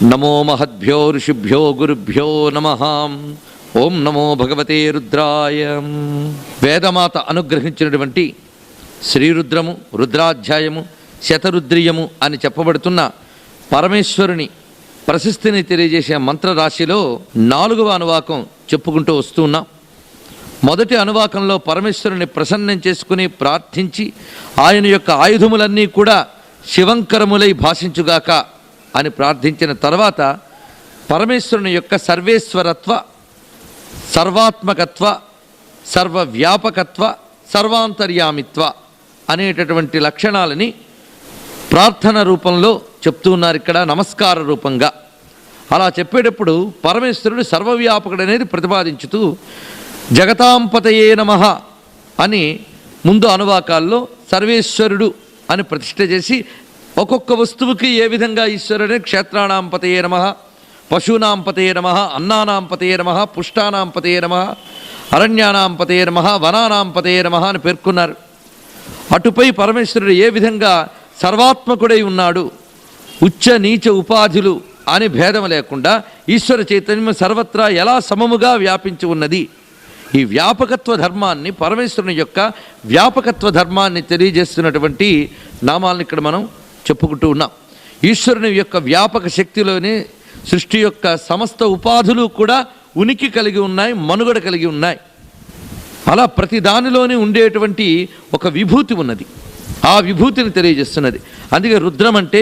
నమో మహద్భ్యో ఋషిభ్యో గురుభ్యో నమః. ఓం నమో భగవతే రుద్రాయ. వేదమాత అనుగ్రహించినటువంటి శ్రీరుద్రము, రుద్రాధ్యాయము, శతరుద్రీయము అని చెప్పబడుతున్న పరమేశ్వరుని ప్రశస్తిని తెలియజేసే మంత్రరాశిలో 4వ అనువాకం చెప్పుకుంటూ వస్తున్నాం. మొదటి అనువాకంలో పరమేశ్వరుని ప్రసన్నం చేసుకుని ప్రార్థించి ఆయన యొక్క ఆయుధములన్నీ కూడా శివంకరములై భాషించుగాక అని ప్రార్థించిన తర్వాత పరమేశ్వరుని యొక్క సర్వేశ్వరత్వ, సర్వాత్మకత్వ, సర్వవ్యాపకత్వ, సర్వాంతర్యామిత్వ అనేటటువంటి లక్షణాలని ప్రార్థన రూపంలో చెప్తూ ఉన్నారు ఇక్కడ నమస్కార రూపంగా. అలా చెప్పేటప్పుడు పరమేశ్వరుడు సర్వవ్యాపకుడు అనేది ప్రతిపాదించుతూ జగతాంపతయే నమః అని ముందు అనువాకాల్లో సర్వేశ్వరుడు అని ప్రతిష్ఠ చేసి ఒక్కొక్క వస్తువుకి ఏ విధంగా ఈశ్వరుడే క్షేత్రాణాంపతయే నమః, పశూనాంపతయే నమః, అన్నానాంపతయే నమః, పుష్టానాంపతయే నమః, అరణ్యానాంపతయే నమః, వనానాంపతయే నమః అని పేర్కొన్నారు. అటుపై పరమేశ్వరుడు ఏ విధంగా సర్వాత్మకుడై ఉన్నాడు, ఉచ్చ నీచ ఉపాధులు అని భేదం లేకుండా ఈశ్వర చైతన్యం సర్వత్రా ఎలా సమముగా వ్యాపించి ఉన్నది, ఈ వ్యాపకత్వ ధర్మాన్ని, పరమేశ్వరుని యొక్క వ్యాపకత్వ ధర్మాన్ని తెలియజేస్తున్నటువంటి నామాలను ఇక్కడ మనం చెప్పుకుంటూ ఉన్నాం. ఈశ్వరుని యొక్క వ్యాపక శక్తిలోనే సృష్టి యొక్క సమస్త ఉపాధులు కూడా ఉనికి కలిగి ఉన్నాయి, మనుగడ కలిగి ఉన్నాయి. అలా ప్రతి దానిలోనే ఉండేటువంటి ఒక విభూతి ఉన్నది, ఆ విభూతిని తెలియజేస్తున్నది. అందుకే రుద్రం అంటే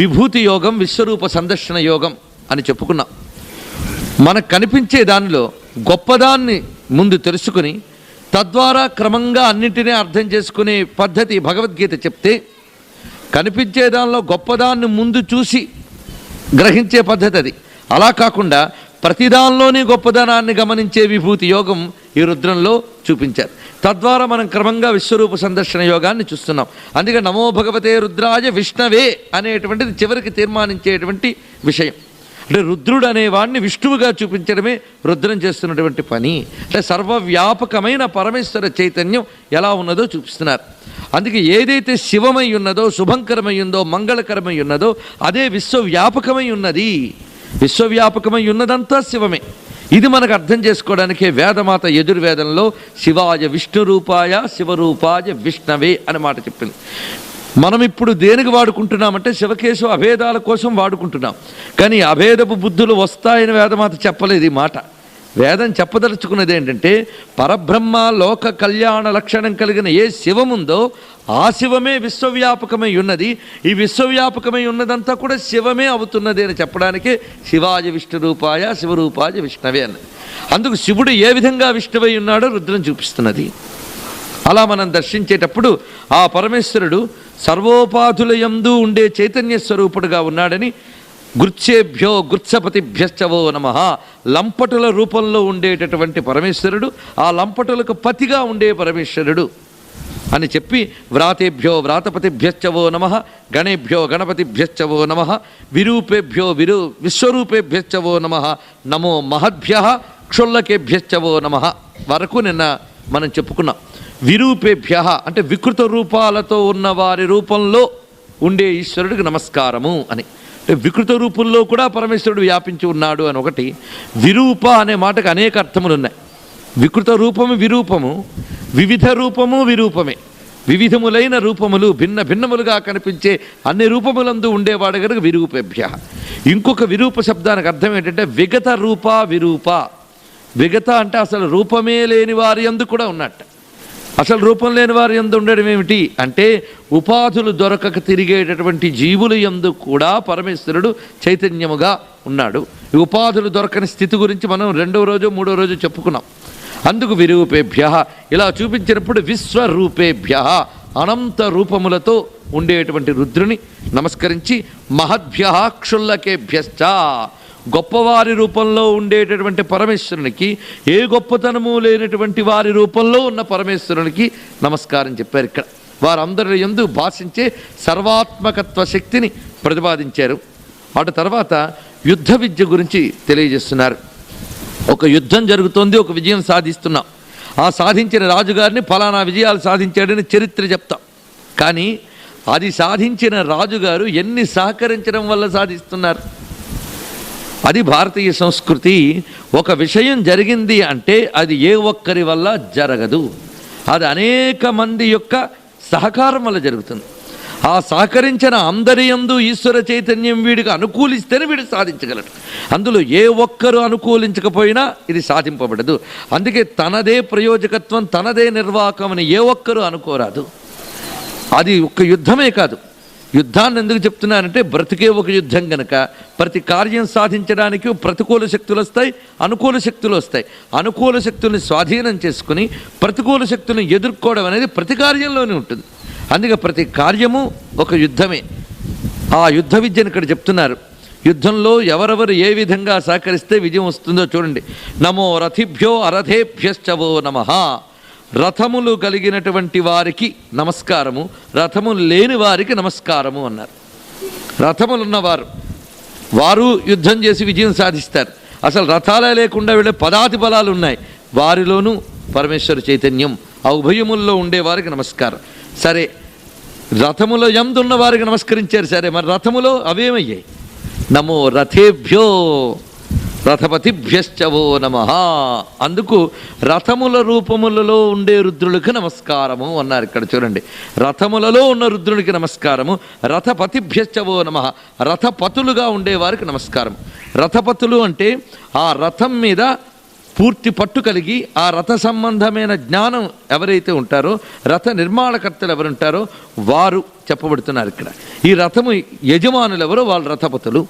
విభూతి యోగం, విశ్వరూప సందర్శన యోగం అని చెప్పుకున్నాం. మనకు కనిపించే దానిలో గొప్పదాన్ని ముందు తెలుసుకుని తద్వారా క్రమంగా అన్నింటినీ అర్థం చేసుకునే పద్ధతి భగవద్గీత చెప్తే, కనిపించే దానిలో గొప్పదాన్ని ముందు చూసి గ్రహించే పద్ధతి అది. అలా కాకుండా ప్రతిదానిలోని గొప్పదనాన్ని గమనించే విభూతి యోగం ఈ రుద్రంలో చూపించారు. తద్వారా మనం క్రమంగా విశ్వరూప సందర్శన యోగాన్ని చూస్తున్నాం. అందుకే నమో భగవతే రుద్రాయ విష్ణవే అనేటువంటిది చివరికి తీర్మానించేటువంటి విషయం. అంటే రుద్రుడు అనేవాడిని విష్ణువుగా చూపించడమే రుద్రం చేస్తున్నటువంటి పని. అంటే సర్వవ్యాపకమైన పరమేశ్వర చైతన్యం ఎలా ఉన్నదో చూపిస్తున్నారు. అందుకే ఏదైతే శివమై ఉన్నదో, శుభంకరమై ఉందో, మంగళకరమై ఉన్నదో అదే విశ్వవ్యాపకమై ఉన్నది. విశ్వవ్యాపకమై ఉన్నదంతా శివమే. ఇది మనకు అర్థం చేసుకోవడానికే వేదమాత యజుర్వేదంలో శివాయ విష్ణురూపాయ శివరూపాయ విష్ణవే అనే మాట చెప్పింది. మనం ఇప్పుడు దేనికి వాడుకుంటున్నామంటే శివకేశవ అభేదాల కోసం వాడుకుంటున్నాం. కానీ అభేదపు బుద్ధులు వస్తాయని వేదమాత చెప్పలేదు. ఈ మాట వేదం చెప్పదలుచుకున్నది ఏంటంటే పరబ్రహ్మ లోక కళ్యాణ లక్షణం కలిగిన ఏ శివముందో ఆ శివమే విశ్వవ్యాపకమై ఉన్నది. ఈ విశ్వవ్యాపకమై ఉన్నదంతా కూడా శివమే అవుతున్నది అని చెప్పడానికే శివాయ విష్ణురూపాయ శివరూపాయ విష్ణవే అన్నది. అందుకు శివుడు ఏ విధంగా విష్ణువై ఉన్నాడో రుద్రం చూపిస్తున్నది. అలా మనం దర్శించేటప్పుడు ఆ పరమేశ్వరుడు సర్వోపాధులయందు ఉండే చైతన్య స్వరూపుడుగా ఉన్నాడని గుర్చేభ్యో గుర్చపతిభ్యశ్చవో నమః. లంపటుల రూపంలో ఉండేటటువంటి పరమేశ్వరుడు ఆ లంపటులకు పతిగా ఉండే పరమేశ్వరుడు అని చెప్పి వ్రాతేభ్యో వ్రాతపతిభ్యశ్చవో నమః, గణేభ్యో గణపతిభ్యశ్చవో నమః, విరూపేభ్యో విశ్వరూపేభ్యశ్చవో నమః, నమో మహద్భ్యః క్షుల్లకేభ్యశ్చవో నమః వరకు నిన్న మనం చెప్పుకున్నాం. విరూపేభ్య అంటే వికృత రూపాలతో ఉన్న వారి రూపంలో ఉండే ఈశ్వరుడికి నమస్కారము అని. వికృత రూపంలో కూడా పరమేశ్వరుడు వ్యాపించి ఉన్నాడు అని ఒకటి. విరూప అనే మాటకు అనేక అర్థములు ఉన్నాయి. వికృత రూపము విరూపము, వివిధ రూపము విరూపమే. వివిధములైన రూపములు, భిన్న భిన్నములుగా కనిపించే అన్ని రూపములందు ఉండేవాడు కనుక విరూపేభ్య. ఇంకొక విరూప శబ్దానికి అర్థం ఏంటంటే విగత రూప విరూప. విగత అంటే అసలు రూపమే లేని వారి యందు కూడా ఉన్నట్ట. అసలు రూపం లేని వారి యందు ఉండడం ఏమిటి అంటే ఉపాధులు దొరకక తిరిగేటటువంటి జీవుల యందు కూడా పరమేశ్వరుడు చైతన్యముగా ఉన్నాడు. ఈ ఉపాధులు దొరకని స్థితి గురించి మనం 2వ రోజు 3వ రోజు చెప్పుకున్నాం. అందుకు విరూపేభ్య ఇలా చూపించినప్పుడు విశ్వరూపేభ్య అనంత రూపములతో ఉండేటువంటి రుద్రుని నమస్కరించి మహద్భ్య క్షుల్లకేభ్యశ్చ గొప్పవారి రూపంలో ఉండేటటువంటి పరమేశ్వరునికి, ఏ గొప్పతనము లేనటువంటి వారి రూపంలో ఉన్న పరమేశ్వరునికి నమస్కారం చెప్పారు. ఇక్కడ వారందరి యందు భాషించే సర్వాత్మకత్వ శక్తిని ప్రతిపాదించారు. అటు తర్వాత యుద్ధ విద్య గురించి తెలియజేస్తున్నారు. ఒక యుద్ధం జరుగుతోంది, ఒక విజయం సాధిస్తున్నాం. ఆ సాధించిన రాజుగారిని ఫలానా విజయాలు సాధించాడని చరిత్ర చెప్తాం. కానీ అది సాధించిన రాజుగారు ఎన్ని సహకరించడం వల్ల సాధిస్తున్నారు, అది భారతీయ సంస్కృతి. ఒక విషయం జరిగింది అంటే అది ఏ ఒక్కరి వల్ల జరగదు, అది అనేక మంది యొక్క సహకారం వల్ల జరుగుతుంది. ఆ సహకరించిన అందరి యందు ఈశ్వర చైతన్యం వీడికి అనుకూలిస్తేనే వీడు సాధించగలడు. అందులో ఏ ఒక్కరు అనుకూలించకపోయినా ఇది సాధింపబడదు. అందుకే తనదే ప్రయోజకత్వం, తనదే నిర్వాహకం అని ఏ ఒక్కరు అనుకోరాదు. అది ఒక్క యుద్ధమే కాదు. యుద్ధాన్ని ఎందుకు చెప్తున్నానంటే బ్రతికే ఒక యుద్ధం గనక ప్రతి కార్యం సాధించడానికి ప్రతికూల శక్తులు వస్తాయి, అనుకూల శక్తులు వస్తాయి. అనుకూల శక్తుల్ని స్వాధీనం చేసుకుని ప్రతికూల శక్తులను ఎదుర్కోవడం అనేది ప్రతి కార్యంలోనే ఉంటుంది. అందుకే ప్రతి కార్యము ఒక యుద్ధమే. ఆ యుద్ధ విద్యను ఇక్కడ చెప్తున్నారు. యుద్ధంలో ఎవరెవరు ఏ విధంగా సహకరిస్తే విజయం వస్తుందో చూడండి. నమో రథిభ్యో అరథేభ్యశ్చవో నమః. రథములు కలిగినటువంటి వారికి నమస్కారము, రథములు లేని వారికి నమస్కారము అన్నారు. రథములున్నవారు వారు యుద్ధం చేసి విజయం సాధిస్తారు. అసలు రథాలే లేకుండా వెళ్ళే పదాతి బలాలు ఉన్నాయి, వారిలోనూ పరమేశ్వర చైతన్యం. ఆ ఉభయముల్లో ఉండేవారికి నమస్కారం. సరే, రథములో యందున్న వారికి నమస్కరించారు. సరే, మరి రథములో అవేమయ్యాయి? నమో రథేభ్యో రథపతిభ్యశ్చవో నమః. అందుకు రథముల రూపములలో ఉండే రుద్రులకు నమస్కారము అన్నారు. ఇక్కడ చూడండి, రథములలో ఉన్న రుద్రునికి నమస్కారము, రథపతిభ్యశ్చవో నమః. రథపతులుగా ఉండేవారికి నమస్కారం. రథపతులు అంటే ఆ రథం మీద పూర్తి పట్టు కలిగి ఆ రథ సంబంధమైన జ్ఞానం ఎవరైతే ఉంటారో, రథ నిర్మాణకర్తలు ఎవరుంటారో వారు చెప్పబడుతున్నారు ఇక్కడ. ఈ రథము యజమానులు ఎవరో వాళ్ళు రథపతులు.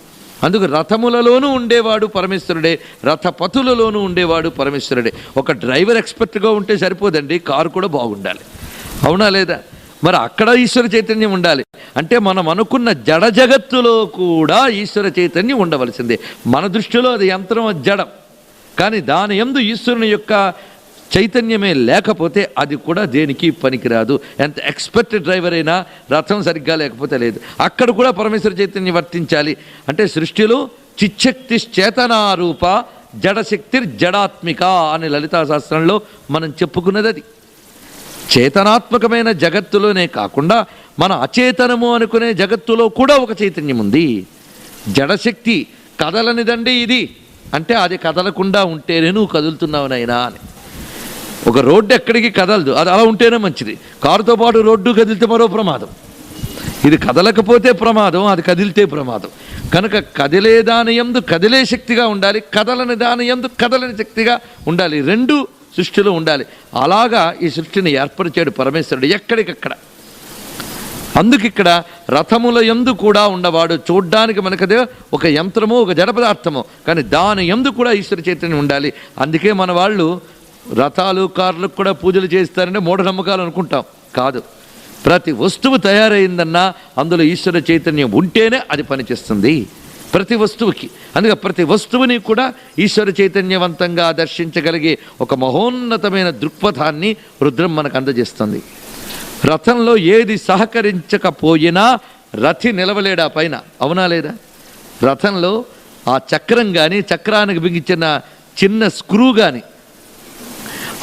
అందుకు రథములలోనూ ఉండేవాడు పరమేశ్వరుడే, రథపతులలోనూ ఉండేవాడు పరమేశ్వరుడే. ఒక డ్రైవర్ ఎక్స్పర్ట్గా ఉంటే సరిపోదండి, కారు కూడా బాగుండాలి. అవునా లేదా? మరి అక్కడ ఈశ్వర చైతన్యం ఉండాలి. అంటే మనం అనుకున్న జడ జగత్తులో కూడా ఈశ్వర చైతన్యం ఉండవలసిందే. మన దృష్టిలో అది యంత్రం, జడం. కానీ దాని యందు ఈశ్వరుని యొక్క చైతన్యమే లేకపోతే అది కూడా దేనికి పనికిరాదు. ఎంత ఎక్స్పర్ట్ డ్రైవర్ అయినా రథం సరిగ్గా లేకపోతే లేదు. అక్కడ కూడా పరమేశ్వర చైతన్యం వర్తించాలి. అంటే సృష్టిలో చిచ్చక్తిశ్చేతనారూప జడశక్తిర్జడాత్మిక అని లలితా శాస్త్రంలో మనం చెప్పుకున్నది అది. చేతనాత్మకమైన జగత్తులోనే కాకుండా మన అచేతనము అనుకునే జగత్తులో కూడా ఒక చైతన్యం ఉంది. జడశక్తి కదలనిదండి ఇది అంటే అది కదలకుండా ఉంటేనే నువ్వు కదులుతున్నావు నైనా అని. ఒక రోడ్డు ఎక్కడికి కదలదు, అది అలా ఉంటేనే మంచిది. కారుతో పాటు రోడ్డు కదిలితే మరో ప్రమాదం. ఇది కదలకపోతే ప్రమాదం, అది కదిలితే ప్రమాదం. కనుక కదిలే దాని యందు కదిలే శక్తిగా ఉండాలి, కదలని దాని యందు కదలని శక్తిగా ఉండాలి. రెండు సృష్టిలో ఉండాలి. అలాగా ఈ సృష్టిని ఏర్పరిచాడు పరమేశ్వరుడు ఎక్కడికక్కడ. అందుకు ఇక్కడ రథముల యందు కూడా ఉండవాడు. చూడ్డానికి మనకదే ఒక యంత్రమో ఒక జడ పదార్థమో, కానీ దాని యందు కూడా ఈశ్వర చైతన్యం ఉండాలి. అందుకే మన వాళ్ళు రథాలు కార్లకు కూడా పూజలు చేస్తారంటే మూఢనమ్మకాలు అనుకుంటాం. కాదు, ప్రతి వస్తువు తయారైందన్నా అందులో ఈశ్వర చైతన్యం ఉంటేనే అది పనిచేస్తుంది, ప్రతి వస్తువుకి. అందుకే ప్రతి వస్తువుని కూడా ఈశ్వర చైతన్యవంతంగా దర్శించగలిగే ఒక మహోన్నతమైన దృక్పథాన్ని రుద్రం మనకు అందజేస్తుంది. రథంలో ఏది సహకరించకపోయినా రథి నిలవలేడా పైన, అవునా లేదా? రథంలో ఆ చక్రం కానీ, చక్రానికి బిగించిన చిన్న స్క్రూ కానీ,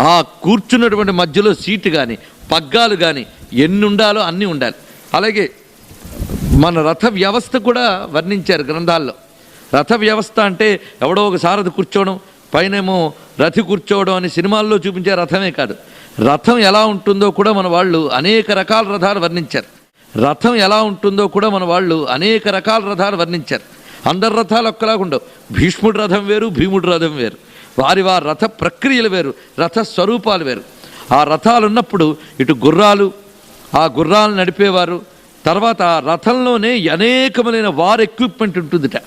ఆ కూర్చున్నటువంటి మధ్యలో సీటు కానీ, పగ్గాలు కానీ ఎన్ని ఉండాలో అన్నీ ఉండాలి. అలాగే మన రథ వ్యవస్థ కూడా వర్ణించారు గ్రంథాల్లో. రథ వ్యవస్థ అంటే ఎవడో ఒక సారథి కూర్చోవడం, పైనేమో రథి కూర్చోవడం అని సినిమాల్లో చూపించే రథమే కాదు. రథం ఎలా ఉంటుందో కూడా మన వాళ్ళు అనేక రకాల రథాలు వర్ణించారు. రథం ఎలా ఉంటుందో కూడా మన వాళ్ళు అనేక రకాల రథాలు వర్ణించారు. అందరి రథాలు ఒక్కలాగా ఉండవు. భీష్ముడి రథం వేరు, భీముడి రథం వేరు. వారి రథ ప్రక్రియలు వేరు, రథ స్వరూపాలు వేరు. ఆ రథాలు ఉన్నప్పుడు ఇటు గుర్రాలు, ఆ గుర్రాలు నడిపేవారు, తర్వాత ఆ రథంలోనే అనేకములైన ఎక్విప్మెంట్ ఉంటుందిట,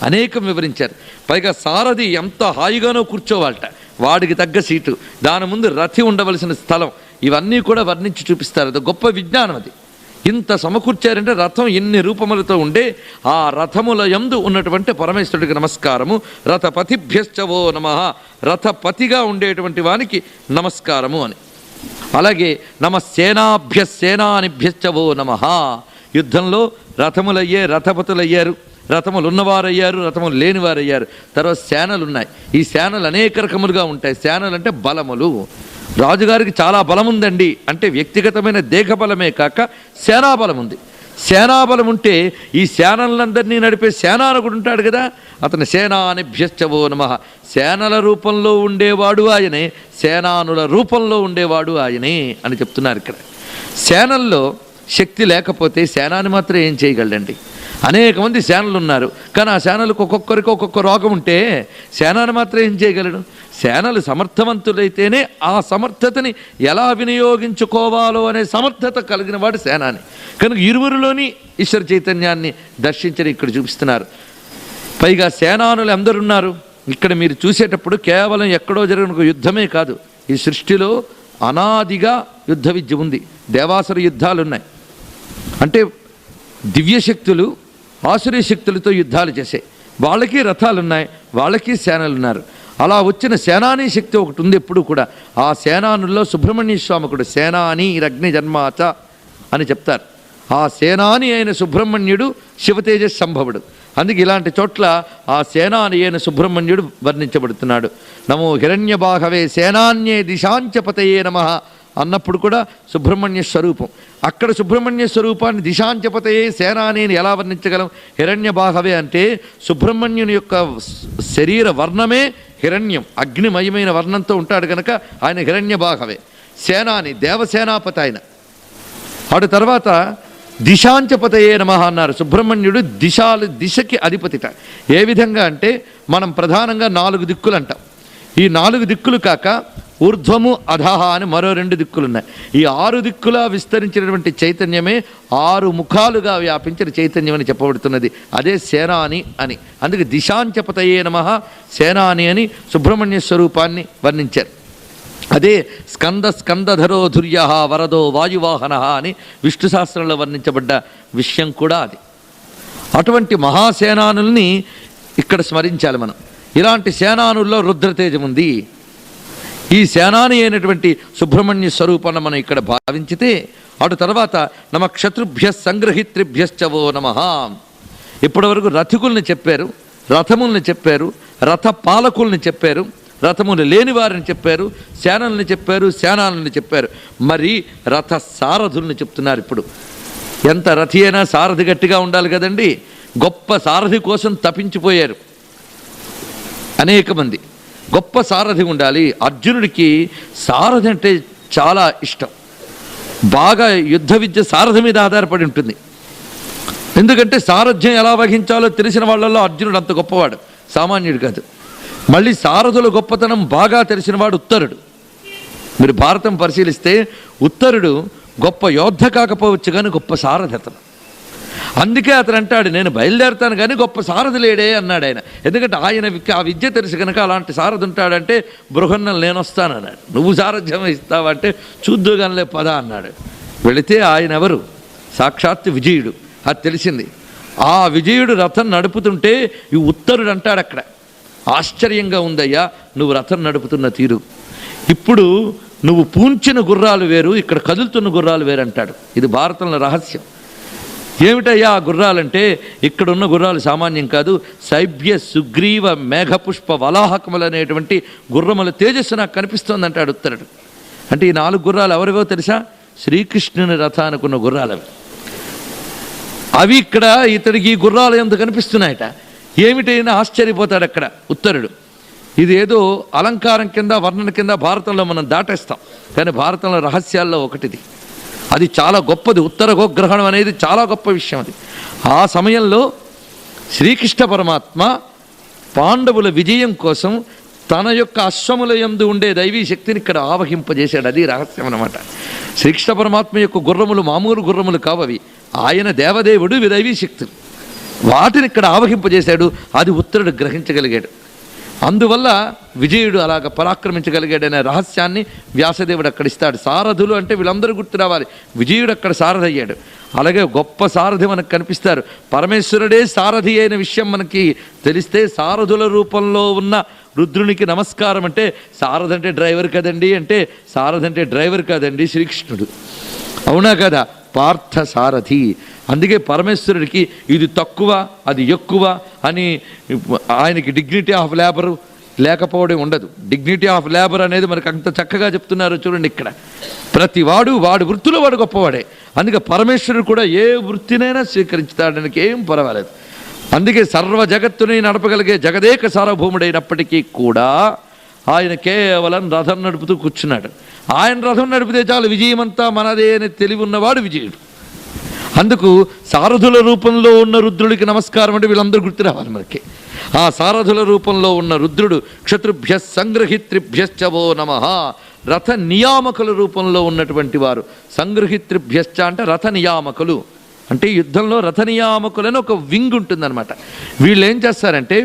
అనేకం వివరించారు. పైగా సారథి ఎంత హాయిగానో కూర్చోవాలట, వాడికి తగ్గ సీటు, దాని ముందు రథి ఉండవలసిన స్థలం, ఇవన్నీ కూడా వర్ణించి చూపిస్తారు. అది గొప్ప విజ్ఞానం. అది ఇంత సమకూర్చారంటే రథం ఎన్ని రూపములతో ఉండే ఆ రథముల యందు ఉన్నటువంటి పరమేశ్వరుడికి నమస్కారము. రథపతిభ్యశ్చవో నమః, రథపతిగా ఉండేటువంటి వానికి నమస్కారము అని. అలాగే సేనానిభ్యశ్చవో నమః. యుద్ధంలో రథములయ్యే రథపతులయ్యారు, రథములు ఉన్నవారయ్యారు, రథములు లేనివారయ్యారు. తర్వాత సేనలు ఉన్నాయి. ఈ సేనలు అనేక రకములుగా ఉంటాయి. సేనలు అంటే బలములు. రాజుగారికి చాలా బలం ఉందండి అంటే వ్యక్తిగతమైన దేహ బలమే కాక సేనాబలం ఉంది. సేనాబలం ఉంటే ఈ సేనలందరినీ నడిపే సేనానకుడు ఉంటాడు కదా, అతను సేనానిభ్యశ్చవో నమః. సేనల రూపంలో ఉండేవాడు ఆయనే, సేనానుల రూపంలో ఉండేవాడు ఆయనే అని చెప్తున్నారు ఇక్కడ. సేనల్లో శక్తి లేకపోతే సేనాని మాత్రం ఏం చేయగలడండి? అనేక మంది సేనలు ఉన్నారు, కానీ ఆ సేనలకు ఒక్కొక్కరికి ఒక్కొక్క రోగం ఉంటే సేనాని మాత్రం ఏం చేయగలడు? సేనలు సమర్థవంతులైతేనే ఆ సమర్థతని ఎలా వినియోగించుకోవాలో అనే సమర్థత కలిగిన వాడు సేనాని. కనుక ఇరువురిలోని ఈశ్వర చైతన్యాన్ని దర్శించని ఇక్కడ చూపిస్తున్నారు. పైగా సేనానులు అందరున్నారు. ఇక్కడ మీరు చూసేటప్పుడు కేవలం ఎక్కడో జరిగిన ఒక యుద్ధమే కాదు, ఈ సృష్టిలో అనాదిగా యుద్ధ విద్య ఉంది. దేవాసుర యుద్ధాలు ఉన్నాయి, అంటే దివ్యశక్తులు ఆసురీ శక్తులతో యుద్ధాలు చేసే వాళ్ళకి రథాలు ఉన్నాయి, వాళ్ళకి సేనలు ఉన్నారు. అలా వచ్చిన సేనాని శక్తి ఒకటి ఉంది ఎప్పుడు కూడా. ఆ సేనానుల్లో సుబ్రహ్మణ్య స్వామి కూడా సేనాని రగ్ని జన్మాచ అని చెప్తారు. ఆ సేనాని అయిన సుబ్రహ్మణ్యుడు శివతేజ సంభవుడు. అందుకే ఇలాంటి చోట్ల ఆ సేనాని అయిన సుబ్రహ్మణ్యుడు వర్ణించబడుతున్నాడు. నమో హిరణ్యబాహవే సేనాన్యే దిశాంచపతయే నమః అన్నప్పుడు కూడా సుబ్రహ్మణ్య స్వరూపం. అక్కడ సుబ్రహ్మణ్య స్వరూపాన్ని దిశాంచపతయే సేనానిని ఎలా వర్ణించగలం? హిరణ్యబాహవే అంటే సుబ్రహ్మణ్యుని యొక్క శరీర వర్ణమే హిరణ్యం, అగ్నిమయమైన వర్ణంతో ఉంటాడు కనుక ఆయన హిరణ్యబాహవే. సేనాని దేవసేనాపతి ఆయన. ఆడు తర్వాత దిశాంచపతయే నమః అన్నారు. సుబ్రహ్మణ్యుడు దిశకి అధిపతిట. ఏ విధంగా అంటే మనం ప్రధానంగా 4 దిక్కులు అంటాం. ఈ 4 దిక్కులు కాక ఊర్ధ్వము అధహ అని మరో 2 దిక్కులున్నాయి. ఈ 6 దిక్కులా విస్తరించినటువంటి చైతన్యమే 6 ముఖాలుగా వ్యాపించిన చైతన్యం అని చెప్పబడుతున్నది. అదే సేనాని అని. అందుకే దిశాంచపతయే నమః సేనాని అని సుబ్రహ్మణ్య స్వరూపాన్ని వర్ణించారు. అదే స్కందధరో ధుర్య వరదో వాయువాహన అని విష్ణు శాస్త్రంలో వర్ణించబడ్డ విషయం కూడా అది. అటువంటి మహాసేనానుల్ని ఇక్కడ స్మరించాలి మనం. ఇలాంటి సేనానుల్లో రుద్రతేజం ఉంది. ఈ సేనాని అయినటువంటి సుబ్రహ్మణ్య స్వరూపాన్ని మనం ఇక్కడ భావించితే అటు తర్వాత నమ క్షత్రుభ్య సంగ్రహిత్రిభ్యశ్చవో నమః. ఇప్పటి వరకు రథికుల్ని చెప్పారు, రథముల్ని చెప్పారు, రథ పాలకుల్ని చెప్పారు, రథములు లేని వారిని చెప్పారు, సేనల్ని చెప్పారు, సేనాలని చెప్పారు. మరి రథ సారథుల్ని చెప్తున్నారు ఇప్పుడు. ఎంత రథి అయినా సారథి గట్టిగా ఉండాలి కదండి. గొప్ప సారథి కోసం తపించిపోయారు అనేక మంది. గొప్ప సారథి ఉండాలి. అర్జునుడికి సారథి అంటే చాలా ఇష్టం. బాగా యుద్ధ విద్య సారథి మీద ఆధారపడి ఉంటుంది. ఎందుకంటే సారథ్యం ఎలా వహించాలో తెలిసిన వాళ్ళల్లో అర్జునుడు అంత గొప్పవాడు, సామాన్యుడు కాదు. మళ్ళీ సారథుల గొప్పతనం బాగా తెలిసినవాడు ఉత్తరుడు. మీరు భారతం పరిశీలిస్తే ఉత్తరుడు గొప్ప యోద్ధ కాకపోవచ్చు కానీ గొప్ప సారథి అతను. అందుకే అతను అంటాడు, నేను బయలుదేరుతాను కానీ గొప్ప సారథి లేడే అన్నాడు ఆయన. ఎందుకంటే ఆయన ఆ విద్య తెలుసు కనుక అలాంటి సారథి ఉంటాడంటే బృహన్నలు నేను వస్తాను అన్నాడు. నువ్వు సారథ్యం ఇస్తావంటే చూద్దుగానిలే పద అన్నాడు. వెళితే ఆయన ఎవరు? సాక్షాత్ విజయుడు. అది తెలిసింది. ఆ విజయుడు రథం నడుపుతుంటే ఈ ఉత్తరుడు అంటాడు అక్కడ, ఆశ్చర్యంగా ఉందయ్యా నువ్వు రథం నడుపుతున్న తీరు. ఇప్పుడు నువ్వు పూంచిన గుర్రాలు వేరు, ఇక్కడ కదులుతున్న గుర్రాలు వేరు అంటాడు. ఇది భారతంలో రహస్యం. ఏమిటయ్యా ఆ గుర్రాలంటే, ఇక్కడున్న గుర్రాలు సామాన్యం కాదు, శైభ్య సుగ్రీవ మేఘపుష్ప వలాహకములు అనేటువంటి గుర్రముల తేజస్సు నాకు కనిపిస్తోంది అంటాడు ఉత్తరుడు. అంటే ఈ 4 గుర్రాలు ఎవరివో తెలుసా? శ్రీకృష్ణుని రథానుకున్న గుర్రాలు అవి ఇక్కడ ఇతడికి ఈ గుర్రాలు ఎంత కనిపిస్తున్నాయట. ఏమిటైనా ఆశ్చర్యపోతాడు అక్కడ ఉత్తరుడు. ఇది ఏదో అలంకారం కింద వర్ణన కింద భారతంలో మనం దాటేస్తాం, కానీ భారతంలో రహస్యాల్లో ఒకటిది. అది చాలా గొప్పది. ఉత్తర గోగ్రహణం అనేది చాలా గొప్ప విషయం. అది ఆ సమయంలో శ్రీకృష్ణ పరమాత్మ పాండవుల విజయం కోసం తన యొక్క అశ్వముల యందు ఉండే దైవీ శక్తిని ఇక్కడ ఆవహింపజేశాడు. అది రహస్యం అన్నమాట. శ్రీకృష్ణ పరమాత్మ యొక్క గుర్రములు మామూలు గుర్రములు కావవి, ఆయన దేవదేవుడు, దైవీ శక్తులు. వాటిని ఇక్కడ ఆవహింపజేశాడు. అది ఉత్తరుడు గ్రహించగలిగాడు. అందువల్ల విజయుడు అలాగ పరాక్రమించగలిగాడనే రహస్యాన్ని వ్యాసదేవుడు అక్కడ ఇస్తాడు. సారథులు అంటే వీళ్ళందరూ గుర్తు రావాలి. విజయుడు అక్కడ సారథి అయ్యాడు. అలాగే గొప్ప సారథి మనకు కనిపిస్తారు. పరమేశ్వరుడే సారథి అయిన విషయం మనకి తెలిస్తే సారథుల రూపంలో ఉన్న రుద్రునికి నమస్కారం అంటే, సారథి అంటే డ్రైవర్ కదండి అంటే, సారథి అంటే డ్రైవర్ కాదండి, శ్రీకృష్ణుడు. అవునా కదా? పార్థ సారథి. అందుకే పరమేశ్వరుడికి ఇది తక్కువ అది ఎక్కువ అని ఆయనకి డిగ్నిటీ ఆఫ్ లేబరు లేకపోవడం ఉండదు. డిగ్నిటీ ఆఫ్ లేబర్ అనేది మనకు అంత చక్కగా చెప్తున్నారు చూడండి. ఇక్కడ ప్రతి వాడు వాడి వృత్తిలో వాడు గొప్పవాడే. అందుకే పరమేశ్వరుడు కూడా ఏ వృత్తినైనా స్వీకరించుతాడానికి ఏం పర్వాలేదు. అందుకే సర్వ జగత్తుని నడపగలిగే జగదేక సార్వభౌముడైనప్పటికీ కూడా ఆయన కేవలం రథం నడుపుతూ కూర్చున్నాడు. ఆయన రథం నడిపితే చాలు, విజయమంతా మనదే అని తెలివి ఉన్నవాడు విజయుడు. అందుకు సారథుల రూపంలో ఉన్న రుద్రుడికి నమస్కారం అంటే వీళ్ళందరూ గుర్తు రావాలి మనకి. ఆ సారథుల రూపంలో ఉన్న రుద్రుడు క్షత్రుభ్య సంగ్రహిత్రిభ్యశ్చ వో నమః. రథ నియామకుల రూపంలో ఉన్నటువంటి వారు. సంగ్రహిత్రిభ్యశ్చ అంటే రథ నియామకులు, అంటే యుద్ధంలో రథ నియామకులని ఒక వింగ్ ఉంటుందన్నమాట. వీళ్ళు ఏం చేస్తారంటే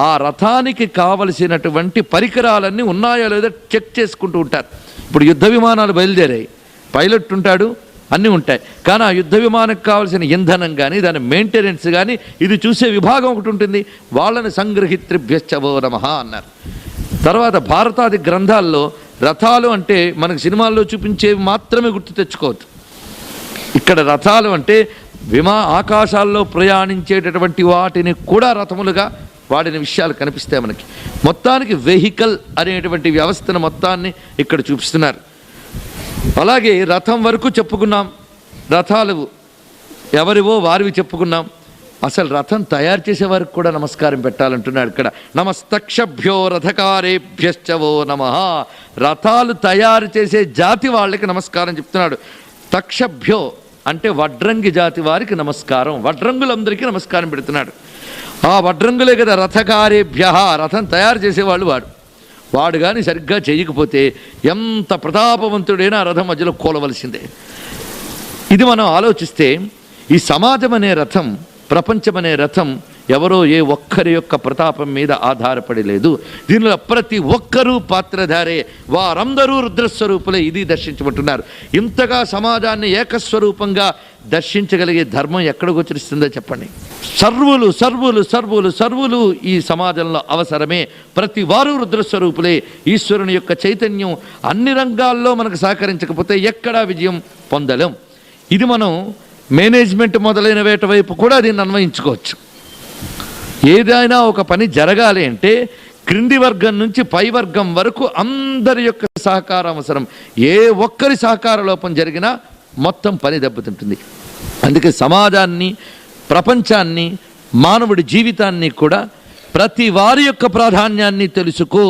ఆ రథానికి కావలసినటువంటి పరికరాలన్నీ ఉన్నాయో లేదో చెక్ చేసుకుంటూ ఉంటారు. ఇప్పుడు యుద్ధ విమానాలు బయలుదేరాయి, పైలట్ ఉంటాడు, అన్నీ ఉంటాయి. కానీ ఆ యుద్ధ విమానానికి కావాల్సిన ఇంధనం కానీ దాని మెయింటెనెన్స్ కానీ ఇది చూసే విభాగం ఒకటి ఉంటుంది. వాళ్ళని సంగ్రహిత్రిభ్యశ్చ వో నమః అన్నారు. తర్వాత భారతాది గ్రంథాల్లో రథాలు అంటే మనకు సినిమాల్లో చూపించేవి మాత్రమే గుర్తు తెచ్చుకోవద్దు. ఇక్కడ రథాలు అంటే ఆకాశాల్లో ప్రయాణించేటటువంటి వాటిని కూడా రథములుగా వాడిన విషయాలు కనిపిస్తాయి మనకి. మొత్తానికి వెహికల్ అనేటువంటి వ్యవస్థను మొత్తాన్ని ఇక్కడ చూపిస్తున్నారు. అలాగే రథం వరకు చెప్పుకున్నాం, రథాలు ఎవరివో వారివి చెప్పుకున్నాం. అసలు రథం తయారు చేసే వారికి కూడా నమస్కారం పెట్టాలంటున్నాడు ఇక్కడ. నమస్తక్షభ్యో రథకారేభ్యశ్చ వో నమః. రథాలు తయారు చేసే జాతి వాళ్ళకి నమస్కారం చెప్తున్నాడు. తక్షభ్యో అంటే వడ్రంగి జాతి వారికి నమస్కారం, వడ్రంగులందరికీ నమస్కారం పెడుతున్నాడు. ఆ వడ్రంగులే కదా రథకారేభ్య, రథం తయారు చేసేవాళ్ళు వాడు కానీ సరిగ్గా చేయకపోతే ఎంత ప్రతాపవంతుడైనా రథం మధ్యలో కూలవలసిందే. ఇది మనం ఆలోచిస్తే ఈ సమాజం అనే రథం, ప్రపంచం అనే రథం ఎవరో ఏ ఒక్కరి యొక్క ప్రతాపం మీద ఆధారపడి లేదు. దీనిలో ప్రతి ఒక్కరూ పాత్రధారే, వారందరూ రుద్రస్వరూపులే. ఇది దర్శించమంటున్నారు. ఇంతగా సమాజాన్ని ఏకస్వరూపంగా దర్శించగలిగే ధర్మం ఎక్కడ గోచరిస్తుందో చెప్పండి. సర్వులు సర్వులు సర్వులు సర్వులు ఈ సమాజంలో అవసరమే. ప్రతి వారు రుద్రస్వరూపులే. ఈశ్వరుని యొక్క చైతన్యం అన్ని రంగాల్లో మనకు సహకరించకపోతే ఎక్కడా విజయం పొందలేం. ఇది మనం మేనేజ్మెంట్ మొదలైన వేట వైపు కూడా దీన్ని అన్వయించుకోవచ్చు. ఏదైనా ఒక పని జరగాలి అంటే క్రింది వర్గం నుంచి పై వర్గం వరకు అందరి యొక్క సహకారం అవసరం. ఏ ఒక్కరి సహకార లోపం జరిగినా మొత్తం పని దెబ్బతింటుంది. అందుకే సమాజాన్ని, ప్రపంచాన్ని, మానవుడి జీవితాన్ని కూడా ప్రతి వారి యొక్క ప్రాధాన్యాన్ని తెలుసుకో.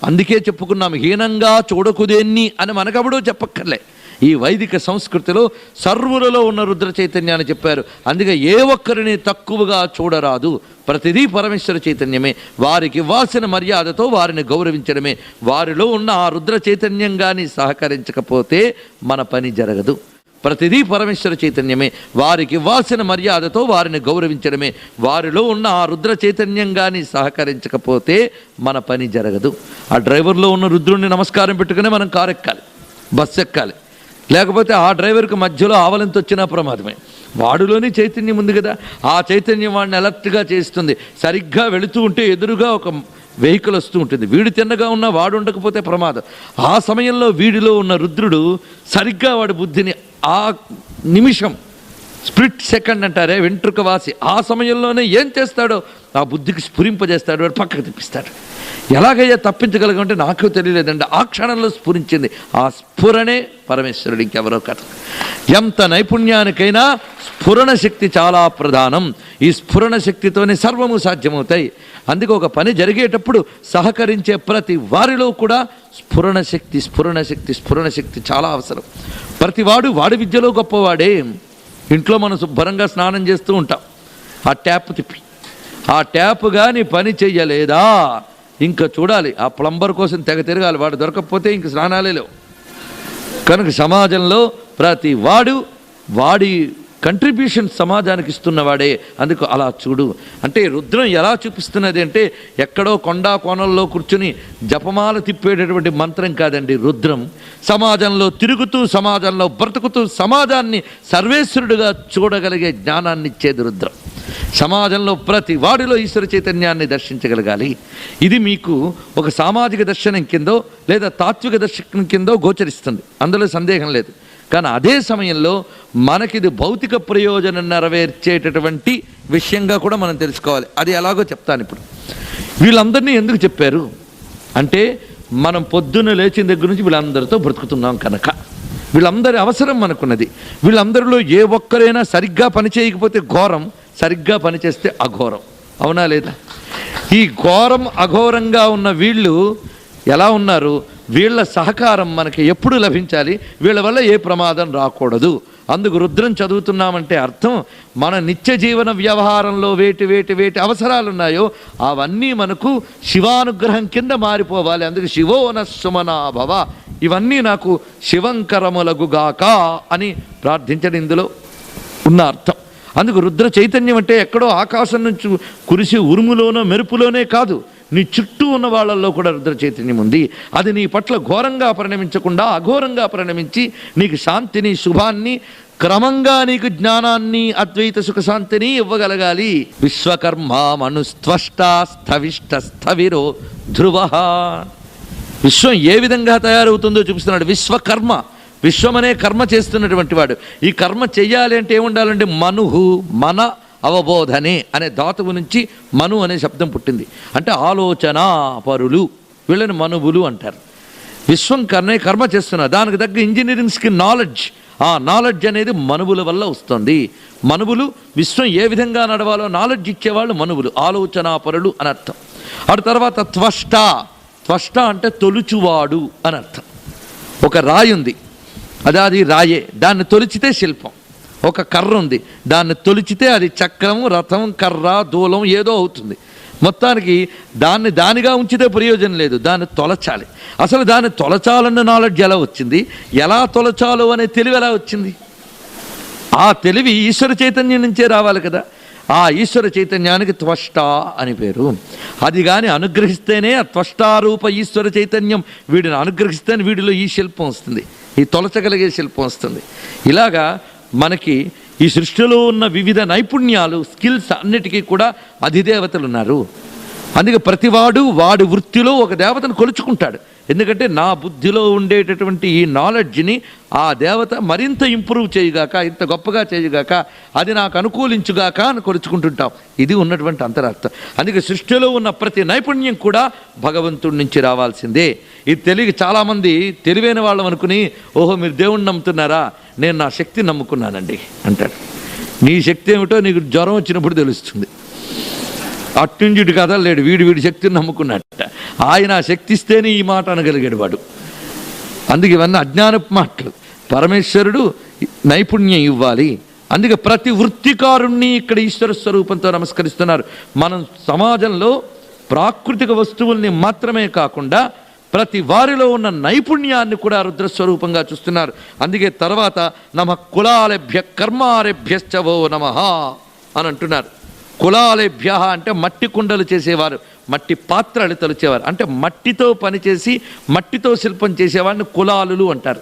అందుకే చెప్పుకున్నాం, హీనంగా చూడకుదేన్ని అని మనకప్పుడు చెప్పక్కర్లే. ఈ వైదిక సంస్కృతిలో సర్వులలో ఉన్న రుద్ర చైతన్యాన్ని చెప్పారు. అందుకే ఏ ఒక్కరిని తక్కువగా చూడరాదు. ప్రతిదీ పరమేశ్వర చైతన్యమే. వారికి ఇవ్వాల్సిన మర్యాదతో వారిని గౌరవించడమే. వారిలో ఉన్న ఆ రుద్ర చైతన్యం కానీ సహకరించకపోతే మన పని జరగదు. ప్రతిదీ పరమేశ్వర చైతన్యమే. వారికి ఇవ్వాల్సిన మర్యాదతో వారిని గౌరవించడమే. వారిలో ఉన్న ఆ రుద్ర చైతన్యం కానీ సహకరించకపోతే మన పని జరగదు. ఆ డ్రైవర్లో ఉన్న రుద్రుడిని నమస్కారం పెట్టుకునే మనం కారు ఎక్కాలి, బస్సు ఎక్కాలి. లేకపోతే ఆ డ్రైవర్కి మధ్యలో ఆవలింత వచ్చినా ప్రమాదమే. వాడిలోని చైతన్యం ఉంది కదా, ఆ చైతన్యం వాడిని అలర్ట్గా చేస్తుంది. సరిగ్గా వెళుతూ ఉంటే ఎదురుగా ఒక వెహికల్ వస్తూ ఉంటుంది, వీడు తిన్నగా ఉన్నా వాడు ఉండకపోతే ప్రమాదం. ఆ సమయంలో వీడిలో ఉన్న రుద్రుడు సరిగ్గా వాడి బుద్ధిని ఆ నిమిషం, స్ప్లిట్ సెకండ్ అంటారే, వెంట్రుక వాసి, ఆ సమయంలోనే ఏం చేస్తాడో ఆ బుద్ధికి స్ఫురింపజేస్తాడు, వాడు పక్కకు తిప్పిస్తాడు. ఎలాగయ్యా తప్పించగలగంటే నాకు తెలియలేదండి, ఆ క్షణంలో స్ఫురించింది. ఆ స్ఫురణే పరమేశ్వరుడు, ఇంకెవరో కథ. ఎంత నైపుణ్యానికైనా స్ఫురణ శక్తి చాలా ప్రధానం. ఈ స్ఫురణ శక్తితోనే సర్వము సాధ్యమవుతాయి. అందుకే ఒక పని జరిగేటప్పుడు సహకరించే ప్రతి వారిలో కూడా స్ఫురణ శక్తి స్ఫురణ శక్తి స్ఫురణ శక్తి చాలా అవసరం. ప్రతివాడు వాడి విద్యలో గొప్పవాడే. ఇంట్లో మనం శుభ్రంగా స్నానం చేస్తూ ఉంటాం, ఆ ట్యాప్ తిప్పి, ఆ ట్యాప్ కానీ పని చెయ్యలేదా ఇంకా చూడాలి, ఆ ప్లంబర్ కోసం తెగ తిరగాలి. వాడు దొరకకపోతే ఇంక స్నానాలే లేవు. కనుక సమాజంలో ప్రతి వాడి కంట్రిబ్యూషన్ సమాజానికి ఇస్తున్నవాడే. అందుకు అలా చూడు అంటే రుద్రం ఎలా చూపిస్తున్నది అంటే ఎక్కడో కొండా కోణంలో కూర్చుని జపమాల తిప్పేటటువంటి మంత్రం కాదండి. రుద్రం సమాజంలో తిరుగుతూ, సమాజంలో బ్రతుకుతూ, సమాజాన్ని సర్వేశ్వరుడుగా చూడగలిగే జ్ఞానాన్ని ఇచ్చేది రుద్రం. సమాజంలో ప్రతి వాడిలో ఈశ్వర చైతన్యాన్ని దర్శించగలగాలి. ఇది మీకు ఒక సామాజిక దర్శనం కిందో లేదా తాత్విక దర్శనం కిందో గోచరిస్తుంది, అందులో సందేహం లేదు. కానీ అదే సమయంలో మనకిది భౌతిక ప్రయోజనం నెరవేర్చేటటువంటి విషయంగా కూడా మనం తెలుసుకోవాలి. అది ఎలాగో చెప్తాను ఇప్పుడు. వీళ్ళందరినీ ఎందుకు చెప్పారు అంటే, మనం పొద్దున్న లేచిన దగ్గర నుంచి వీళ్ళందరితో బ్రతుకుతున్నాం కనుక వీళ్ళందరి అవసరం మనకున్నది. వీళ్ళందరిలో ఏ ఒక్కరైనా సరిగ్గా పని చేయకపోతే ఘోరం, సరిగ్గా పనిచేస్తే అఘోరం. అవునా లేదా? ఈ ఘోరం అఘోరంగా ఉన్న వీళ్ళు ఎలా ఉన్నారు? వీళ్ళ సహకారం మనకి ఎప్పుడు లభించాలి, వీళ్ళ వల్ల ఏ ప్రమాదం రాకూడదు. అందుకు రుద్రం చదువుతున్నామంటే అర్థం, మన నిత్య జీవన వ్యవహారంలో వేటి అవసరాలు ఉన్నాయో అవన్నీ మనకు శివానుగ్రహం కింద మారిపోవాలి. అందుకు శివోన సుమనాభవ, ఇవన్నీ నాకు శివంకరములగుగాక అని ప్రార్థించడం ఇందులో ఉన్న అర్థం. అందుకు రుద్ర చైతన్యం అంటే ఎక్కడో ఆకాశం నుంచి కురిసి ఉరుములోనో మెరుపులోనే కాదు, నీ చుట్టూ ఉన్న వాళ్ళల్లో కూడా రుద్ర చైతన్యం ఉంది. అది నీ పట్ల ఘోరంగా పరిణమించకుండా అఘోరంగా పరిణమించి నీకు శాంతిని, శుభాన్ని, క్రమంగా నీకు జ్ఞానాన్ని, అద్వైత సుఖశాంతిని ఇవ్వగలగాలి. విశ్వకర్మ మనుస్త్వష్ట స్థవిష్ట స్థవిరో ధ్రువ. విశ్వం ఏ విధంగా తయారవుతుందో చూపిస్తున్నాడు. విశ్వకర్మ, విశ్వమనే కర్మ చేస్తున్నటువంటి వాడు. ఈ కర్మ చెయ్యాలి అంటే ఏముండాలంటే మనుహు, మన అవబోధనే అనే ధాతువు నుంచి మను అనే శబ్దం పుట్టింది. అంటే ఆలోచన పరులు, వీళ్ళని మనువులు అంటారు. విశ్వం కర్మ చేస్తున్నారు. దానికి తగ్గ ఇంజనీరింగ్ స్కిల్ నాలెడ్జ్, ఆ నాలెడ్జ్ అనేది మనువుల వల్ల వస్తుంది. మనువులు విశ్వం ఏ విధంగా నడవాలో నాలెడ్జ్ ఇచ్చేవాళ్ళు మనువులు, ఆలోచన పరులు అని అర్థం. ఆ తర్వాత త్వష్ట, త్వష్ట అంటే తొలుచువాడు అని అర్థం. ఒక రాయి ఉంది, అది రాయే, దాన్ని తొలిచితే శిల్పం. ఒక కర్ర ఉంది, దాన్ని తొలిచితే అది చక్రం, రథం, కర్ర, దూలం ఏదో అవుతుంది. మొత్తానికి దానిగా ఉంచితే ప్రయోజనం లేదు, దాన్ని తొలచాలి. అసలు దాన్ని తొలచాలన్న నాలెడ్జ్ ఎలా వచ్చింది, ఎలా తొలచాలో అనే తెలివి ఎలా వచ్చింది? ఆ తెలివి ఈశ్వర చైతన్యం నుంచే రావాలి కదా. ఆ ఈశ్వర చైతన్యానికి త్వష్ట అని పేరు. అది కానీ అనుగ్రహిస్తేనే ఆ త్వష్టారూప ఈశ్వర చైతన్యం వీడిని అనుగ్రహిస్తేనే వీడిలో ఈ శిల్పం వస్తుంది, ఈ తొలచగలిగే శిల్పం వస్తుంది. ఇలాగా మనకి ఈ సృష్టిలో ఉన్న వివిధ నైపుణ్యాలు, స్కిల్స్ అన్నిటికీ కూడా అధిదేవతలు ఉన్నారు. అందుకే ప్రతివాడు వాడి వృత్తిలో ఒక దేవతను కొలుచుకుంటాడు. ఎందుకంటే నా బుద్ధిలో ఉండేటటువంటి ఈ నాలెడ్జ్ని ఆ దేవత మరింత ఇంప్రూవ్ చేయగాక, ఇంత గొప్పగా చేయగాక, అది నాకు అనుకూలించుగాక అని కొలుచుకుంటుంటాం. ఇది ఉన్నటువంటి అంతరార్థం. అందుకే సృష్టిలో ఉన్న ప్రతి నైపుణ్యం కూడా భగవంతుడి నుంచి రావాల్సిందే. ఇది తెలియ చాలామంది తెలివైన వాళ్ళం అనుకుని, ఓహో మీరు దేవుణ్ణి నమ్ముతున్నారా, నేను నా శక్తిని నమ్ముకున్నానండి అంటాడు. నీ శక్తి ఏమిటో నీకు జ్వరం వచ్చినప్పుడు తెలుస్తుంది. అట్నుంచి కదలేడు, వీడి శక్తిని నమ్ముకున్నట్ట. ఆయన శక్తి ఇస్తేనే ఈ మాట అనగలిగాడు వాడు. అందుకే ఇవన్నీ అజ్ఞానపు మాటలు. పరమేశ్వరుడు నైపుణ్యం ఇవ్వాలి. అందుకే ప్రతి వృత్తికారుణ్ణి ఇక్కడ ఈశ్వర స్వరూపంతో నమస్కరిస్తున్నారు. మనం సమాజంలో ప్రాకృతిక వస్తువుల్ని మాత్రమే కాకుండా ప్రతి వారిలో ఉన్న నైపుణ్యాన్ని కూడా రుద్రస్వరూపంగా చూస్తున్నారు. అందుకే తర్వాత నమ కులాలేభ్య కర్మారేభ్యశ్చవో నమః అని అంటున్నారు. కులాలేభ్య అంటే మట్టి కుండలు చేసేవారు, మట్టి పాత్రలు తొలిచేవారు, అంటే మట్టితో పనిచేసి మట్టితో శిల్పం చేసేవాడిని కులాలులు అంటారు.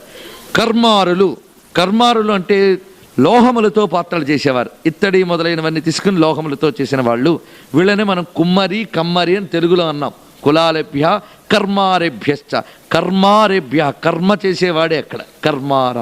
కర్మారులు అంటే లోహములతో పాత్రలు చేసేవారు. ఇత్తడి మొదలైనవన్నీ తీసుకుని లోహములతో చేసిన వాళ్ళు, వీళ్ళనే మనం కుమ్మరి, కమ్మరి అని తెలుగులో అన్నాం. కులాలేభ్య కర్మారేభ్యశ్చ, కర్మారేభ్య కర్మ చేసేవాడే అక్కడ కర్మార.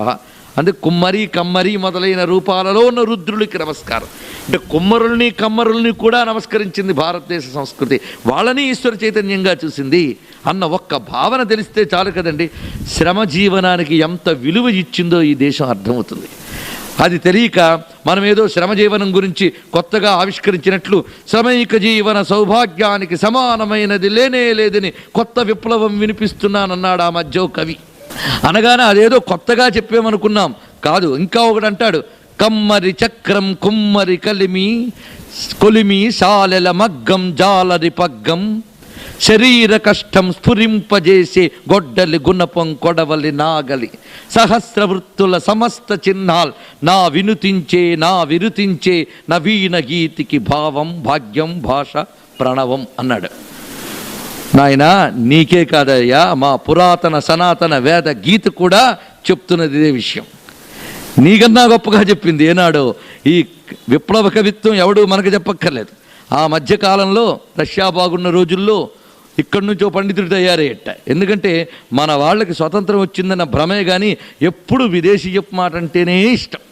అందుకే కుమ్మరి, కమ్మరి మొదలైన రూపాలలో ఉన్న రుద్రులకి నమస్కారం. అంటే కుమ్మరుల్ని, కమ్మరుల్ని కూడా నమస్కరించింది భారతదేశ సంస్కృతి. వాళ్ళని ఈశ్వర చైతన్యంగా చూసింది అన్న ఒక్క భావన తెలిస్తే చాలు కదండి. శ్రమ జీవనానికి ఎంత విలువ ఇచ్చిందో ఈ దేశం అర్థమవుతుంది. అది తెలియక మనం ఏదో శ్రమజీవనం గురించి కొత్తగా ఆవిష్కరించినట్లు శ్రమైక జీవన సౌభాగ్యానికి సమానమైనది లేనే లేదని కొత్త విప్లవం వినిపిస్తున్నానన్నాడు ఆ మధ్య కవి. అనగానే అదేదో కొత్తగా చెప్పామనుకున్నాం, కాదు. ఇంకా ఒకడు అంటాడు, కమ్మరి చక్రం కుమ్మరి కొలిమి శాలెల మగ్గం జాలరి పగ్గం శరీర కష్టం స్ఫురింపజేసే గొడ్డలి గుణపం కొడవలి నాగలి సహస్ర వృత్తుల సమస్త చిహ్నాల్ నా విరుతించే నవీన గీతికి భావం భాగ్యం భాష ప్రణవం అన్నాడు. నాయనా నీకే కాదయ్యా, మా పురాతన సనాతన వేద గీత కూడా చెప్తున్నది ఇదే విషయం. నీకన్నా గొప్పగా చెప్పింది ఏనాడో ఈ విప్లవ కవిత్వం ఎవడు మనకు చెప్పక్కర్లేదు. ఆ మధ్యకాలంలో రష్యా బాగున్న రోజుల్లో ఇక్కడి నుంచో పండితుడు తయారయ్యట. ఎందుకంటే మన వాళ్ళకి స్వతంత్రం వచ్చిందన్న భ్రమే కానీ ఎప్పుడు విదేశీ మాట అంటేనే ఇష్టం.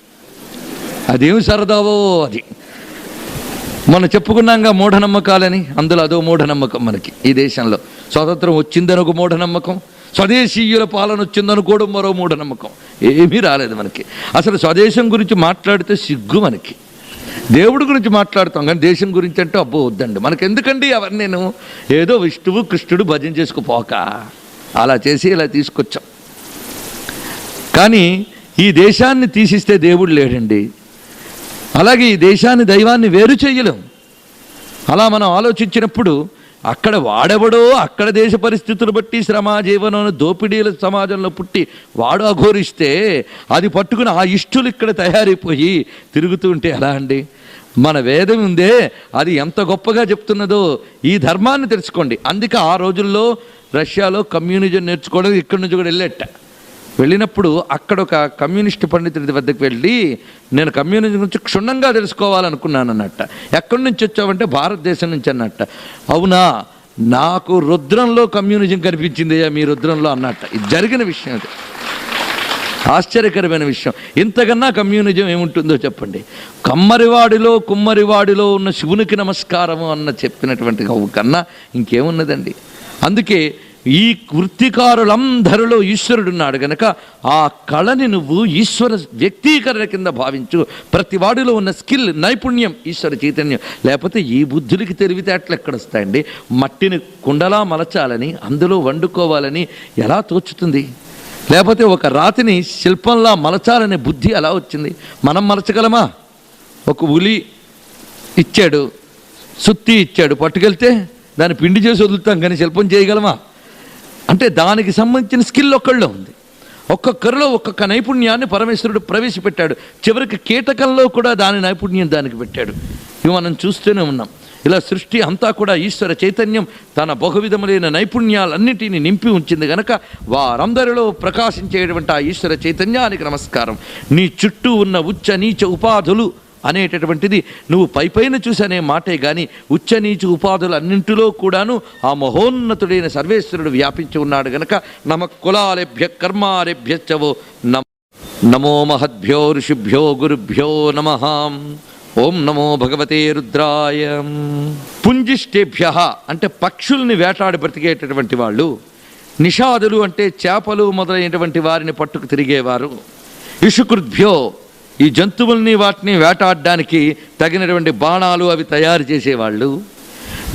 అదేమి సరదావో అది. మనం చెప్పుకున్నాంగా మూఢనమ్మకాలని, అందులో అదో మూఢనమ్మకం. మనకి ఈ దేశంలో స్వాతంత్రం వచ్చిందని ఒక మూఢనమ్మకం, స్వదేశీయుల పాలన వచ్చిందనుకోవడం మరో మూఢనమ్మకం. ఏమీ రాలేదు మనకి. అసలు స్వదేశం గురించి మాట్లాడితే సిగ్గు మనకి. దేవుడి గురించి మాట్లాడుతాం కానీ దేశం గురించి అంటే అబ్బో వద్దండి మనకి, ఎందుకండి అవన్నీ. నేను ఏదో విష్ణువు కృష్ణుడు భజన చేసుకుపోక అలా చేసి ఇలా తీసుకొచ్చాం. కానీ ఈ దేశాన్ని తీసిస్తే దేవుడు లేడండి. అలాగే ఈ దేశాన్ని దైవాన్ని వేరు చేయలేం. అలా మనం ఆలోచించినప్పుడు అక్కడ వాడెవడో అక్కడ దేశ పరిస్థితులు బట్టి శ్రమ జీవనం దోపిడీల సమాజంలో పుట్టి వాడు అఘోరిస్తే అది పట్టుకుని ఆ ఇష్టులు ఇక్కడ తయారైపోయి తిరుగుతూ ఉంటే ఎలా అండి? మన వేదం ఉందే అది ఎంత గొప్పగా చెప్తున్నదో ఈ ధర్మాన్ని తెలుసుకోండి. అందుకే ఆ రోజుల్లో రష్యాలో కమ్యూనిజం నేర్చుకోవడం ఇక్కడి నుంచి కూడా వెళ్ళినప్పుడు అక్కడ ఒక కమ్యూనిస్ట్ పండితుడి వద్దకు వెళ్ళి నేను కమ్యూనిజం గురించి క్షుణ్ణంగా తెలుసుకోవాలనుకున్నాను అన్నట్ట. ఎక్కడి నుంచి వచ్చావంటే భారతదేశం నుంచి అన్నట్ట. అవునా, నాకు రుద్రంలో కమ్యూనిజం కనిపించిందయ్యా మీ రుద్రంలో అన్నట్ట. ఇది జరిగిన విషయం. అది ఆశ్చర్యకరమైన విషయం. ఇంతకన్నా కమ్యూనిజం ఏముంటుందో చెప్పండి. కుమ్మరివాడిలో ఉన్న శివునికి నమస్కారము అన్న చెప్పినటువంటి కన్నా ఇంకేమున్నదండి. అందుకే ఈ వృత్తికారులందరిలో ఈశ్వరుడున్నాడు గనక ఆ కళని నువ్వు ఈశ్వర వ్యక్తీకరణ కింద భావించు. ప్రతి వాడిలో ఉన్న స్కిల్, నైపుణ్యం ఈశ్వర చైతన్యం. లేకపోతే ఈ బుద్ధులకి తెలివితేటలు ఎక్కడొస్తాయండి? మట్టిని కుండలా మలచాలని, అందులో వండుకోవాలని ఎలా తోచుతుంది? లేకపోతే ఒక రాతిని శిల్పంలా మలచాలనే బుద్ధి ఎలా వచ్చింది? మనం మలచగలమా? ఒక ఉలి ఇచ్చాడు, సుత్తి ఇచ్చాడు, పట్టుకెళ్తే దాన్ని పిండి చేసి వదులుతాం కానీ శిల్పం చేయగలమా? అంటే దానికి సంబంధించిన స్కిల్ ఒక్కళ్ళలో ఉంది. ఒక్కొక్కరిలో ఒక్కొక్క నైపుణ్యాన్ని పరమేశ్వరుడు ప్రవేశపెట్టాడు. చివరికి కీటకంలో కూడా దాని నైపుణ్యం దానికి పెట్టాడు. ఇవి మనం చూస్తూనే ఉన్నాం. ఇలా సృష్టి అంతా కూడా ఈశ్వర చైతన్యం తన బహువిధములైన నైపుణ్యాలన్నిటినీ నింపి ఉంచింది గనక వారందరిలో ప్రకాశించేటువంటి ఆ ఈశ్వర చైతన్యానికి నమస్కారం. నీ చుట్టూ ఉన్న ఉచ్చ నీచ ఉపాధులు అనేటటువంటిది నువ్వు పైపైన చూసనే మాటే కానీ ఉచ్చ నీచ ఉపాధులు అన్నింటిలో కూడాను ఆ మహోన్నతుడైన సర్వేశ్వరుడు వ్యాపించి ఉన్నాడు గనక నమ కులాలేభ్య కర్మారేభ్యశ్చవో నమో మహద్భ్యో ఋషిభ్యో గురుభ్యో నమః. ఓం నమో భగవతే రుద్రాయ. పుంజిష్టేభ్య అంటే పక్షుల్ని వేటాడి బ్రతికేటటువంటి వాళ్ళు. నిషాదులు అంటే చేపలు మొదలైనటువంటి వారిని పట్టుకు తిరిగేవారు. ఇషుకృద్భ్యో ఈ జంతువుల్ని వాటిని వేటాడడానికి తగినటువంటి బాణాలు అవి తయారు చేసేవాళ్ళు.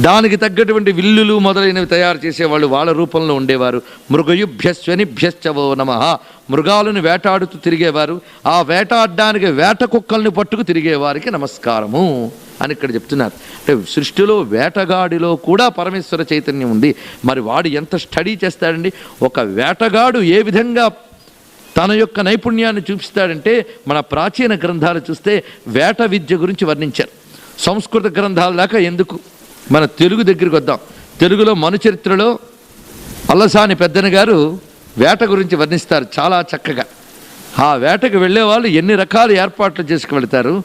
దానికి తగ్గటువంటి విల్లులు మొదలైనవి తయారు చేసేవాళ్ళు వాళ్ళ రూపంలో ఉండేవారు. మృగయుభ్యశ్వనిభ్యశ్చవో నమః. మృగాలను వేటాడుతూ తిరిగేవారు. ఆ వేటాడడానికి వేట కుక్కల్ని పట్టుకు తిరిగేవారికి నమస్కారము అని ఇక్కడ చెప్తున్నారు. అంటే సృష్టిలో వేటగాడిలో కూడా పరమేశ్వర చైతన్యం ఉంది. మరి వాడు ఎంత స్టడీ చేస్తాడండి? ఒక వేటగాడు ఏ విధంగా తన యొక్క నైపుణ్యాన్ని చూపిస్తాడంటే మన ప్రాచీన గ్రంథాలు చూస్తే వేట విద్య గురించి వర్ణించారు. సంస్కృత గ్రంథాల దాకా ఎందుకు, మన తెలుగు దగ్గరికి వద్దాం. తెలుగులో మనుచరిత్రలో అల్లసాని పెద్దన గారు వేట గురించి వర్ణిస్తారు చాలా చక్కగా. ఆ వేటకు వెళ్ళేవాళ్ళు ఎన్ని రకాల ఏర్పాట్లు చేసుకువెళ్తారు.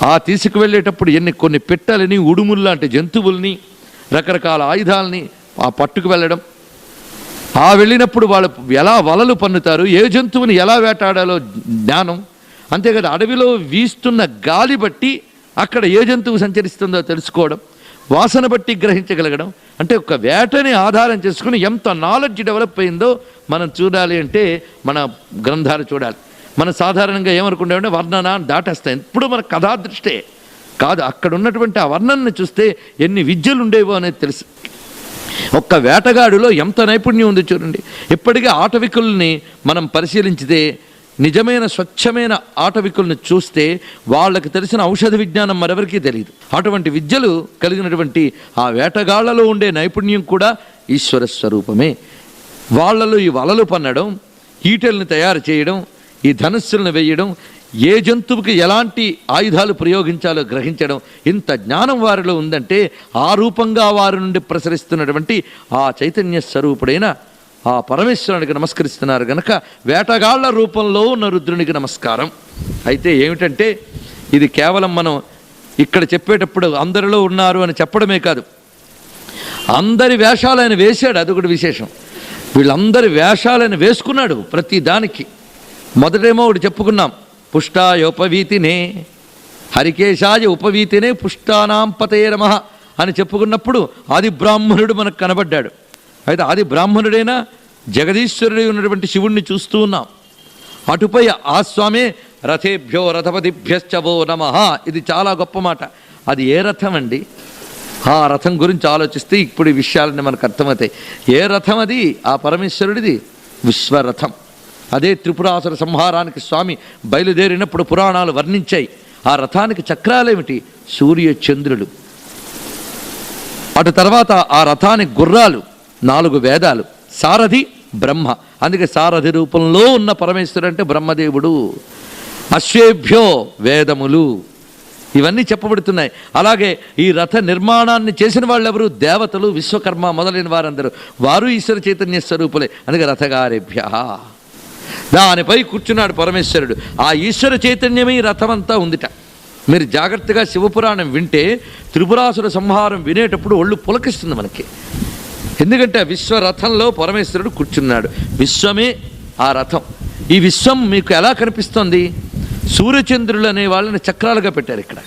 ఆ తీసుకువెళ్ళేటప్పుడు కొన్ని పెట్టెలని, ఉడుములు లాంటి జంతువుల్ని, రకరకాల ఆయుధాలని ఆ పట్టుకు వెళ్ళడం. ఆ వెళ్ళినప్పుడు వాళ్ళు ఎలా వలలు పన్నుతారు, ఏ జంతువుని ఎలా వేటాడాలో జ్ఞానం. అంతేకాదు అడవిలో వీస్తున్న గాలి బట్టి అక్కడ ఏ జంతువు సంచరిస్తుందో తెలుసుకోవడం, వాసన బట్టి గ్రహించగలగడం. అంటే ఒక వేటని ఆధారం చేసుకుని ఎంత నాలెడ్జ్ డెవలప్ అయిందో మనం చూడాలి అంటే మన గ్రంథాలు చూడాలి. మనం సాధారణంగా ఏమనుకుంటామంటే వర్ణన దాటేస్తాయి. ఇప్పుడు మన కథాదృష్టే కాదు, అక్కడ ఉన్నటువంటి ఆ వర్ణనని చూస్తే ఎన్ని విద్యలు ఉండేవో అనేది తెలుసు. ఒక్క వేటగాడులో ఎంత నైపుణ్యం ఉంది చూడండి. ఇప్పటికీ ఆటవికుల్ని మనం పరిశీలించితే, నిజమైన స్వచ్ఛమైన ఆటవికుల్ని చూస్తే వాళ్ళకి తెలిసిన ఔషధ విజ్ఞానం మరెవరికీ తెలియదు. అటువంటి విద్యలు కలిగినటువంటి ఆ వేటగాళ్లలో ఉండే నైపుణ్యం కూడా ఈశ్వర స్వరూపమే. వాళ్ళలో ఈ వలలు పన్నడం, ఈటెల్ని తయారు చేయడం, ఈ ధనుస్సులను వేయడం, ఏ జంతువుకి ఎలాంటి ఆయుధాలు ప్రయోగించాలో గ్రహించడం, ఇంత జ్ఞానం వారిలో ఉందంటే ఆ రూపంగా వారి నుండి ప్రసరిస్తున్నటువంటి ఆ చైతన్య స్వరూపుడైన ఆ పరమేశ్వరునికి నమస్కరిస్తున్నారు గనక వేటగాళ్ల రూపంలో ఉన్న రుద్రునికి నమస్కారం. అయితే ఏమిటంటే ఇది కేవలం మనం ఇక్కడ చెప్పేటప్పుడు అందరిలో ఉన్నారు అని చెప్పడమే కాదు, అందరి వేషాలు ఆయన వేశాడు. అదొకటి విశేషం. వీళ్ళందరి వేషాలను వేసుకున్నాడు ప్రతి దానికి. మొదటేమో ఒకటి చెప్పుకున్నాం, పుష్టాయోపవీతినే హరికేశాయ ఉపవీతినే పుష్టానాం పతే నమః అని చెప్పుకున్నప్పుడు ఆది బ్రాహ్మణుడు మనకు కనబడ్డాడు. అయితే ఆది బ్రాహ్మణుడైనా జగదీశ్వరుడు ఉన్నటువంటి శివుణ్ణి చూస్తూ ఉన్నాం. అటుపై ఆ స్వామే రథేభ్యో రథపతిభ్యశ్చవో నమః. ఇది చాలా గొప్ప మాట. అది ఏ రథం అండి? ఆ రథం గురించి ఆలోచిస్తే ఇప్పుడు ఈ విషయాలన్నీ మనకు అర్థమవుతాయి. ఏ రథం అది? ఆ పరమేశ్వరుడిది విశ్వరథం. అదే త్రిపురాసుర సంహారానికి స్వామి బయలుదేరినప్పుడు పురాణాలు వర్ణించాయి. ఆ రథానికి చక్రాలేమిటి? సూర్య చంద్రులు. అటు తర్వాత ఆ రథానికి గుర్రాలు, 4 వేదాలు, సారథి బ్రహ్మ. అందుకే సారథి రూపంలో ఉన్న పరమేశ్వరుడు అంటే బ్రహ్మదేవుడు. అశ్వేభ్యో వేదములు, ఇవన్నీ చెప్పబడుతున్నాయి. అలాగే ఈ రథ నిర్మాణాన్ని చేసిన వాళ్ళు ఎవరు? దేవతలు, విశ్వకర్మ మొదలైన వారందరూ. వారు ఈశ్వర చైతన్య స్వరూపులే. అందుకే రథగారేభ్య. దానిపై కూర్చున్నాడు పరమేశ్వరుడు. ఆ ఈశ్వర చైతన్యమే ఈ రథమంతా ఉందిట. మీరు జాగ్రత్తగా శివపురాణం వింటే త్రిపురాసుర సంహారం వినేటప్పుడు ఒళ్ళు పులకిస్తుంది మనకి. ఎందుకంటే విశ్వరథంలో పరమేశ్వరుడు కూర్చున్నాడు. విశ్వమే ఆ రథం. ఈ విశ్వం మీకు ఎలా కనిపిస్తుంది? సూర్యచంద్రులు అనే వాళ్ళని చక్రాలుగా పెట్టారు. ఇక్కడ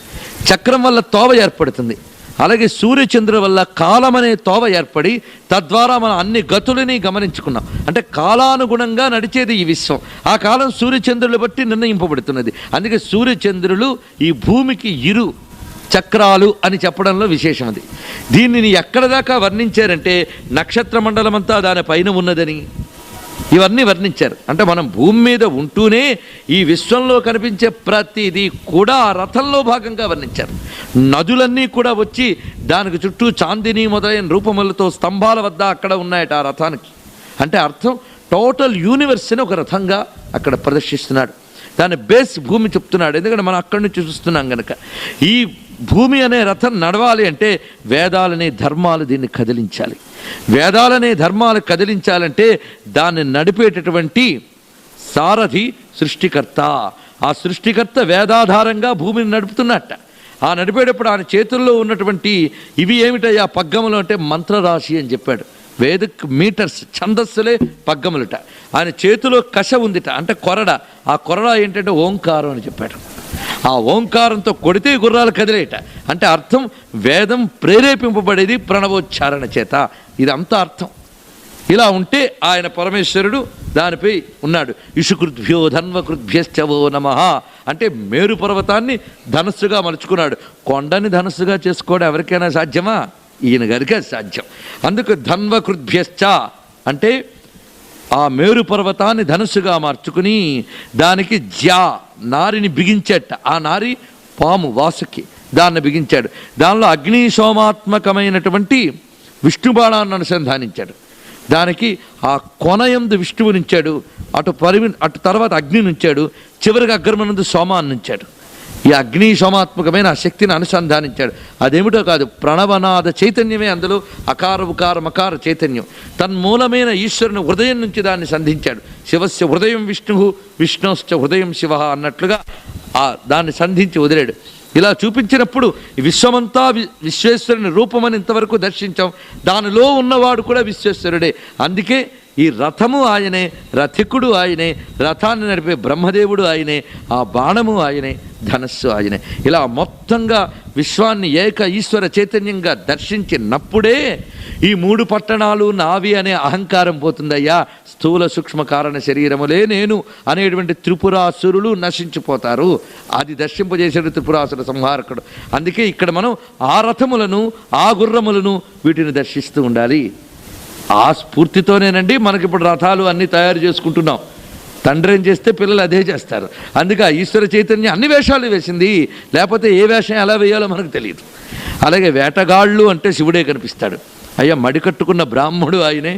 చక్రం వల్ల తోవ ఏర్పడుతుంది. అలాగే సూర్యచంద్రుల వల్ల కాలం అనే తోవ ఏర్పడి తద్వారా మనం అన్ని గతులని గమనించుకున్నాం. అంటే కాలానుగుణంగా నడిచేది ఈ విశ్వం. ఆ కాలం సూర్యచంద్రులు బట్టి నిర్ణయింపబడుతున్నది. అందుకే సూర్యచంద్రులు ఈ భూమికి ఇరు చక్రాలు అని చెప్పడంలో విశేషం అది. దీనిని ఎక్కడ దాకా వర్ణించారంటే నక్షత్ర మండలం అంతా దానిపైన ఉన్నదని ఇవన్నీ వర్ణించారు. అంటే మనం భూమి మీద ఉంటూనే ఈ విశ్వంలో కనిపించే ప్రతిదీ కూడా ఆ రథంలో భాగంగా వర్ణించారు. నదులన్నీ కూడా వచ్చి దానికి చుట్టూ చాందిని మొదలైన రూపములతో స్తంభాల వద్ద అక్కడ ఉన్నాయట ఆ రథానికి. అంటే అర్థం టోటల్ యూనివర్స్ని ఒక రథంగా అక్కడ ప్రదర్శిస్తున్నాడు. దాని బేస్ భూమి చెప్తున్నాడు. ఎందుకంటే మనం అక్కడి నుంచి చూస్తున్నాం కనుక. ఈ భూమి అనే రథం నడవాలి అంటే వేదాలనే ధర్మాలు దీన్ని కదిలించాలి. వేదాలనే ధర్మాలు కదిలించాలంటే దాన్ని నడిపేటటువంటి సారథి సృష్టికర్త. ఆ సృష్టికర్త వేదాధారంగా భూమిని నడుపుతున్నట్ట. ఆ నడిపేటప్పుడు ఆయన చేతుల్లో ఉన్నటువంటి ఇవి ఏమిటయ్యా పగ్గములు అంటే మంత్రరాశి అని చెప్పాడు. వేదిక్ మీటర్స్, ఛందస్సులే పగ్గములుట. ఆయన చేతిలో కష ఉందిట, అంటే కొరడ. ఆ కొరడ ఏంటంటే ఓంకారం అని చెప్పాడు. ఆ ఓంకారంతో కొడితే గుర్రాలు కదిలేట. అంటే అర్థం వేదం ప్రేరేపింపబడేది ప్రణవోచ్చారణ చేత. ఇదంతా అర్థం. ఇలా ఉంటే ఆయన పరమేశ్వరుడు దానిపై ఉన్నాడు. ఇషుకృద్భ్యో ధన్వకృద్భ్యశ్చవో నమః. అంటే మేరు పర్వతాన్ని ధనస్సుగా మలుచుకున్నాడు. కొండని ధనస్సుగా చేసుకోవడం ఎవరికైనా సాధ్యమా? ఈయన గారికి సాధ్యం. అందుకు ధన్వకృద్భ్యశ్చ అంటే ఆ మేరు పర్వతాన్ని ధనుస్సుగా మార్చుకుని దానికి జ్యా నారిని బిగించేట. ఆ నారి పాము వాసుకి, దాన్ని బిగించాడు. దానిలో అగ్ని సోమాత్మకమైనటువంటి విష్ణుబాణాన్ని అనుసంధానించాడు. దానికి ఆ కొనయందు విష్ణువునించాడు. అటు తర్వాత అగ్నినుంచాడు. చివరికి అగ్రమనందు సోమాన్ని ఉంచాడు. ఈ అగ్ని సోమాత్మకమైన ఆ శక్తిని అనుసంధానించాడు. అదేమిటో కాదు, ప్రణవనాద చైతన్యమే అందులో. అకార ఉకార మకార చైతన్యం. తన్మూలమైన ఈశ్వరుని హృదయం నుంచి దాన్ని సంధించాడు. శివస్య హృదయం విష్ణు, విష్ణుశ్చ హృదయం శివ అన్నట్లుగా దాన్ని సంధించి వదిలాడు. ఇలా చూపించినప్పుడు విశ్వమంతా విశ్వేశ్వరుని రూపమని ఇంతవరకు దర్శించాం. దానిలో ఉన్నవాడు కూడా విశ్వేశ్వరుడే. అందుకే ఈ రథము ఆయనే, రథికుడు ఆయనే, రథాన్ని నడిపే బ్రహ్మదేవుడు ఆయనే, ఆ బాణము ఆయనే, ధనస్సు ఆయనే. ఇలా మొత్తంగా విశ్వాన్ని ఏక ఈశ్వర చైతన్యంగా దర్శించినప్పుడే ఈ 3 పట్టణాలు నావి అనే అహంకారం పోతుందయ్యా. స్థూల సూక్ష్మ కారణ శరీరములే నేను అనేటువంటి త్రిపురాసురులు నశించిపోతారు. అది దర్శింపజేసాడు త్రిపురాసుర సంహారకుడు. అందుకే ఇక్కడ మనం ఆ రథములను, ఆ గుర్రములను వీటిని దర్శిస్తూ ఉండాలి. ఆ స్ఫూర్తితోనేనండి మనకిప్పుడు రథాలు అన్నీ తయారు చేసుకుంటున్నాం. తండ్రి ఏం చేస్తే పిల్లలు అదే చేస్తారు. అందుకే ఆ ఈశ్వర చైతన్యం అన్ని వేషాలు వేసింది. లేకపోతే ఏ వేషం ఎలా వేయాలో మనకు తెలియదు. అలాగే వేటగాళ్ళు అంటే శివుడే కనిపిస్తాడు. అయ్యా మడి కట్టుకున్న బ్రాహ్మడు ఆయనే,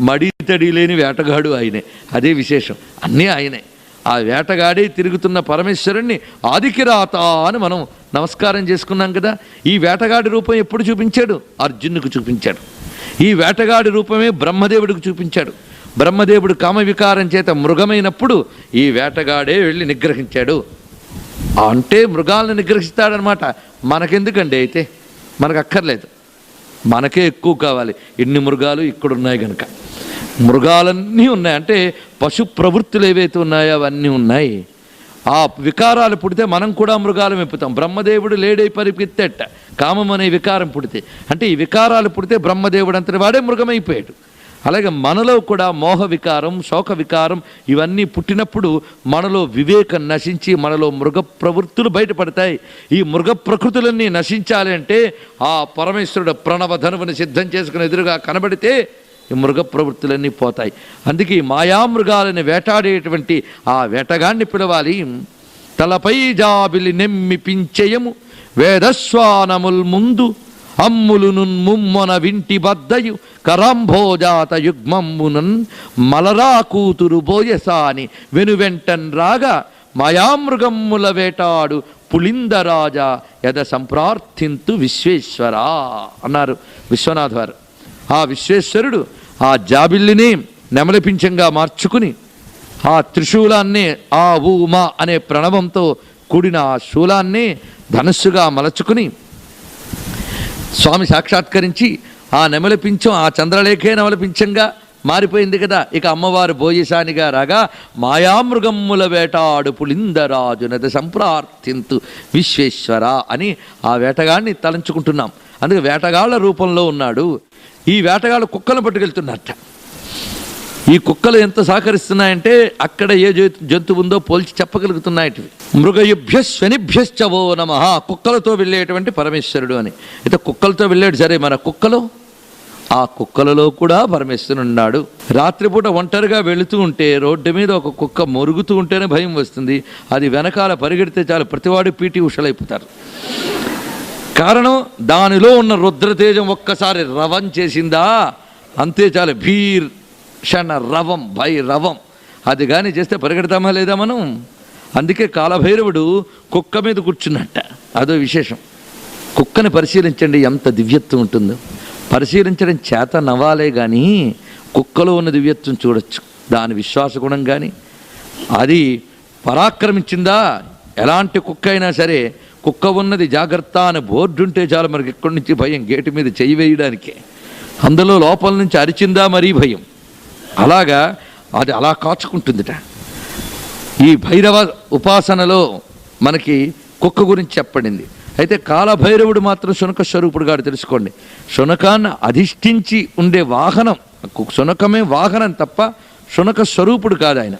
మడి తడి లేని వేటగాడు ఆయనే. అదే విశేషం, అన్నీ ఆయనే. ఆ వేటగాడే తిరుగుతున్న పరమేశ్వరుణ్ణి ఆదికిరాత అని మనం నమస్కారం చేసుకున్నాం కదా. ఈ వేటగాడి రూపం ఎప్పుడు చూపించాడు? అర్జునుడికి చూపించాడు. ఈ వేటగాడి రూపమే బ్రహ్మదేవుడికి చూపించాడు. బ్రహ్మదేవుడు కామవికారం చేత మృగమైనప్పుడు ఈ వేటగాడే వెళ్ళి నిగ్రహించాడు. అంటే మృగాలను నిగ్రహిస్తాడనమాట. మనకెందుకండి? అయితే మనకు అక్కర్లేదు, మనకే ఎక్కువ కావాలి. ఇన్ని మృగాలు ఇక్కడున్నాయి కనుక. మృగాలన్నీ ఉన్నాయి. అంటే పశు ప్రవృత్తులు ఏవైతే ఉన్నాయో అవన్నీ ఉన్నాయి. ఆ వికారాలు పుడితే మనం కూడా మృగాలు మెప్పుతాం. బ్రహ్మదేవుడు లేడై పరిపెత్తేట కామం అనే వికారం పుడితే, అంటే ఈ వికారాలు పుడితే బ్రహ్మదేవుడు అంతటి వాడే మృగమైపోయాడు. అలాగే మనలో కూడా మోహ వికారం, శోక వికారం ఇవన్నీ పుట్టినప్పుడు మనలో వివేకం నశించి మనలో మృగ ప్రవృత్తులు బయటపడతాయి. ఈ మృగ ప్రకృతులన్నీ నశించాలి అంటే ఆ పరమేశ్వరుడు ప్రణవ ధనువుని సిద్ధం చేసుకుని ఎదురుగా కనబడితే ఈ మృగ ప్రవృత్తులన్నీ పోతాయి. అందుకే మాయామృగాలని వేటాడేటువంటి ఆ వేటగాన్ని పిలవాలి. తలపై జాబిలి నెమ్మిపించయము వేదశ్వానముల్ ముందు అమ్ములునున్ ముమ్మొన వింటి బద్దయు కరాంభోజాత యుగ్మమ్మునన్ మలరా కూతురు బోయసాని వెనువెంటన్ రాగా మాయామృగమ్ముల వేటాడు పులిందరాజా యద సంప్రార్థింతు విశ్వేశ్వరా అన్నారు విశ్వనాథ్ వారు. ఆ విశ్వేశ్వరుడు ఆ జాబిల్లిని నెమలిపించంగా మార్చుకుని ఆ త్రిశూలాన్ని ఆ ఊమా అనే ప్రణవంతో కూడిన ఆ శూలాన్ని ధనుస్సుగా మలచుకుని స్వామి సాక్షాత్కరించి ఆ నెమలిపించం ఆ చంద్రలేఖే నెమలిపించంగా మారిపోయింది కదా. ఇక అమ్మవారు బోయసానిగా రాగా మాయామృగమ్ముల వేటాడు పులిందరాజు నద సంప్రార్థింతు విశ్వేశ్వర అని ఆ వేటగాడిని తలంచుకుంటున్నాం. అందుకే వేటగాళ్ల రూపంలో ఉన్నాడు. ఈ వేటగాళ్ళు కుక్కలను పట్టుకెళ్తున్నట్ట. ఈ కుక్కలు ఎంత సహకరిస్తున్నాయంటే అక్కడ ఏ జంతువు ఉందో పోల్చి చెప్పగలుగుతున్నాయి. మృగయుభ్యశ్వనిభ్యశ్చవో నమః, కుక్కలతో వెళ్ళేటువంటి పరమేశ్వరుడు అని. అయితే కుక్కలతో వెళ్ళాడు సరే, మన కుక్కలు, ఆ కుక్కలలో కూడా పరమేశ్వరుడు ఉన్నాడు. రాత్రిపూట ఒంటరిగా వెళుతూ ఉంటే రోడ్డు మీద ఒక కుక్క మొరుగుతూ ఉంటేనే భయం వస్తుంది. అది వెనకాల పరిగెడితే చాలు ప్రతివాడు పీటీ ఉషలైపోతారు. కారణం దానిలో ఉన్న రుద్రతేజం ఒక్కసారి రవం చేసిందా అంతే చాలు, భీర్ క్షణ రవం భై రవం. అది కానీ చేస్తే పరిగెడతామా లేదా మనం? అందుకే కాలభైరవుడు కుక్క మీద కూర్చున్నట్ట. అదో విశేషం. కుక్కని పరిశీలించండి, ఎంత దివ్యత్వం ఉంటుందో. పరిశీలించడం చేత నవ్వాలే కానీ కుక్కలో ఉన్న దివ్యత్వం చూడొచ్చు. దాని విశ్వాసగుణం కానీ అది పరాక్రమించిందా. ఎలాంటి కుక్క అయినా సరే, కుక్క ఉన్నది జాగ్రత్త అని బోర్డు ఉంటే చాలు మనకి ఎక్కడి నుంచి భయం, గేటు మీద చెయ్యి వేయడానికే. అందులో లోపల నుంచి అరిచిందా మరీ భయం. అలాగా అది అలా కాచుకుంటుందిట. ఈ భైరవ ఉపాసనలో మనకి కుక్క గురించి చెప్పబడింది. అయితే కాలభైరవుడు మాత్రం శునక స్వరూపుడు గారు తెలుసుకోండి. శునకాన్ని అధిష్ఠించి ఉండే వాహనం, శునకమే వాహనం తప్ప శునక స్వరూపుడు కాదు ఆయన.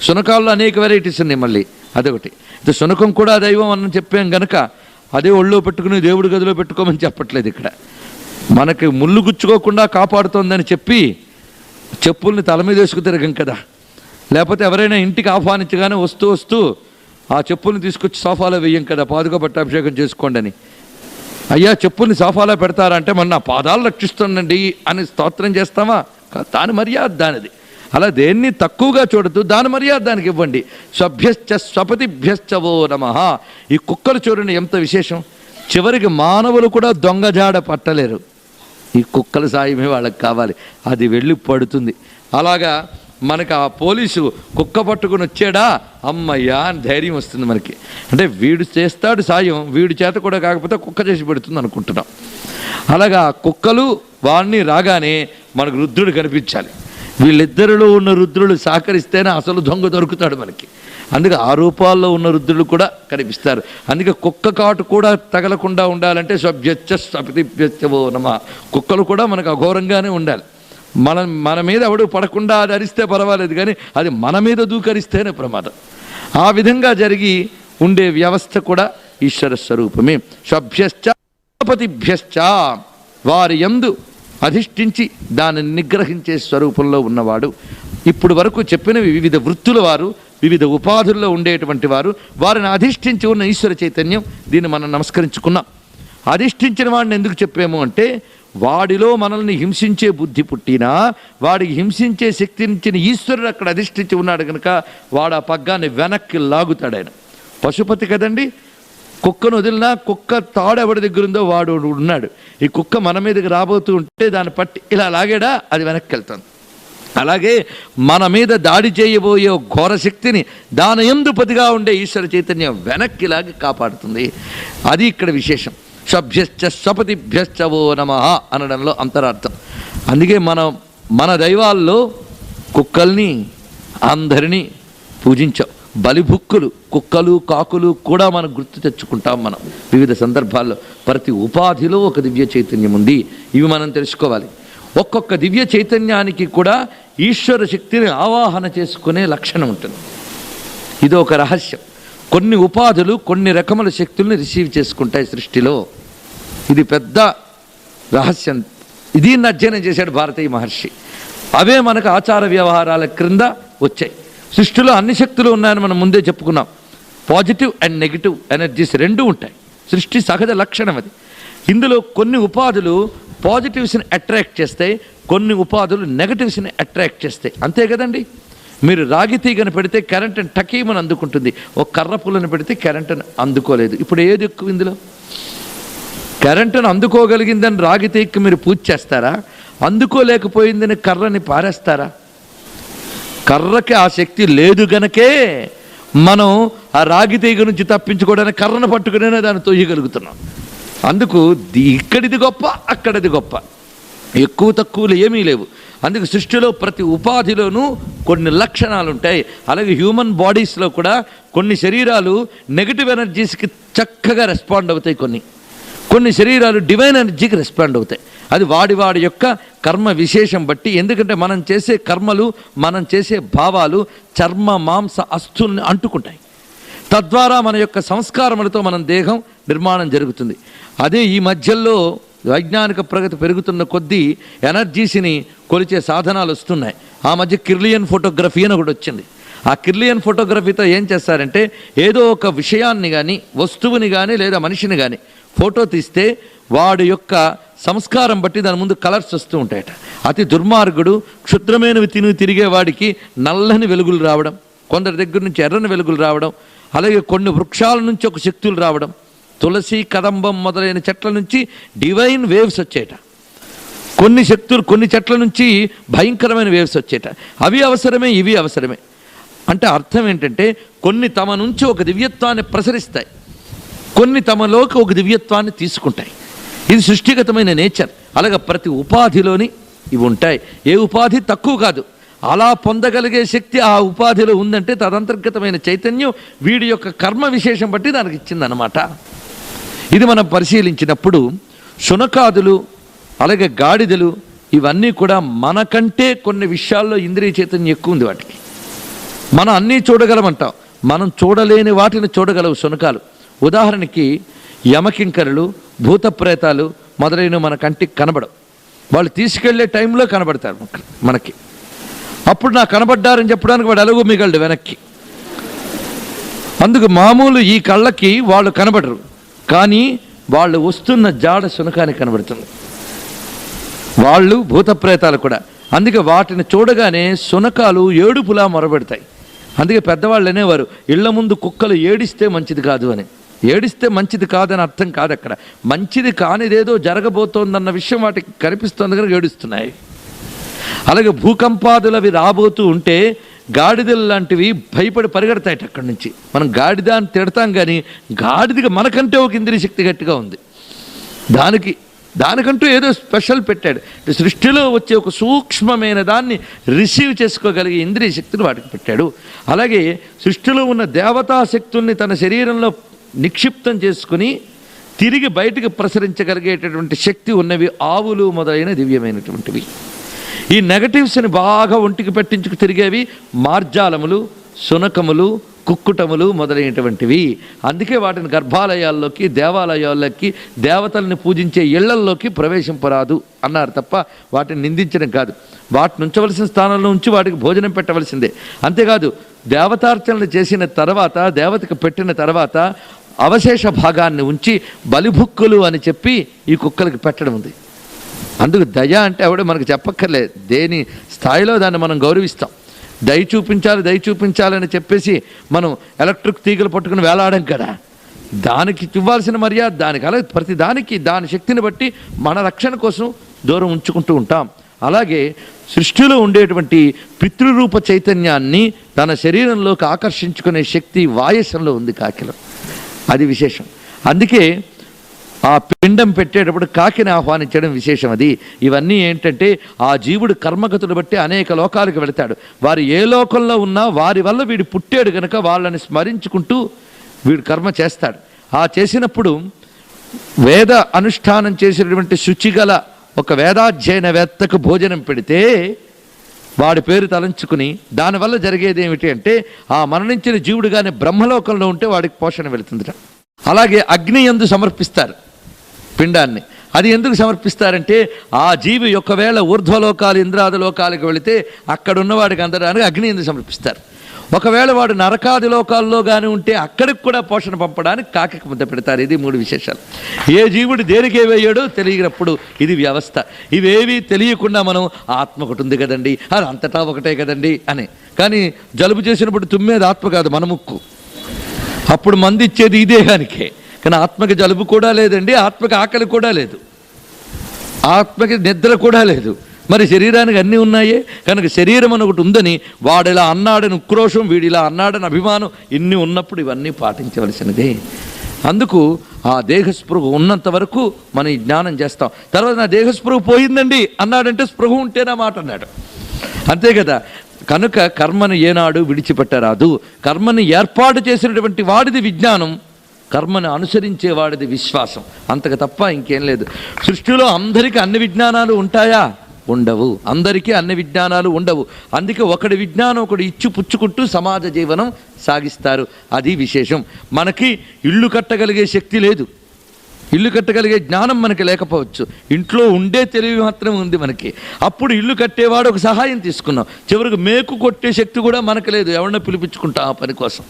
శునకాల్లో అనేక వెరైటీస్ ఉన్నాయి మళ్ళీ, అదొకటి. అయితే శునకం కూడా దైవం అని చెప్పాం గనక అదే ఒళ్ళో పెట్టుకుని దేవుడి గదిలో పెట్టుకోమని చెప్పట్లేదు ఇక్కడ. మనకి ముళ్ళు గుచ్చుకోకుండా కాపాడుతోందని చెప్పి చెప్పుల్ని తల మీద వేసుకు తిరగం కదా. లేకపోతే ఎవరైనా ఇంటికి ఆహ్వానించగానే వస్తూ వస్తూ ఆ చెప్పుల్ని తీసుకొచ్చి సోఫాలో వేయం కదా, పాదుక పట్టాభిషేకం చేసుకోండి అని. అయ్యా చెప్పుల్ని సోఫాలో పెడతారంటే మన నా పాదాలు రక్షిస్తుండండి అని స్తోత్రం చేస్తామా? దాని మర్యాద దానిది. అలా దేన్ని తక్కువగా చూడద్దు, దాని మర్యాద దానికి ఇవ్వండి. స్వభ్యశ్చ స్వపతిభ్యశ్చవో నమః. ఈ కుక్కలు చూడండి ఎంత విశేషం. చివరికి మానవులు కూడా దొంగజాడ పట్టలేరు. ఈ కుక్కల సాయమే వాళ్ళకి కావాలి, అది వెళ్ళి పడుతుంది. అలాగా మనకు ఆ పోలీసు కుక్క పట్టుకుని వచ్చాడా అమ్మయ్యా అని ధైర్యం వస్తుంది మనకి. అంటే వీడు చేస్తాడు సాయం, వీడి చేత కూడా కాకపోతే కుక్క చేసి పెడుతుంది అనుకుంటున్నాం. అలాగా కుక్కలు వాడిని రాగానే మనకు రుద్రుడు కనిపించాలి. వీళ్ళిద్దరిలో ఉన్న రుద్రుడు సహకరిస్తేనే అసలు దొంగ దొరుకుతాడు మనకి. అందుకే ఆ రూపాల్లో ఉన్న రుద్రులు కూడా కనిపిస్తారు. అందుకే కుక్క కాటు కూడా తగలకుండా ఉండాలంటే స్వభ్యశ్చ స్వపతిభ్యశ్చవో నమః. కుక్కలు కూడా మనకు అఘోరంగానే ఉండాలి. మన మీద ఎవడు పడకుండా అది అరిస్తే పర్వాలేదు, కానీ అది మన మీద దూకరిస్తేనే ప్రమాదం. ఆ విధంగా జరిగి ఉండే వ్యవస్థ కూడా ఈశ్వర స్వరూపమే. స్వభ్యశ్చ స్వపతిభ్యశ్చ, వారి యందు అధిష్ఠించి దానిని నిగ్రహించే స్వరూపంలో ఉన్నవాడు. ఇప్పుడు వరకు చెప్పినవి వివిధ వృత్తుల వారు, వివిధ ఉపాధుల్లో ఉండేటువంటి వారు, వారిని అధిష్ఠించి ఉన్న ఈశ్వర చైతన్యం. దీన్ని మనం నమస్కరించుకున్నాం. అధిష్ఠించిన వాడిని ఎందుకు చెప్పాము అంటే, వాడిలో మనల్ని హింసించే బుద్ధి పుట్టినా వాడికి హింసించే శక్తినిచ్చిన ఈశ్వరుడు అక్కడ అధిష్ఠించి ఉన్నాడు కనుక వాడు ఆ పగ్గాన్ని వెనక్కి లాగుతాడు. ఆయన పశుపతి కదండి. కుక్కను వదిలినా కుక్క తాడు ఎవడి దగ్గర ఉందో వాడు ఉన్నాడు. ఈ కుక్క మన మీదకి రాబోతూ ఉంటే దాన్ని పట్టి ఇలా లాగాడా అది వెనక్కి వెళ్తాను. అలాగే మన మీద దాడి చేయబోయే ఘోర శక్తిని దాని యందు పతిగా ఉండే ఈశ్వర చైతన్యం వెనక్కి లాగి కాపాడుతుంది. అది ఇక్కడ విశేషం. స్వభ్యశ్చ స్వపతిభ్యశ్చవో నమః అనడంలో అంతరార్థం. అందుకే మన దైవాల్లో కుక్కల్ని అందరినీ పూజించాం. బలిభుక్కులు, కుక్కలు, కాకులు కూడా మనం గుర్తు తెచ్చుకుంటాం. మనం వివిధ సందర్భాల్లో ప్రతి ఉపాధిలో ఒక దివ్య చైతన్యం ఉంది. ఇవి మనం తెలుసుకోవాలి. ఒక్కొక్క దివ్య చైతన్యానికి కూడా ఈశ్వర శక్తిని ఆవాహన చేసుకునే లక్షణం ఉంటుంది. ఇది ఒక రహస్యం. కొన్ని ఉపాధులు కొన్ని రకముల శక్తుల్ని రిసీవ్ చేసుకుంటాయి సృష్టిలో. ఇది పెద్ద రహస్యం. దీన్ని అధ్యయనం చేశాడు భారతీయ మహర్షి. అవే మనకు ఆచార వ్యవహారాల క్రింద వచ్చాయి. సృష్టిలో అన్ని శక్తులు ఉన్నాయని మనం ముందే చెప్పుకున్నాం. పాజిటివ్ అండ్ నెగిటివ్ ఎనర్జీస్ రెండూ ఉంటాయి. సృష్టి సహజ లక్షణం అది. ఇందులో కొన్ని ఉపాధులు పాజిటివ్స్ని అట్రాక్ట్ చేస్తాయి, కొన్ని ఉపాధులు నెగటివ్స్ని అట్రాక్ట్ చేస్తాయి. అంతే కదండి. మీరు రాగి తీగను పెడితే కరెంటుని టకీమని అందుకుంటుంది, ఒక కర్ర పుల్లను పెడితే కరెంటుని అందుకోలేదు. ఇప్పుడు ఏది ఎక్కువ ఇందులో? కరెంటును అందుకోగలిగిందని రాగి తీగకి మీరు పూజ చేస్తారా? అందుకోలేకపోయిందని కర్రని పారేస్తారా? కర్రకి ఆ శక్తి లేదు గనకే మనం ఆ రాగి తీగ నుంచి తప్పించుకోవడానికి కర్రను పట్టుకునే దాన్ని తొయ్యగలుగుతున్నాం. అందుకు ఇక్కడిది గొప్ప, అక్కడిది గొప్ప, ఎక్కువ తక్కువలు ఏమీ లేవు. అందుకు సృష్టిలో ప్రతి ఉపాధిలోనూ కొన్ని లక్షణాలు ఉంటాయి. అలాగే హ్యూమన్ బాడీస్లో కూడా కొన్ని శరీరాలు నెగిటివ్ ఎనర్జీస్కి చక్కగా రెస్పాండ్ అవుతాయి, కొన్ని శరీరాలు డివైన్ ఎనర్జీకి రెస్పాండ్ అవుతాయి. అది వాడి యొక్క కర్మ విశేషం బట్టి. ఎందుకంటే మనం చేసే కర్మలు, మనం చేసే భావాలు చర్మ మాంస అస్థుల్ని అంటుకుంటాయి. తద్వారా మన యొక్క సంస్కారములతో మనం దేహం నిర్మాణం జరుగుతుంది. అదే ఈ మధ్యలో వైజ్ఞానిక ప్రగతి పెరుగుతున్న కొద్దీ ఎనర్జీస్ని కొలిచే సాధనాలు వస్తున్నాయి. ఆ మధ్య కిర్లియన్ ఫోటోగ్రఫీ అని ఒకటి వచ్చింది. ఆ కిర్లియన్ ఫోటోగ్రఫీతో ఏం చేస్తారంటే, ఏదో ఒక విషయాన్ని కానీ వస్తువుని కానీ లేదా మనిషిని కానీ ఫోటో తీస్తే వాడి యొక్క సంస్కారం బట్టి దాని ముందు కలర్స్ వస్తూ ఉంటాయట. అతి దుర్మార్గుడు క్షుద్రమైనవి తిరిగే వాడికి నల్లని వెలుగులు రావడం, కొందరి దగ్గర నుంచి ఎర్రని వెలుగులు రావడం, అలాగే కొన్ని వృక్షాల నుంచి ఒక శక్తులు రావడం, తులసి, కదంబం మొదలైన చెట్ల నుంచి డివైన్ వేవ్స్ వచ్చేట. కొన్ని శక్తులు కొన్ని చెట్ల నుంచి భయంకరమైన వేవ్స్ వచ్చేట. అవి అవసరమే, ఇవి అవసరమే. అంటే అర్థం ఏంటంటే, కొన్ని తమ నుంచి ఒక దివ్యత్వాన్ని ప్రసరిస్తాయి, కొన్ని తమలోకి ఒక దివ్యత్వాన్ని తీసుకుంటాయి. ఇది సృష్టిగతమైన నేచర్. అలాగే ప్రతి ఉపాధిలోని ఇవి ఉంటాయి. ఏ ఉపాధి తక్కువ కాదు. అలా పొందగలిగే శక్తి ఆ ఉపాధిలో ఉందంటే తదంతర్గతమైన చైతన్యం వీడి యొక్క కర్మ విశేషం బట్టి దానికి ఇచ్చిందనమాట. ఇది మనం పరిశీలించినప్పుడు శునకాదులు, అలాగే గాడిదలు, ఇవన్నీ కూడా మనకంటే కొన్ని విషయాల్లో ఇంద్రియ చైతన్యం ఎక్కువ ఉంది వాటికి. మనం అన్నీ చూడగలమంటాం, మనం చూడలేని వాటిని చూడగలవు శునకాలు. ఉదాహరణకి యమకింకరులు, భూత ప్రేతాలు మొదలైనవి మన కంటికి కనబడవు. వాళ్ళు తీసుకెళ్లే టైంలో కనబడతారు మనకి. అప్పుడు నాకు కనబడ్డారని చెప్పడానికి వాడు ఎలాగో మిగలడు వెనక్కి. అందుకు మామూలు ఈ కళ్ళకి వాళ్ళు కనబడరు, కానీ వాళ్ళు వస్తున్న జాడ శునకానికి కనబడుతుంది. వాళ్ళు భూత ప్రేతాలు కూడా. అందుకే వాటిని చూడగానే శునకాలు ఏడుపులా మొరబెడతాయి. అందుకే పెద్దవాళ్ళు అనేవారు, ఇళ్ల ముందు కుక్కలు ఏడిస్తే మంచిది కాదు అని. ఏడిస్తే మంచిది కాదని అర్థం కాదు. అక్కడ మంచిది కానిదేదో జరగబోతోందన్న విషయం వాటికి కనిపిస్తుంది కనుక ఏడుస్తున్నాయి. అలాగే భూకంపాదులు అవి రాబోతూ ఉంటే గాడిదలు లాంటివి భయపడి పరిగెడతాయట అక్కడి నుంచి. మనం గాడిద అని తిడతాం, కానీ గాడిదగా మనకంటే ఒక ఇంద్రియ శక్తి గట్టిగా ఉంది. దానికంటూ ఏదో స్పెషల్ పెట్టాడు. సృష్టిలో వచ్చే ఒక సూక్ష్మమైన దాన్ని రిసీవ్ చేసుకోగలిగే ఇంద్రియ శక్తిని వాటికి పెట్టాడు. అలాగే సృష్టిలో ఉన్న దేవతా శక్తుల్ని తన శరీరంలో నిక్షిప్తం చేసుకుని తిరిగి బయటికి ప్రసరించగలిగేటటువంటి శక్తి ఉన్నవి ఆవులు మొదలైన దివ్యమైనటువంటివి. ఈ నెగటివ్స్ని బాగా ఒంటికి పెట్టించుకు తిరిగేవి మార్జాలములు, శునకములు, కుక్కుటములు మొదలైనటువంటివి. అందుకే వాటిని గర్భాలయాల్లోకి, దేవాలయాల్లోకి, దేవతల్ని పూజించే ఇళ్లల్లోకి ప్రవేశింపరాదు అన్నారు తప్ప వాటిని నిందించడం కాదు. వాటిని ఉంచవలసిన స్థానంలో ఉంచి వాటికి భోజనం పెట్టవలసిందే. అంతేకాదు, దేవతార్చనలు చేసిన తర్వాత, దేవతకు పెట్టిన తర్వాత అవశేష భాగాన్ని ఉంచి బలిభుక్కులు అని చెప్పి ఈ కుక్కలకి పెట్టడం ఉంది. అందుకు దయ అంటే ఆవిడ మనకు చెప్పక్కర్లేదు, దేని స్థాయిలో దాన్ని మనం గౌరవిస్తాం. దయ చూపించాలని చెప్పేసి మనం ఎలక్ట్రిక్ తీగలు పట్టుకుని వేలాడం కదా. దానికి ఇవ్వాల్సిన మర్యాద దానికి. అలాగే ప్రతి దానికి దాని శక్తిని బట్టి మన రక్షణ కోసం దూరం ఉంచుకుంటూ ఉంటాం. అలాగే సృష్టిలో ఉండేటువంటి పితృరూప చైతన్యాన్ని తన శరీరంలోకి ఆకర్షించుకునే శక్తి వాయసంలో ఉంది కాకిలో. అది విశేషం. అందుకే ఆ పిండం పెట్టేటప్పుడు కాకిని ఆహ్వానించడం విశేషం. అది ఇవన్నీ ఏంటంటే ఆ జీవుడు కర్మగతులు బట్టి అనేక లోకాలకు వెళతాడు. వారు ఏ లోకంలో ఉన్నా వారి వల్ల వీడు పుట్టాడు కనుక వాళ్ళని స్మరించుకుంటూ వీడు కర్మ చేస్తాడు. ఆ చేసినప్పుడు వేద అనుష్ఠానం చేసినటువంటి శుచిగల ఒక వేదాధ్యయనవేత్తకు భోజనం పెడితే వాడి పేరు తలంచుకుని దానివల్ల జరిగేది ఏమిటి అంటే ఆ మరణించిన జీవుడు కానీ బ్రహ్మలోకంలో ఉంటే వాడికి పోషణ వెళుతుందిట. అలాగే అగ్ని యందు సమర్పిస్తారు పిండాన్ని. అది ఎందుకు సమర్పిస్తారంటే ఆ జీవి ఒకవేళ ఊర్ధ్వలోకాలు ఇంద్రాది లోకాలకు వెళితే అక్కడ ఉన్నవాడికి అందడానికి అగ్ని యందు సమర్పిస్తారు. ఒకవేళ వాడు నరకాది లోకాల్లో కానీ ఉంటే అక్కడికి కూడా పోషణ పంపడానికి కాకికి ముద్ద పెడతారు. ఇది 3 విశేషాలు. ఏ జీవుడు దేనికి ఏవయ్యాడో తెలియనప్పుడు ఇది వ్యవస్థ. ఇవేవి తెలియకుండా మనం ఆత్మ ఒకటి ఉంది కదండి, అది అంతటా ఒకటే కదండి అని. కానీ జలుబు చేసినప్పుడు తుమ్మేది ఆత్మ కాదు, మన ముక్కు. అప్పుడు మంది ఇచ్చేది ఈ దేహానికే. కానీ ఆత్మకి జలుబు కూడా లేదండి, ఆత్మకి ఆకలి కూడా లేదు, ఆత్మకి నిద్ర కూడా లేదు. మరి శరీరానికి అన్నీ ఉన్నాయే కనుక శరీరం అని ఒకటి ఉందని వాడిలా అన్నాడని ఉక్రోషం, వీడిలా అన్నాడని అభిమానం ఇన్ని ఉన్నప్పుడు ఇవన్నీ పాటించవలసినదే. అందుకు ఆ దేహస్పృహ ఉన్నంత వరకు మనం ఈ జ్ఞానం చేస్తాం. తర్వాత నా దేహస్పృహ పోయిందండి అన్నాడంటే స్పృహ ఉంటేనా మాట అన్నాడు, అంతే కదా. కనుక కర్మను ఏనాడు విడిచిపెట్టరాదు. కర్మను ఏర్పాటు చేసినటువంటి వాడిది విజ్ఞానం, కర్మను అనుసరించేవాడిది విశ్వాసం, అంతకు తప్ప ఇంకేం లేదు. సృష్టిలో అందరికీ అన్ని విజ్ఞానాలు ఉంటాయా? ఉండవు. అందరికీ అన్ని విజ్ఞానాలు ఉండవు. అందుకే ఒకటి విజ్ఞానం ఒకటి ఇచ్చి పుచ్చుకుంటూ సమాజ జీవనం సాగిస్తారు. అది విశేషం. మనకి ఇల్లు కట్టగలిగే శక్తి లేదు, ఇల్లు కట్టగలిగే జ్ఞానం మనకి లేకపోవచ్చు, ఇంట్లో ఉండే తెలివి మాత్రం ఉంది మనకి. అప్పుడు ఇల్లు కట్టేవాడు ఒక సహాయం తీసుకున్నాం, చివరికి మేకు కొట్టే శక్తి కూడా మనకు లేదు, ఎవరినో పిలిపించుకుంటాం ఆ పని కోసం.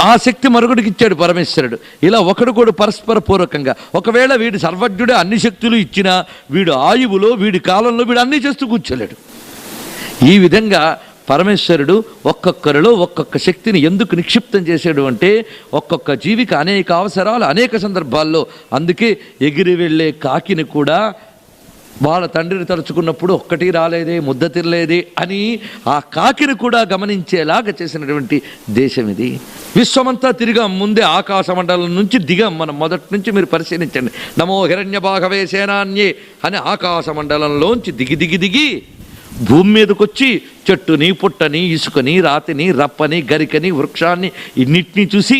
ఆ శక్తి మరొకటికి ఇచ్చాడు పరమేశ్వరుడు. ఇలా ఒకడు పరస్పర పూర్వకంగా. ఒకవేళ వీడు సర్వజ్ఞుడే అన్ని శక్తులు ఇచ్చినా వీడు ఆయువులో వీడి కాలంలో వీడు అన్నీ చేస్తూ కూర్చోలేడు. ఈ విధంగా పరమేశ్వరుడు ఒక్కొక్కరిలో ఒక్కొక్క శక్తిని ఎందుకు నిక్షిప్తం చేశాడు అంటే ఒక్కొక్క జీవికి అనేక అవసరాలు అనేక సందర్భాల్లో. అందుకే ఎగిరి వెళ్ళే కాకిని కూడా వాళ్ళ తండ్రిని తలుచుకున్నప్పుడు ఒక్కటి రాలేదే, ముద్ద తిరలేదే అని ఆ కాకిని కూడా గమనించేలాగా చేసినటువంటి దేశం ఇది. విశ్వమంతా తిరిగాం, ముందే ఆకాశ మండలం నుంచి దిగాం. మనం మొదటి నుంచి మీరు పరిశీలించండి. నమో హిరణ్య భాగవే సేనాన్యే అని ఆకాశ మండలంలోంచి దిగి భూమి మీదకి వచ్చి చెట్టుని పుట్టని ఇసుకని రాతిని రప్పని గరికని వృక్షాన్ని ఇన్నిటినీ చూసి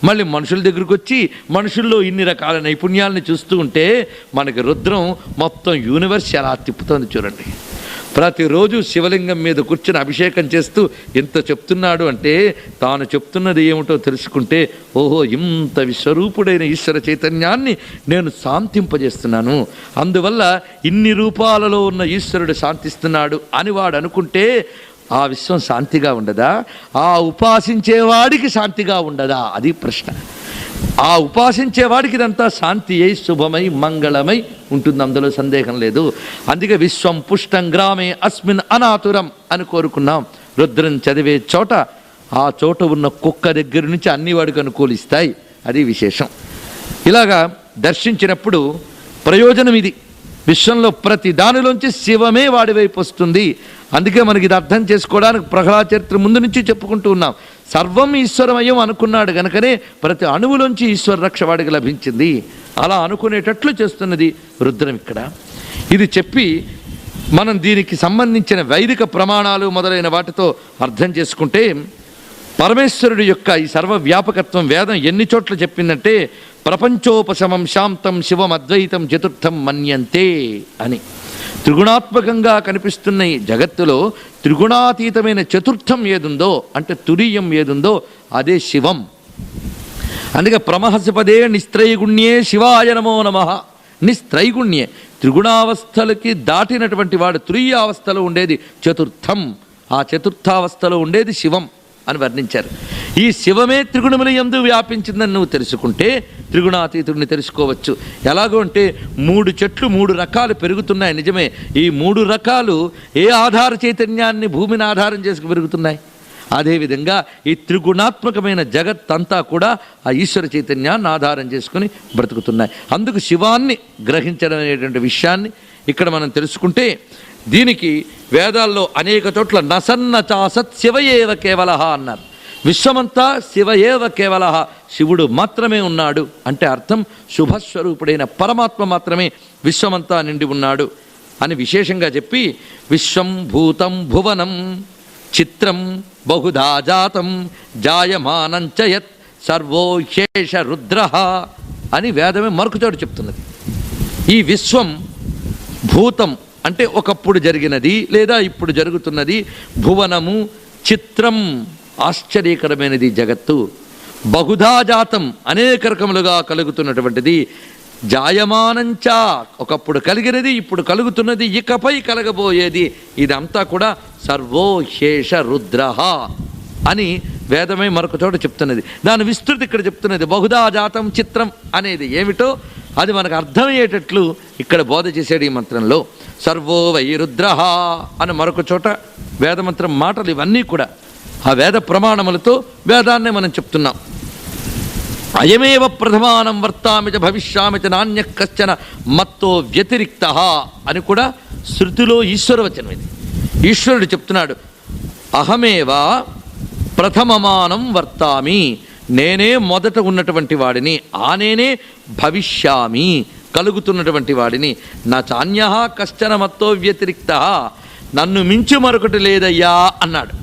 మళ్ళీ మనుషుల దగ్గరికి వచ్చి మనుషుల్లో ఇన్ని రకాల నైపుణ్యాలని చూస్తూ ఉంటే మనకి రుద్రం మొత్తం యూనివర్స్ ఎలా తిప్పుతుంది చూడండి. ప్రతిరోజు శివలింగం మీద కూర్చుని అభిషేకం చేస్తూ ఎంత చెప్తున్నాడు అంటే తాను చెప్తున్నది ఏమిటో తెలుసుకుంటే ఓహో ఇంత విశ్వరూపుడైన ఈశ్వర చైతన్యాన్ని నేను శాంతింపజేస్తున్నాను, అందువల్ల ఇన్ని రూపాలలో ఉన్న ఈశ్వరుడు శాంతిస్తున్నాడు అని వాడు అనుకుంటే ఆ విశ్వం శాంతిగా ఉండదా? ఆ ఉపాసించేవాడికి శాంతిగా ఉండదా? అది ప్రశ్న. ఆ ఉపాసించేవాడికి ఇదంతా శాంతి అయి శుభమై మంగళమై ఉంటుంది, అందులో సందేహం లేదు. అందుకే విశ్వం పుష్టం గ్రామే అస్మిన్ అనాతురం అని కోరుకున్నాం. రుద్రం చదివే చోట ఆ చోట ఉన్న కుక్క దగ్గర నుంచి అన్ని వాడికి అనుకూలిస్తాయి, అది విశేషం. ఇలాగా దర్శించినప్పుడు ప్రయోజనం ఇది. విశ్వంలో ప్రతి దానిలోంచి శివమే వాడి వైపు వస్తుంది. అందుకే మనకి ఇది అర్థం చేసుకోవడానికి ప్రహ్లాద చరిత్ర ముందు నుంచి చెప్పుకుంటూ ఉన్నాం. సర్వం ఈశ్వరమయం అనుకున్నాడు గనుకనే ప్రతి అణువులోంచి ఈశ్వర రక్ష వాడికి లభించింది. అలా అనుకునేటట్లు చేస్తున్నది రుద్రం ఇక్కడ. ఇది చెప్పి మనం దీనికి సంబంధించిన వైదిక ప్రమాణాలు మొదలైన వాటితో అర్థం చేసుకుంటే పరమేశ్వరుడు యొక్క ఈ సర్వవ్యాపకత్వం వేదం ఎన్ని చోట్ల చెప్పిందంటే ప్రపంచోపశమం శాంతం శివం అద్వైతం చతుర్థం మన్యంతే అని. త్రిగుణాత్మకంగా కనిపిస్తున్న ఈ జగత్తులో త్రిగుణాతీతమైన చతుర్థం ఏదుందో అంటే తురీయం ఏదుందో అదే శివం. అందుకే ప్రమహసపదే నిస్త్రైగుణ్యే శివాయ నమో నమః. నిస్త్రైగుణ్యే త్రిగుణావస్థలకి దాటినటువంటి వాడు తురీయావస్థలో ఉండేది చతుర్థం, ఆ చతుర్థావస్థలో ఉండేది శివం అని వర్ణించారు. ఈ శివమే త్రిగుణముల యందు వ్యాపించిందని నువ్వు తెలుసుకుంటే త్రిగుణాతీతుడిని తెలుసుకోవచ్చు. ఎలాగో అంటే 3 చెట్లు 3 రకాలు పెరుగుతున్నాయి, నిజమే. ఈ 3 రకాలు ఏ ఆధార చైతన్యాన్ని భూమిని ఆధారం చేసుకు పెరుగుతున్నాయి? అదేవిధంగా ఈ త్రిగుణాత్మకమైన జగత్తంతా కూడా ఆ ఈశ్వర చైతన్యాన్ని ఆధారం చేసుకుని బ్రతుకుతున్నాయి. అందుకు శివాన్ని గ్రహించడం అనేటువంటి విషయాన్ని ఇక్కడ మనం తెలుసుకుంటే దీనికి వేదాల్లో అనేక చోట్ల నసన్న చాసత్ శివయేవ కేవలహ అన్నారు. విశ్వమంతా శివ ఏవ కేవల, శివుడు మాత్రమే ఉన్నాడు అంటే అర్థం శుభస్వరూపుడైన పరమాత్మ మాత్రమే విశ్వమంతా నిండి ఉన్నాడు అని విశేషంగా చెప్పి, విశ్వం భూతం భువనం చిత్రం బహుధా జాతం జాయమానంచ యత్ సర్వో హ్యేష రుద్ర అని వేదమే మరొక చోట చెప్తున్నది. ఈ విశ్వం భూతం అంటే ఒకప్పుడు జరిగినది లేదా ఇప్పుడు జరుగుతున్నది, భువనము చిత్రం ఆశ్చర్యకరమైనది జగత్తు, బహుధా జాతం అనేక రకములుగా కలుగుతున్నటువంటిది, జాయమానంచా ఒకప్పుడు కలిగినది ఇప్పుడు కలుగుతున్నది ఇకపై కలగబోయేది, ఇదంతా కూడా సర్వో హ్యేష రుద్ర అని వేదమే మరొక చోట చెప్తున్నది. దాని విస్తృతి ఇక్కడ చెప్తున్నది. బహుధా జాతం చిత్రం అనేది ఏమిటో అది మనకు అర్థమయ్యేటట్లు ఇక్కడ బోధ చేసేది ఈ మంత్రంలో. సర్వో వై రుద్ర అని మరొక చోట వేదమంత్రం మాటలు ఇవన్నీ కూడా ఆ వేద ప్రమాణములతో వేదాన్నే మనం చెప్తున్నాం. అయమేవ ప్రథమానం వర్తామిచ భవిష్యామిచ నాణ్య కశ్చన మత్తో వ్యతిరిక్త అని కూడా శృతిలో ఈశ్వరవచనం ఇది. ఈశ్వరుడు చెప్తున్నాడు, అహమేవ ప్రథమమానం వర్తామి, నేనే మొదట ఉన్నటువంటి వాడిని, ఆ నేనే భవిష్యామి కలుగుతున్నటువంటి వాడిని, నా చాన్య కశ్చన మత్తో వ్యతిరిక్త, నన్ను మించి మరొకటి లేదయ్యా అన్నాడు.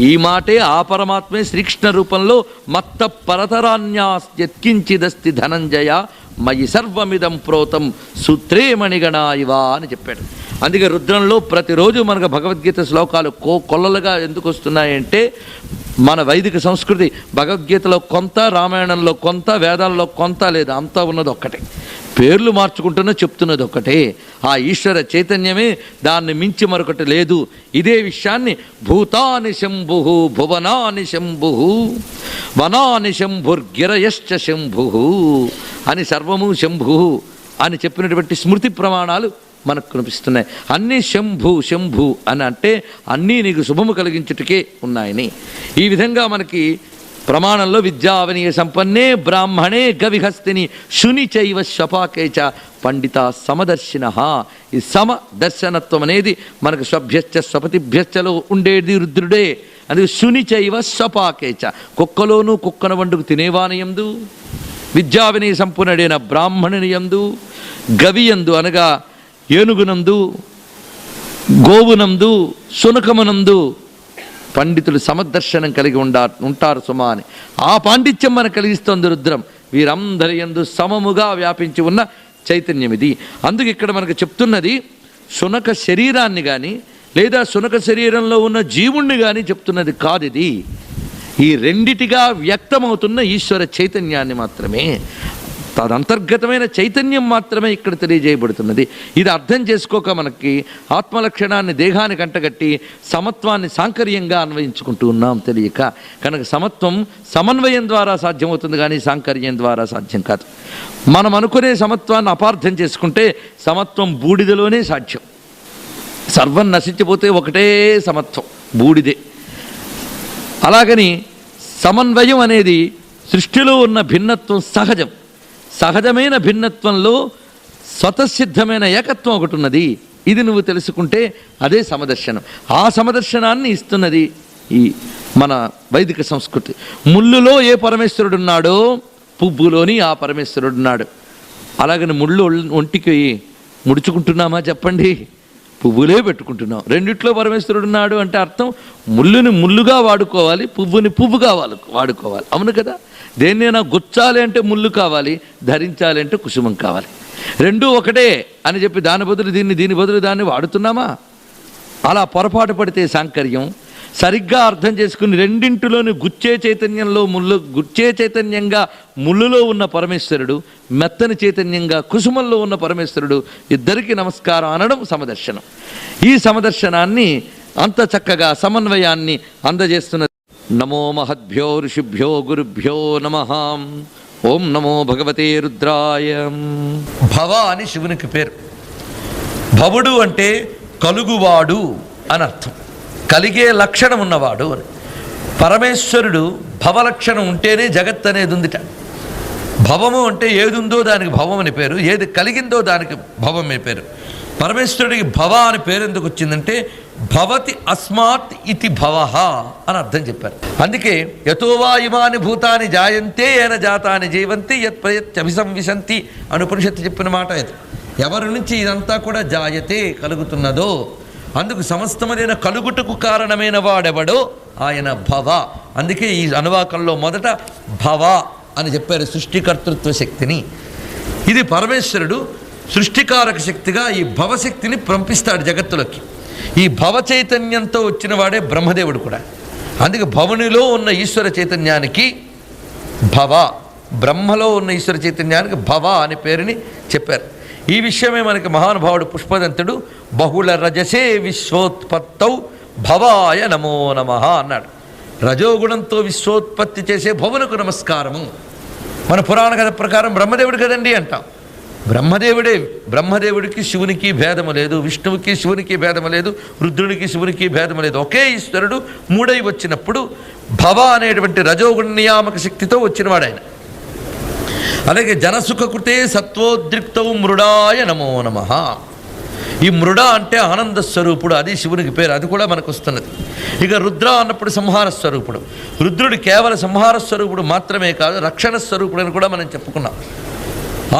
ఈ మాటే ఆ పరమాత్మే శ్రీకృష్ణ రూపంలో మత్త పరతరాన్యాస్యత్కించిదస్తి ధనంజయ మయి సర్వమిదం ప్రోతం సూత్రే మణిగణా ఇవా అని చెప్పాడు. అందుకే రుద్రంలో ప్రతిరోజు మనకు భగవద్గీత శ్లోకాలు కొల్లలుగా ఎందుకు వస్తున్నాయంటే, మన వైదిక సంస్కృతి భగవద్గీతలో కొంత, రామాయణంలో కొంత, వేదాల్లో కొంత లేదు, అంతా ఉన్నది ఒక్కటే, పేర్లు మార్చుకుంటున్నా చెప్తున్నది ఒక్కటే, ఆ ఈశ్వర చైతన్యమే, దాన్ని మించి మరొకటి లేదు. ఇదే విషయాన్ని భూతాని శంభు భువనాని శంభు వనాని శంభుర్గిరయశ్చ శంభు అని సర్వము శంభు అని చెప్పినటువంటి స్మృతి ప్రమాణాలు మనకు కనిపిస్తున్నాయి. అన్నీ శంభు శంభు అని అంటే అన్నీ నీకు శుభము కలిగించుటకే ఉన్నాయని. ఈ విధంగా మనకి ప్రమాణంలో విద్యావనీయ సంపన్నే బ్రాహ్మణే గవిహస్తిని శుని చైవ శపాకేచ పండిత సమదర్శిన. ఈ సమదర్శనత్వం అనేది మనకు స్వభ్యశ్చ స్వపతిభ్యశ్చలో ఉండేది రుద్రుడే. అందుకే శుని చైవ శపాకేచ, కుక్కలోనూ కుక్కన వండుకు తినేవానియందు, విద్యావినయ సంపన్నుడైన బ్రాహ్మణుని యందు, గవియందు అనగా ఏనుగునందు, గోవునందు, శునకమునందు పండితులు సమదర్శనం కలిగి ఉంటారు సుమా అని. ఆ పాండిత్యం మనకు కలిగిస్తోంది రుద్రం. వీరందరి యందు సమముగా వ్యాపించి ఉన్న చైతన్యం ఇది. అందుకు ఇక్కడ మనకు చెప్తున్నది శునక శరీరాన్ని కానీ లేదా శునక శరీరంలో ఉన్న జీవుణ్ణి కానీ చెప్తున్నది కాదు. ఇది ఈ రెండిటిగా వ్యక్తమవుతున్న ఈశ్వర చైతన్యాన్ని మాత్రమే, తదంతర్గతమైన చైతన్యం మాత్రమే ఇక్కడ తెలియజేయబడుతున్నది. ఇది అర్థం చేసుకోక మనకి ఆత్మలక్షణాన్ని దేహానికి అంటగట్టి సమత్వాన్ని సాంకర్యంగా అన్వయించుకుంటూ ఉన్నాం తెలియక. కనుక సమత్వం సమన్వయం ద్వారా సాధ్యమవుతుంది కానీ సాంకర్యం ద్వారా సాధ్యం కాదు. మనం అనుకునే సమత్వాన్ని అపార్థం చేసుకుంటే సమత్వం బూడిదలోనే సాధ్యం. సర్వం నశించిపోతే ఒకటే సమత్వం, బూడిదే. అలాగని సమన్వయం అనేది సృష్టిలో ఉన్న భిన్నత్వం సహజం. సహజమైన భిన్నత్వంలో స్వతసిద్ధమైన ఏకత్వం ఒకటి ఉన్నది. ఇది నువ్వు తెలుసుకుంటే అదే సమదర్శనం. ఆ సమదర్శనాన్ని ఇస్తున్నది ఈ మన వైదిక సంస్కృతి. ముళ్ళులో ఏ పరమేశ్వరుడున్నాడో పువ్వులోని ఆ పరమేశ్వరుడున్నాడు. అలాగని ముళ్ళు ఒంటికి ముడుచుకుంటున్నామా చెప్పండి? పువ్వులే పెట్టుకుంటున్నాం. రెండిట్లో పరమేశ్వరుడున్నాడు అంటే అర్థం ముళ్ళుని ముళ్ళుగా వాడుకోవాలి, పువ్వుని పువ్వుగా వాడుకోవాలి. అవును కదా? దేన్నైనా గుచ్చాలి అంటే ముళ్ళు కావాలి, ధరించాలి అంటే కుసుమం కావాలి. రెండూ ఒకటే అని చెప్పి దాని బదులు దీని బదులు దాన్ని వాడుతున్నామా? అలా పొరపాటు పడితే సాంకర్యం. సరిగ్గా అర్థం చేసుకుని రెండింటిలోని గుచ్చే చైతన్యంగా ముళ్ళులో ఉన్న పరమేశ్వరుడు, మెత్తని చైతన్యంగా కుసుమంలో ఉన్న పరమేశ్వరుడు, ఇద్దరికి నమస్కారం అనడం సమదర్శనం. ఈ సమదర్శనాన్ని అంత చక్కగా సమన్వయాన్ని అందజేస్తున్న నమో మహద్భ్యో ఋషిభ్యో గురుభ్యో నమః. ఓం నమో భగవతే రుద్రాయ. భవ అని శివునికి పేరు. భవుడు అంటే కలుగువాడు అని అర్థం, కలిగే లక్షణం ఉన్నవాడు అని. పరమేశ్వరుడు భవలక్షణం ఉంటేనే జగత్ అనేది ఉందిట. భవము అంటే ఏది ఉందో దానికి భవం అని పేరు, ఏది కలిగిందో దానికి భవం అని పేరు. పరమేశ్వరుడికి భవ అని పేరు ఎందుకు వచ్చిందంటే భవతి అస్మాత్ ఇతి భవః అని అర్థం చెప్పారు. అందుకే యతోవా ఇమాని భూతాని జాయంతే ఏన జాతాని జీవంతి యత్ ప్రయత్యభిసంవిశంతి అని ఉపనిషత్తు చెప్పిన మాట ఇది. ఎవరి నుంచి ఇదంతా కూడా జాయతే కలుగుతున్నదో, అందుకు సమస్తమైన కలుగుటకు కారణమైన వాడెవడో ఆయన భవ. అందుకే ఈ అనువాకంలో మొదట భవ అని చెప్పారు సృష్టికర్తృత్వ శక్తిని. ఇది పరమేశ్వరుడు సృష్టికారక శక్తిగా ఈ భవశక్తిని పంపిస్తాడు జగత్తులోకి. ఈ భవ చైతన్యంతో వచ్చిన వాడే బ్రహ్మదేవుడు కూడా. అందుకే భవునిలో ఉన్న ఈశ్వర చైతన్యానికి భవ, బ్రహ్మలో ఉన్న ఈశ్వర చైతన్యానికి భవ అనే పేరుని చెప్పారు. ఈ విషయమే మనకి మహానుభావుడు పుష్పదంతుడు బహుళ రజసే విశ్వోత్పత్తౌ భవాయ నమో నమః అన్నాడు. రజోగుణంతో విశ్వోత్పత్తి చేసే భవునకు నమస్కారము. మన పురాణ కథ ప్రకారం బ్రహ్మదేవుడు కదండి అంటాం. బ్రహ్మదేవుడికి శివునికి భేదము లేదు, విష్ణువుకి శివునికి భేదము లేదు, రుద్రుడికి శివునికి భేదము లేదు. ఒకే ఈశ్వరుడు మూడై వచ్చినప్పుడు భవ అనేటువంటి రజోగుణ నియామక శక్తితో వచ్చినవాడు ఆయన. అలాగే జనసుఖకృతే సత్వోద్రిక్తౌ మృడాయ నమో నమః. ఈ మృడ అంటే ఆనంద స్వరూపుడు, అది శివునికి పేరు, అది కూడా మనకు వస్తున్నది. ఇక రుద్ర అన్నప్పుడు సంహార స్వరూపుడు. రుద్రుడు కేవల సంహార స్వరూపుడు మాత్రమే కాదు, రక్షణ స్వరూపుడు అని కూడా మనం చెప్పుకున్నాం.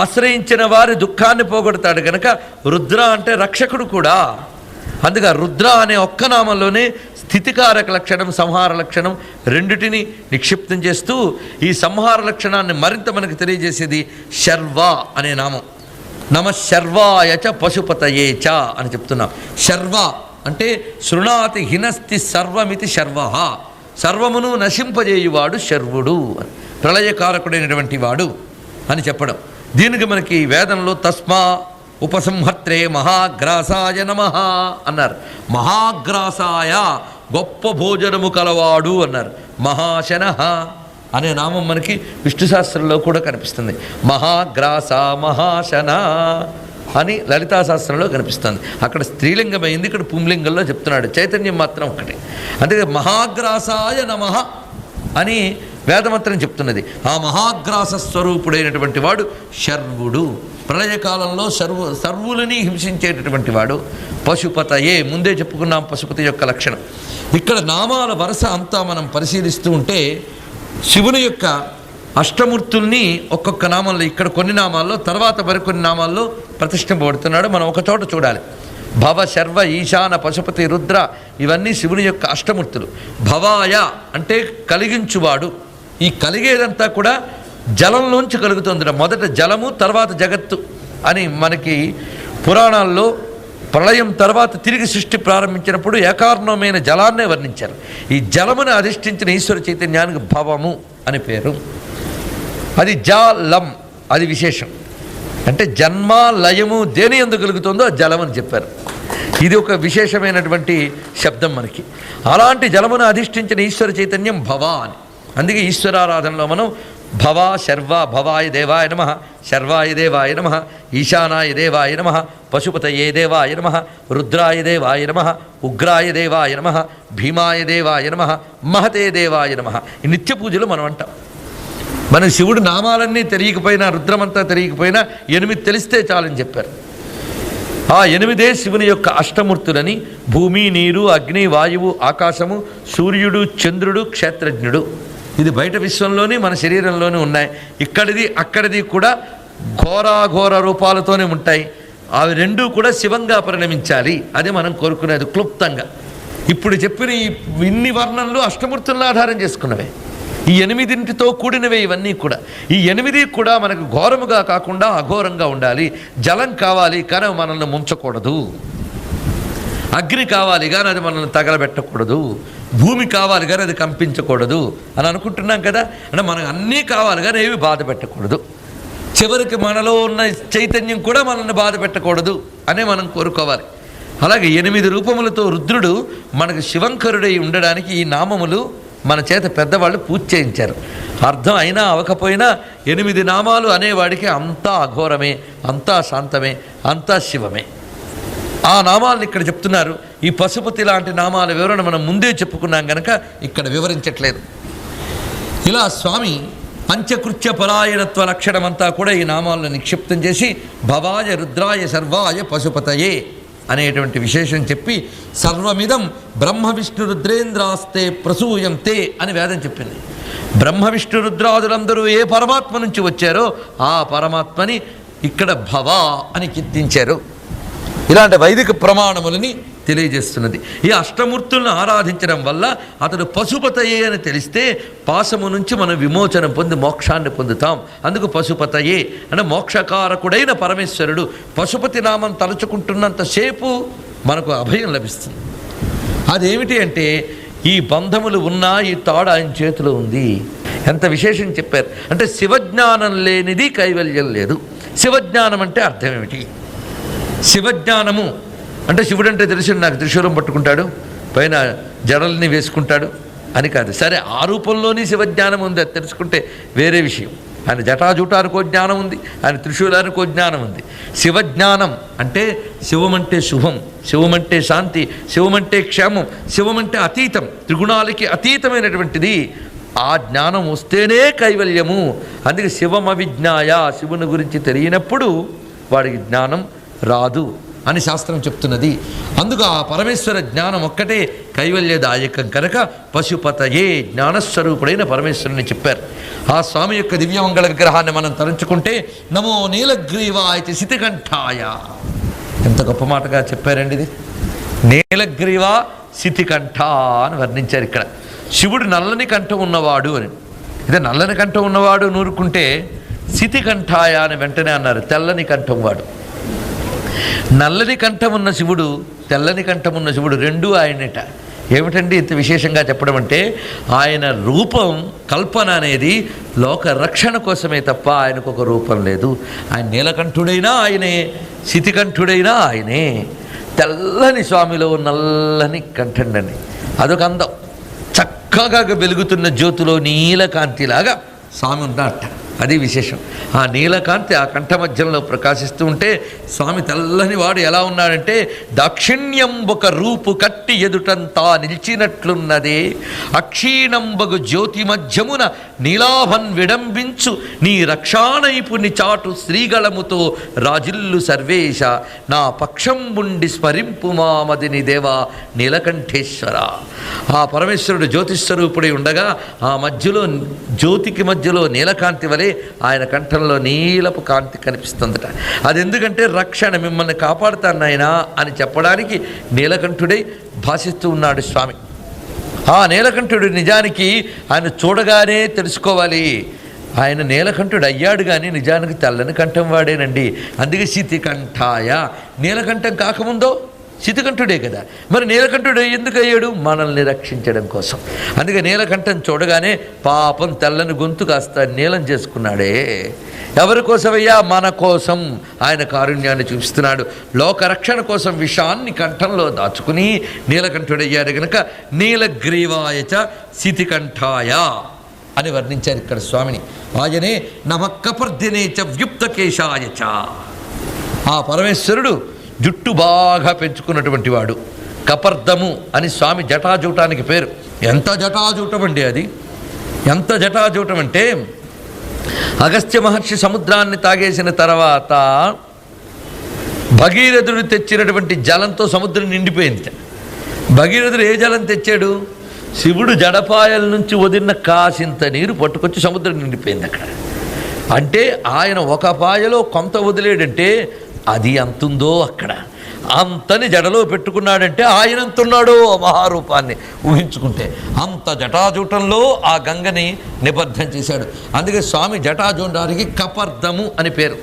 ఆశ్రయించిన వారి దుఃఖాన్ని పోగొడతాడు కనుక రుద్ర అంటే రక్షకుడు కూడా. అందుకే రుద్ర అనే ఒక్క నామంలోనే స్థితికారక లక్షణం, సంహార లక్షణం రెండిటిని నిక్షిప్తం చేస్తూ ఈ సంహార లక్షణాన్ని మరింత మనకు తెలియజేసేది శర్వ అనే నామం. నమ శర్వాయ చ పశుపతయే చ అని చెప్తున్నాం. శర్వ అంటే శృణాతి హినస్తి సర్వమితి శర్వ, సర్వమును నశింపజేయువాడు శర్వుడు, ప్రళయకారకుడైనటువంటి వాడు అని చెప్పడం. దీనికి మనకి వేదంలో తస్మా ఉపసంహర్త్రే మహాగ్రాసాయ నమః అన్నారు. మహాగ్రాసాయ గొప్ప భోజనము కలవాడు అన్నారు. మహాశనః అనే నామం మనకి విష్ణు శాస్త్రంలో కూడా కనిపిస్తుంది. మహాగ్రాస మహాశన అని లలితా శాస్త్రంలో కనిపిస్తుంది. అక్కడ స్త్రీలింగం అయింది, ఇక్కడ పుంలింగంలో చెప్తున్నాడు. చైతన్యం మాత్రం ఒకటి. అందుకే మహాగ్రాసాయ నమః అని వేదమంత్రం చెప్తున్నది. ఆ మహాగ్రాస స్వరూపుడైనటువంటి వాడు శర్వుడు, ప్రళయకాలంలో సర్వులని హింసించేటటువంటి వాడు. పశుపతయే ముందే చెప్పుకున్నాం పశుపతి యొక్క లక్షణం. ఇక్కడ నామాల వరుస అంతా మనం పరిశీలిస్తూ ఉంటే శివుని యొక్క అష్టమూర్తుల్ని ఒక్కొక్క నామంలో, ఇక్కడ కొన్ని నామాల్లో, తర్వాత మరికొన్ని నామాల్లో ప్రతిష్ఠింపబడుతున్నాడు. మనం ఒక చోట చూడాలి. భవ శర్వ ఈశాన పశుపతి రుద్ర ఇవన్నీ శివుని యొక్క అష్టమూర్తులు. భవాయ అంటే కలిగించువాడు. ఈ కలిగేదంతా కూడా జలంలోంచి కలుగుతుంది. మొదట జలము, తర్వాత జగత్తు అని మనకి పురాణాల్లో ప్రళయం తర్వాత తిరిగి సృష్టి ప్రారంభించినప్పుడు ఏకార్ణమైన జలాన్నే వర్ణించారు. ఈ జలమును అధిష్ఠించిన ఈశ్వర చైతన్యానికి భవము అని పేరు. అది జలం, అది విశేషం. అంటే జన్మ లయము దేని ఎందుకు కలుగుతుందో జలం అని చెప్పారు. ఇది ఒక విశేషమైనటువంటి శబ్దం మనకి. అలాంటి జలమును అధిష్ఠించిన ఈశ్వర చైతన్యం భవ అని. అందుకే ఈశ్వరారాధనలో మనం భవ శర్వ భవాయ దేవాయ నమః, శర్వాయ దేవాయ నమః, ఈశానాయ దేవాయ నమః, పశుపతయే దేవాయ నమః, రుద్రాయ దేవాయ నమః, ఉగ్రాయ దేవాయ నమః, భీమాయ దేవాయ నమః, మహతే దేవాయ నమః. ఈ నిత్య పూజలు మనం అంటాం. మన శివుడు నామాలన్నీ తెలియకపోయినా, రుద్రమంతా తెలియకపోయినా 8 తెలిస్తే చాలని చెప్పారు. ఆ 8 శివుని యొక్క అష్టమూర్తులని. భూమి, నీరు, అగ్ని, వాయువు, ఆకాశము, సూర్యుడు, చంద్రుడు, క్షేత్రజ్ఞుడు. ఇది బయట విశ్వంలోని మన శరీరంలోనే ఉన్నాయి. ఇక్కడిది అక్కడిది కూడా ఘోరాఘోర రూపాలతోనే ఉంటాయి. అవి రెండూ కూడా శివంగా పరిణమించాలి, అది మనం కోరుకునేది క్లుప్తంగా. ఇప్పుడు చెప్పిన ఇన్ని వర్ణనలు అష్టమూర్తులను ఆధారం చేసుకున్నవే. ఈ 8తో కూడినవే ఇవన్నీ కూడా. ఈ 8 కూడా మనకు ఘోరముగా కాకుండా అఘోరంగా ఉండాలి. జలం కావాలి కానీ మనల్ని ముంచకూడదు. అగ్ని కావాలి కానీ అది మనల్ని తగలబెట్టకూడదు. భూమి కావాలి కానీ అది కంపించకూడదు అని అనుకుంటున్నాం కదా. అంటే మనకు అన్నీ కావాలి కానీ ఏవి బాధ పెట్టకూడదు. చివరికి మనలో ఉన్న చైతన్యం కూడా మనల్ని బాధ పెట్టకూడదు అనే మనం కోరుకోవాలి. అలాగే 8 రూపములతో రుద్రుడు మనకు శివంకరుడై ఉండడానికి ఈ నామములు మన చేత పెద్దవాళ్ళు పూజ చేయించారు. అర్థం అయినా అవకపోయినా 8 నామాలు అనేవాడికి అంతా అఘోరమే, అంతా శాంతమే, అంతా శివమే. ఆ నామాలను ఇక్కడ చెప్తున్నారు. ఈ పశుపతి లాంటి నామాల వివరణ మనం ముందే చెప్పుకున్నాం కనుక ఇక్కడ వివరించట్లేదు. ఇలా స్వామి పంచకృత్య పరాయణత్వ లక్షణమంతా కూడా ఈ నామాలను నిక్షిప్తం చేసి భవాయ రుద్రాయ సర్వాయ పశుపతయే అనేటువంటి విశేషం చెప్పి సర్వమిదం బ్రహ్మ విష్ణు రుద్రేంద్రాస్తే ప్రసూయంతే అని వేదం చెప్పింది. బ్రహ్మ విష్ణు రుద్రాదులందరూ ఏ పరమాత్మ నుంచి వచ్చారో ఆ పరమాత్మని ఇక్కడ భవ అని కీర్తించారు. ఇలాంటి వైదిక ప్రమాణములని తెలియజేస్తున్నది. ఈ అష్టమూర్తులను ఆరాధించడం వల్ల అతడు పశుపతయే అని తెలిస్తే పాశము నుంచి మనం విమోచన పొంది మోక్షాన్ని పొందుతాం. అందుకు పశుపతయే అంటే మోక్షకారకుడైన పరమేశ్వరుడు. పశుపతి నామం తలుచుకుంటున్నంతసేపు మనకు అభయం లభిస్తుంది. అదేమిటి అంటే ఈ బంధములు ఉన్నా ఈ తాడు ఆయన చేతిలో ఉంది. ఎంత విశేషం చెప్పారు అంటే శివజ్ఞానం లేనిది కైవల్యం లేదు. శివజ్ఞానం అంటే అర్థం ఏమిటి? శివజ్ఞానము అంటే శివుడు అంటే తెలిసి నాకు త్రిశూలం పట్టుకుంటాడు, పైన జడల్ని వేసుకుంటాడు అని కాదు. సరే, ఆ రూపంలోని శివజ్ఞానం ఉంది, అది తెలుసుకుంటే వేరే విషయం. ఆయన జటాజూటానికో జ్ఞానం ఉంది, ఆయన త్రిశూలానికో జ్ఞానం ఉంది. శివజ్ఞానం అంటే శివమంటే శుభం, శివమంటే శాంతి, శివమంటే క్షేమం, శివమంటే అతీతం, త్రిగుణాలకి అతీతమైనటువంటిది. ఆ జ్ఞానం వస్తేనే కైవల్యము. అందుకే శివమవిజ్ఞాయ, శివుని గురించి తెలియనప్పుడు వాడికి జ్ఞానం రాదు అని శాస్త్రం చెప్తున్నది. అందుకు ఆ పరమేశ్వర జ్ఞానం ఒక్కటే కైవల్యదాయకం కనుక పశుపతయే జ్ఞానస్వరూపుడైన పరమేశ్వరుని చెప్పారు. ఆ స్వామి యొక్క దివ్యమంగళ విగ్రహాన్ని మనం తలంచుకుంటే నమో నీలగ్రీవాయ శితికంఠాయ, ఎంత గొప్ప మాటగా చెప్పారండి ఇది. నీలగ్రీవ శితికంఠ అని వర్ణించారు ఇక్కడ. శివుడు నల్లని కంఠం ఉన్నవాడు అని. ఇదే నల్లని కంఠం ఉన్నవాడు నూరుకుంటే శితికంఠాయ అని వెంటనే అన్నారు, తెల్లని కంఠం వాడు. నల్లని కంఠం ఉన్న శివుడు, తెల్లని కంఠం ఉన్న శివుడు రెండూ ఆయనట. ఏమిటండి ఇంత విశేషంగా చెప్పడం అంటే ఆయన రూపం కల్పన అనేది లోక రక్షణ కోసమే తప్ప ఆయనకు ఒక రూపం లేదు. ఆయన నీలకంఠుడైనా ఆయనే, శితికంఠుడైనా ఆయనే. తెల్లని స్వామిలో నల్లని కంఠండని అదొక అందం. చక్కగా వెలుగుతున్న జ్యోతిలో నీలకాంతిలాగా స్వామి ఉన్నట్ట, అది విశేషం. ఆ నీలకాంతి ఆ కంఠ మధ్యంలో ప్రకాశిస్తూ ఉంటే స్వామి తెల్లని వాడు ఎలా ఉన్నాడంటే దాక్షిణ్యంబొక రూపు కట్టి ఎదుటంతా నిలిచినట్లున్నదే, అక్షీణంబగు జ్యోతి మధ్యమున నీలాభన్ విడంబించు నీ రక్షానైపుని చాటు శ్రీగళముతో రాజిల్లు సర్వేశ, నా పక్షంబుండి స్మరింపు మామదిని దేవా నీలకంఠేశ్వర. ఆ పరమేశ్వరుడు జ్యోతిస్వరూపుడై ఉండగా ఆ మధ్యలో జ్యోతికి మధ్యలో నీలకాంతి వలె ఆయన కంఠంలో నీలపు కాంతి కనిపిస్తుందట. అది ఎందుకంటే రక్షణ, మిమ్మల్ని కాపాడుతాను నాయనా అని చెప్పడానికి నీలకంఠుడై భాషిస్తూ ఉన్నాడు స్వామి. ఆ నీలకంఠుడు నిజానికి ఆయన చూడగానే తెలుసుకోవాలి, ఆయన నీలకంఠుడు అయ్యాడు కానీ నిజానికి తెల్లని కంఠం వాడేనండి. అందుకే శితికంఠాయ. నీలకంఠం కాకముందో శితికంఠుడే కదా, మరి నీలకంఠుడు ఎందుకు అయ్యాడు? మనల్ని రక్షించడం కోసం. అందుకే నీలకంఠం చూడగానే పాపం తెల్లని గొంతు కాస్త నీలం చేసుకున్నాడే. ఎవరి కోసమయ్యా? మన కోసం. ఆయన కారుణ్యాన్ని చూపిస్తున్నాడు. లోకరక్షణ కోసం విషాన్ని కంఠంలో దాచుకుని నీలకంఠుడయ్యాడు గనక నీలగ్రీవాయచ శితికంఠాయ అని వర్ణించారు ఇక్కడ స్వామిని. ఆయనే నమఃకపర్దినేచ వ్యుప్తకేశాయచ. ఆ పరమేశ్వరుడు జుట్టు బాగా పెంచుకున్నటువంటి వాడు. కపర్దము అని స్వామి జటాజూటానికి పేరు. ఎంత జటాజూటం అండి అది! ఎంత జటాజూటం అంటే అగస్త్య మహర్షి సముద్రాన్ని తాగేసిన తర్వాత భగీరథుడు తెచ్చినటువంటి జలంతో సముద్రం నిండిపోయింది. భగీరథుడు ఏ జలం తెచ్చాడు? శివుడు జడపాయల నుంచి వదిలిన కాసింత నీరు పట్టుకొచ్చి సముద్రం నిండిపోయింది అక్కడ. అంటే ఆయన ఒక పాయలో కొంత వదిలేడంటే అది అంతుందో అక్కడ అంతని జడలో పెట్టుకున్నాడంటే ఆయన అంతున్నాడో మహారూపాన్ని ఊహించుకుంటే. అంత జటాజూటంలో ఆ గంగని నిబద్ధం చేశాడు. అందుకే స్వామి జటాజూటానికి కపర్దము అని పేరు.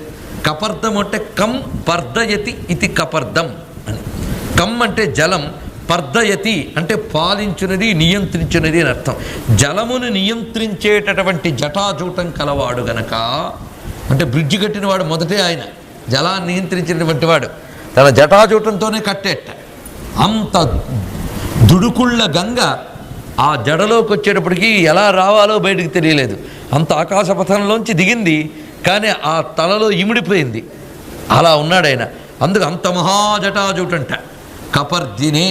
కపర్దం అంటే కం పర్దయతి ఇది కపర్దం అని. కం అంటే జలం, పర్దయతి అంటే పాలించున్నది, నియంత్రించున్నది అని అర్థం. జలమును నియంత్రించేటటువంటి జటాజూటం కలవాడు గనక, అంటే బ్రిడ్జి కట్టిన వాడు మొదటే ఆయన, జలాన్ని నియంత్రించినటువంటి వాడు తన జటాజూటంతోనే కట్టేట. అంత దుడుకుళ్ళ గంగ ఆ జడలోకి వచ్చేటప్పటికి ఎలా రావాలో బయటికి తెలియలేదు. అంత ఆకాశపథంలోంచి దిగింది కానీ ఆ తలలో ఇమిడిపోయింది. అలా ఉన్నాడు ఆయన. అందుకు అంత మహాజటాజూటంట. కపర్దినే,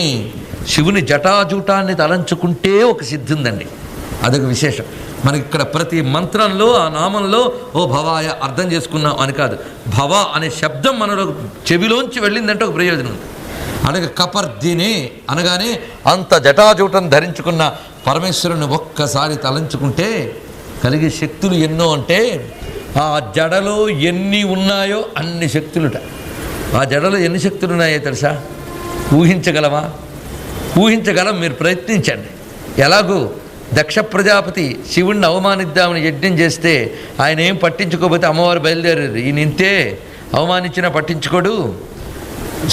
శివుని జటాజూటాన్ని తలంచుకుంటే ఒక సిద్ధి ఉందండి. అదొక విశేషం. మనకి ఇక్కడ ప్రతి మంత్రంలో ఆ నామంలో ఓ భవాయ అర్థం చేసుకున్నాం అని కాదు, భవ అనే శబ్దం మనలో చెవిలోంచి వెళ్ళిందంటే ఒక ప్రయోజనం ఉంది. అలాగే కపర్దినే అనగానే అంత జటాజూటం ధరించుకున్న పరమేశ్వరుని ఒక్కసారి తలంచుకుంటే కలిగే శక్తులు ఎన్నో అంటే ఆ జడలో ఎన్ని ఉన్నాయో అన్ని శక్తులుట. ఆ జడలో ఎన్ని శక్తులు ఉన్నాయో తెలుసా? ఊహించగలమా? ఊహించగలం, మీరు ప్రయత్నించండి. ఎలాగూ దక్ష ప్రజాపతి శివుణ్ణి అవమానిద్దామని యజ్ఞం చేస్తే ఆయన ఏం పట్టించుకోకపోతే అమ్మవారు బయలుదేరారు. ఈయన ఇంతే, అవమానించినా పట్టించుకోడు,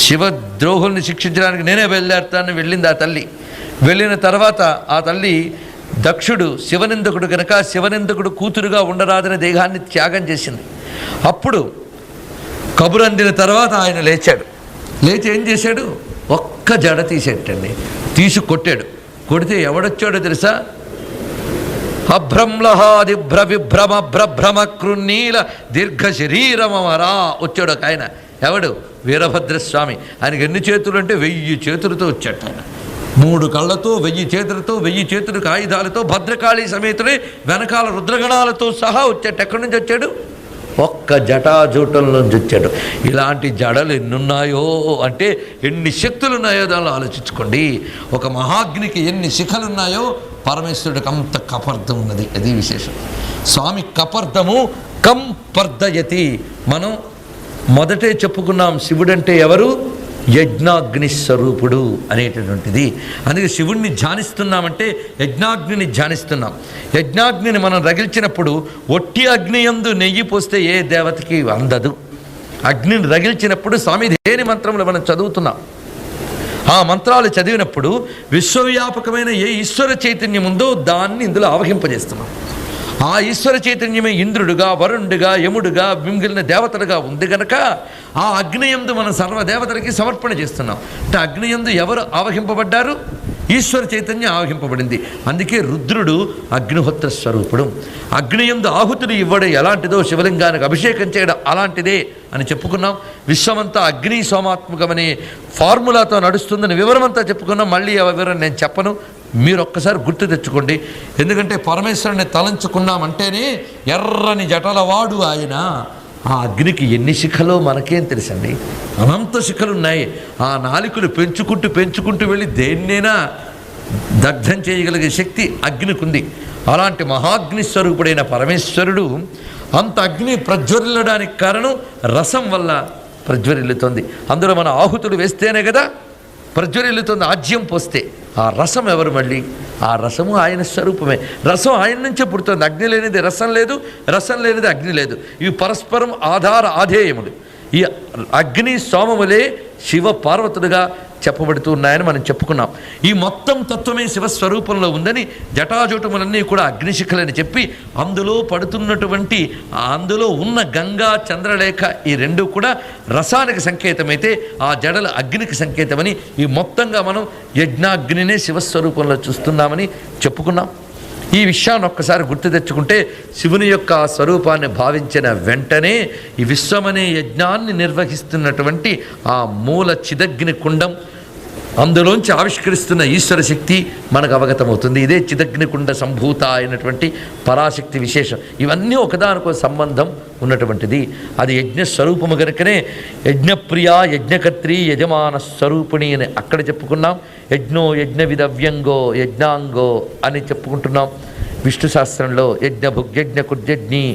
శివద్రోహుల్ని శిక్షించడానికి నేనే బయలుదేరుతానని వెళ్ళింది ఆ తల్లి. వెళ్ళిన తర్వాత ఆ తల్లి దక్షుడు శివనిందకుడు కనుక శివనిందకుడు కూతురుగా ఉండరాదని దేహాన్ని త్యాగం చేసింది. అప్పుడు కబురందిన తర్వాత ఆయన లేచాడు. లేచి ఏం చేశాడు? ఒక్క జడ తీసేటండి, తీసి కొట్టాడు. కొడితే ఎవడొచ్చాడో తెలుసా? అభ్రంలహాదిభ్ర విభ్రమ భ్రభ్రమ కృన్నీల దీర్ఘ శరీరమరా వచ్చాడు ఒక ఆయన. ఎవడు? వీరభద్రస్వామి. ఆయనకి ఎన్ని చేతులు అంటే 1000 చేతులతో వచ్చాడు ఆయన. 3 కళ్ళతో 1000 చేతులతో 1000 చేతులకు ఆయుధాలతో భద్రకాళి సమేతుడే వెనకాల రుద్రగణాలతో సహా వచ్చాడు. ఎక్కడి నుంచి వచ్చాడు? ఒక్క జటాజూటం నుంచి వచ్చాడు. ఇలాంటి జడలు ఎన్నున్నాయో అంటే ఎన్ని శక్తులు ఉన్నాయో దానిలో ఆలోచించుకోండి. ఒక మహాగ్నికి ఎన్ని శిఖలున్నాయో పరమేశ్వరుడికి అంత కపర్దం ఉన్నది. అది విశేషం. స్వామి కపర్దము కంపర్దయతి. మనం మొదటే చెప్పుకున్నాం, శివుడంటే ఎవరు? యజ్ఞాగ్ని స్వరూపుడు అనేటటువంటిది. అందుకే శివుణ్ణి ధ్యానిస్తున్నామంటే యజ్ఞాగ్నిని ధ్యానిస్తున్నాం. యజ్ఞాగ్నిని మనం రగిల్చినప్పుడు ఒట్టి అగ్నియందు నెయ్యి పోస్తే ఏ దేవతకి అందదు. అగ్నిని రగిల్చినప్పుడు స్వామి దేని మంత్రములు మనం చదువుతున్నాం, ఆ మంత్రాలు చదివినప్పుడు విశ్వవ్యాపకమైన ఏ ఈశ్వర చైతన్యం ఉందో దాన్ని ఇందులో ఆవహింపజేస్తున్నాం. ఆ ఈశ్వర చైతన్యమే ఇంద్రుడుగా, వరుణుడిగా, యముడుగా, మిగిలిన దేవతలుగా ఉంది గనక ఆ అగ్నియందు మనం సర్వదేవతలకి సమర్పణ చేస్తున్నాం. అంటే అగ్నియందు ఎవరు ఆవహింపబడ్డారు? ఈశ్వర చైతన్యం ఆవహింపబడింది. అందుకే రుద్రుడు అగ్నిహోత్ర స్వరూపుడు. అగ్నియందు ఆహుతులు ఇవ్వడం ఎలాంటిదో శివలింగానికి అభిషేకం చేయడం అలాంటిదే అని చెప్పుకున్నాం. విశ్వమంతా అగ్ని సోమాత్మకమనే ఫార్ములాతో నడుస్తుందని వివరమంతా చెప్పుకున్నాం. మళ్ళీ ఆ వివరం నేను చెప్పను, మీరు ఒక్కసారి గుర్తు తెచ్చుకోండి. ఎందుకంటే పరమేశ్వరుని తలంచుకున్నామంటేనే ఎర్రని జటలవాడు ఆయన. ఆ అగ్నికి ఎన్ని శిఖలో మనకేం తెలుసండి? అనంత శిఖలు ఉన్నాయి. ఆ నాలికలు పెంచుకుంటూ పెంచుకుంటూ వెళ్ళి దేన్నైనా దగ్ధం చేయగలిగే శక్తి అగ్నికి ఉంది. అలాంటి మహాగ్ని స్వరూపుడైన పరమేశ్వరుడు అంత అగ్ని ప్రజ్వరిల్లడానికి కారణం రసం వల్ల ప్రజ్వరిల్లుతుంది. అందులో మన ఆహుతులు వేస్తేనే కదా ప్రజ్వరిల్లుతుంది. ఆజ్యం పోస్తే ఆ రసం ఎవరు? మళ్ళీ ఆ రసము ఆయన స్వరూపమే. రసం ఆయన నుంచే పుడుతుంది. అగ్ని లేనిది రసం లేదు, రసం లేనిది అగ్ని లేదు. ఇవి పరస్పరం ఆధార ఆధేయములు. ఈ అగ్ని సోమములే శివ పార్వతులుగా చెప్పబడుతూ ఉన్నాయని మనం చెప్పుకున్నాం. ఈ మొత్తం తత్వమే శివస్వరూపంలో ఉందని జటాజూటములన్నీ కూడా అగ్నిశిఖలని చెప్పి అందులో పడుతున్నటువంటి అందులో ఉన్న గంగా చంద్రలేఖ ఈ రెండు కూడా రసానికి సంకేతమైతే ఆ జడల అగ్నికి సంకేతమని ఈ మొత్తంగా మనం యజ్ఞాగ్నినే శివస్వరూపంలో చూస్తున్నామని చెప్పుకున్నాం. ఈ విషయాన్ని ఒక్కసారి గుర్తు తెచ్చుకుంటే శివుని యొక్క స్వరూపాన్ని భావించిన వెంటనే ఈ విశ్వమనే యజ్ఞాన్ని నిర్వహిస్తున్నటువంటి ఆ మూల చిదగ్ని కుండం, అందులోంచి ఆవిష్కరిస్తున్న ఈశ్వర శక్తి మనకు అవగతమవుతుంది. ఇదే చిదగ్నికుండ సంభూత అయినటువంటి పరాశక్తి విశేషం. ఇవన్నీ ఒకదానికో సంబంధం ఉన్నటువంటిది. అది యజ్ఞస్వరూపము కనుకనే యజ్ఞప్రియ యజ్ఞకర్త్రి యజమాన స్వరూపిణి అని అక్కడ చెప్పుకున్నాం. యజ్ఞో యజ్ఞ విదవ్యంగో యజ్ఞాంగో అని చెప్పుకుంటున్నాం. విష్ణు శాస్త్రంలో యజ్ఞ భుగ్యజ్ఞ కుర్యజ్ఞి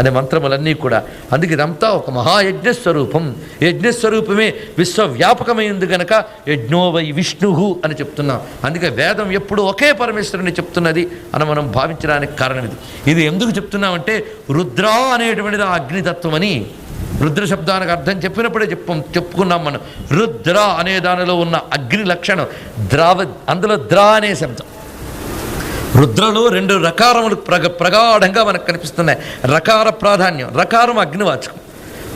అనే మంత్రములన్నీ కూడా. అందుకే ఇదంతా ఒక మహాయజ్ఞస్వరూపం. యజ్ఞస్వరూపమే విశ్వవ్యాపకమైంది గనక యజ్ఞో వై విష్ణు అని చెప్తున్నాం. అందుకే వేదం ఎప్పుడు ఒకే పరమేశ్వరుని చెప్తున్నది అని మనం భావించడానికి కారణం ఇది. ఇది ఎందుకు చెప్తున్నామంటే రుద్ర అనేటువంటిది ఆ అగ్నితత్వం అని రుద్ర శబ్దానికి అర్థం చెప్పినప్పుడే చెప్పుకున్నాం మనం. రుద్ర అనే దానిలో ఉన్న అగ్ని లక్షణం అందులో ద్రా అనే శబ్దం. రుద్రలో 2 రకారములు ప్రగాఢంగా మనకు కనిపిస్తున్నాయి. రకార ప్రాధాన్యం. రకారం అగ్నివాచకం,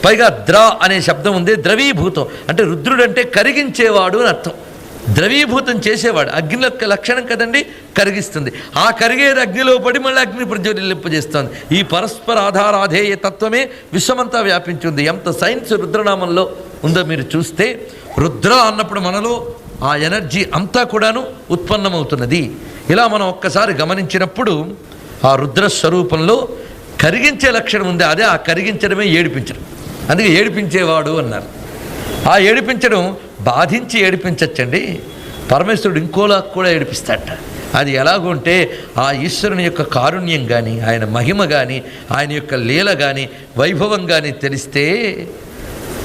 పైగా ద్ర అనే శబ్దం ఉంది. ద్రవీభూతం అంటే రుద్రుడు అంటే కరిగించేవాడు అని అర్థం. ద్రవీభూతం చేసేవాడు అగ్ని యొక్క లక్షణం కదండి, కరిగిస్తుంది. ఆ కరిగేది అగ్నిలో పడి మళ్ళీ అగ్ని ప్రజ్వలింపజేస్తుంది. ఈ పరస్పర ఆధారాధేయ తత్వమే విశ్వమంతా వ్యాపించింది. ఎంత సైన్స్ రుద్రనామంలో ఉందో మీరు చూస్తే, రుద్ర అన్నప్పుడు మనలో ఆ ఎనర్జీ అంతా కూడాను ఉత్పన్నమవుతున్నది. ఇలా మనం ఒక్కసారి గమనించినప్పుడు ఆ రుద్రస్వరూపంలో కరిగించే లక్షణం ఉంది. అదే ఆ కరిగించడమే ఏడిపించడం. అందుకే ఏడిపించేవాడు అన్నారు. ఆ ఏడిపించడం బాధించి ఏడిపించచ్చండి. పరమేశ్వరుడు ఇంకోలా కూడా ఏడిపిస్తాడట. అది ఎలాగుంటే ఆ ఈశ్వరుని యొక్క కారుణ్యం కానీ, ఆయన మహిమ కానీ, ఆయన యొక్క లీల కానీ, వైభవం కానీ తెలిస్తే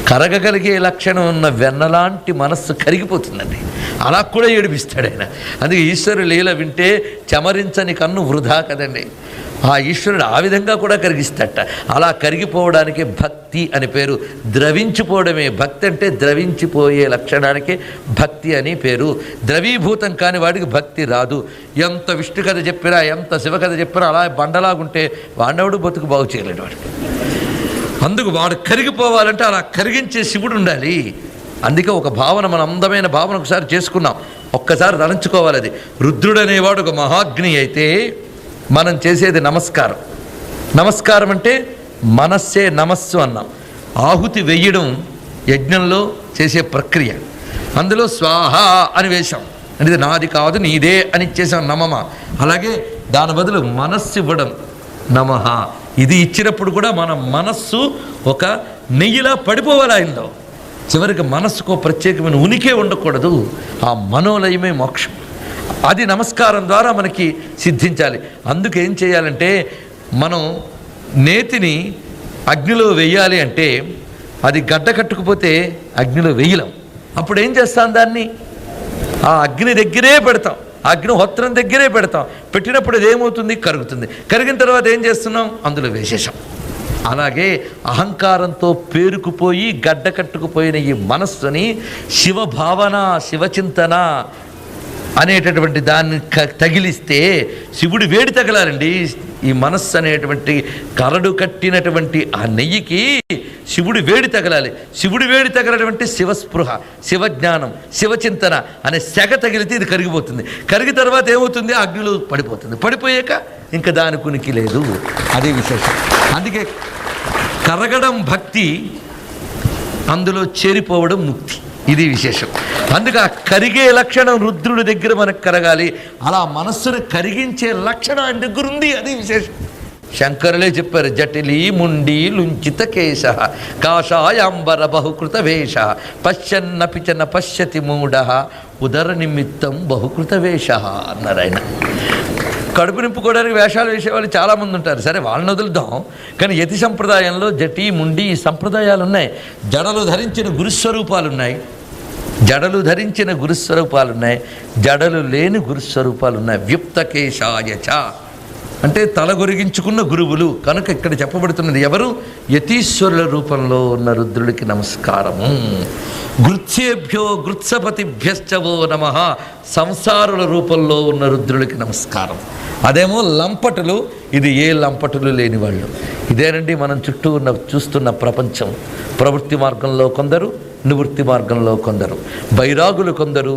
కరగగలిగే లక్షణం ఉన్న వెన్నలాంటి మనస్సు కరిగిపోతుందండి. అలా కూడా ఏడిపిస్తాడు ఆయన. అందుకే ఈశ్వరుడు లీల వింటే చెమరించని కన్ను వృధా కదండి. ఆ ఈశ్వరుడు ఆ విధంగా కూడా కరిగిస్తాడట. అలా కరిగిపోవడానికి భక్తి అని పేరు. ద్రవించిపోవడమే భక్తి అంటే. ద్రవించిపోయే లక్షణానికి భక్తి అని పేరు. ద్రవీభూతం కాని వాడికి భక్తి రాదు. ఎంత విష్ణు కథ చెప్పినా, ఎంత శివ కథ చెప్పినా అలా బండలాగుంటే వాడినవాడు బతుకు బాగు చేయలేడు వాడికి. అందుకు వాడు కరిగిపోవాలంటే అలా కరిగించే శివుడు ఉండాలి. అందుకే ఒక భావన, మన అందమైన భావన ఒకసారి చేసుకున్నాం, ఒక్కసారి తలంచుకోవాలి. అది రుద్రుడు అనేవాడు ఒక మహాగ్ని అయితే మనం చేసేది నమస్కారం. నమస్కారం అంటే మనస్సే నమస్సు అన్నాం. ఆహుతి వెయ్యడం యజ్ఞంలో చేసే ప్రక్రియ. అందులో స్వాహ అని వేశాం, అంటే నాది కాదు నీదే అని ఇచ్చేసాం నమమ. అలాగే దాని బదులు మనస్సు ఇవ్వడం నమః. ఇది ఇచ్చినప్పుడు కూడా మన మనస్సు ఒక నెయ్యిలా పడిపోవాలి ఆయనలో. చివరికి మనస్సుకు ప్రత్యేకమైన ఉనికే ఉండకూడదు. ఆ మనోలయమే మోక్షం. అది నమస్కారం ద్వారా మనకి సిద్ధించాలి. అందుకు ఏం చేయాలంటే, మనం నేతిని అగ్నిలో వెయ్యాలి అంటే అది గడ్డ కట్టుకుపోతే అగ్నిలో వెయ్యలేం. అప్పుడు ఏం చేస్తాం, దాన్ని ఆ అగ్ని దగ్గరే పెడతాం, అగ్నిహోత్రం దగ్గరే పెడతాం. పెట్టినప్పుడు అది ఏమవుతుంది, కరుగుతుంది. కరిగిన తర్వాత ఏం చేస్తున్నాం, అందులో వేసేసాం. అలాగే అహంకారంతో పేరుకుపోయి గడ్డ కట్టుకుపోయిన ఈ మనస్సుని శివభావన, శివచింతన అనేటటువంటి దాన్ని తగిలిస్తే శివుడి వేడి తగలాలండి. ఈ మనస్సు అనేటువంటి కరడు కట్టినటువంటి ఆ నెయ్యికి శివుడి వేడి తగలాలి. శివుడి వేడి తగలటువంటి శివస్పృహ, శివజ్ఞానం, శివచింతన అనే సెగ తగిలితే ఇది కరిగిపోతుంది. కరిగిన తర్వాత ఏమవుతుంది, అగ్నిలో పడిపోతుంది. పడిపోయాక ఇంకా దాని కునికి లేదు. అదే విశేషం. అందుకే కరగడం భక్తి, అందులో చేరిపోవడం ముక్తి. ఇది విశేషం. అందుకే ఆ కరిగే లక్షణం రుద్రుడి దగ్గర మనకు కరగాలి. అలా మనస్సును కరిగించే లక్షణం ఆయన దగ్గర ఉంది. అది విశేషం. శంకరులే చెప్పారు, జటిలీ ముండి లుంచిత కేశ కాషాయాంబర బహుకృత వేష పశ్యన్నపిచన పశ్యతి మూఢ ఉదర నిమిత్తం బహుకృత వేష అన్నారు ఆయన. కడుపు నింపుకోవడానికి వేషాలు వేసేవాళ్ళు చాలామంది ఉంటారు. సరే, వాళ్ళని వదులుదాం. కానీ యతి సంప్రదాయంలో జటి, ముండి ఈ సంప్రదాయాలు ఉన్నాయి. జడలు ధరించిన గురుస్వరూపాలు ఉన్నాయి, జడలు ధరించిన గురుస్వరూపాలు ఉన్నాయి, జడలు లేని గురుస్వరూపాలు ఉన్నాయి. వ్యుప్తకేశాయచ అంటే తల గొరిగించుకున్న గురువులు. కనుక ఇక్కడ చెప్పబడుతున్నది ఎవరు, యతీశ్వరుల రూపంలో ఉన్న రుద్రుడికి నమస్కారము. గృత్సేభ్యో గృత్సపతిభ్యశ్చవో నమః సంసారుల రూపంలో ఉన్న రుద్రుడికి నమస్కారం. అదేమో లంపటులు, ఇది ఏ లంపటులు లేని వాళ్ళు. ఇదేనండి మనం చుట్టూ ఉన్న చూస్తున్న ప్రపంచం. ప్రవృత్తి మార్గంలో కొందరు, నివృత్తి మార్గంలో కొందరు, బైరాగులు కొందరు,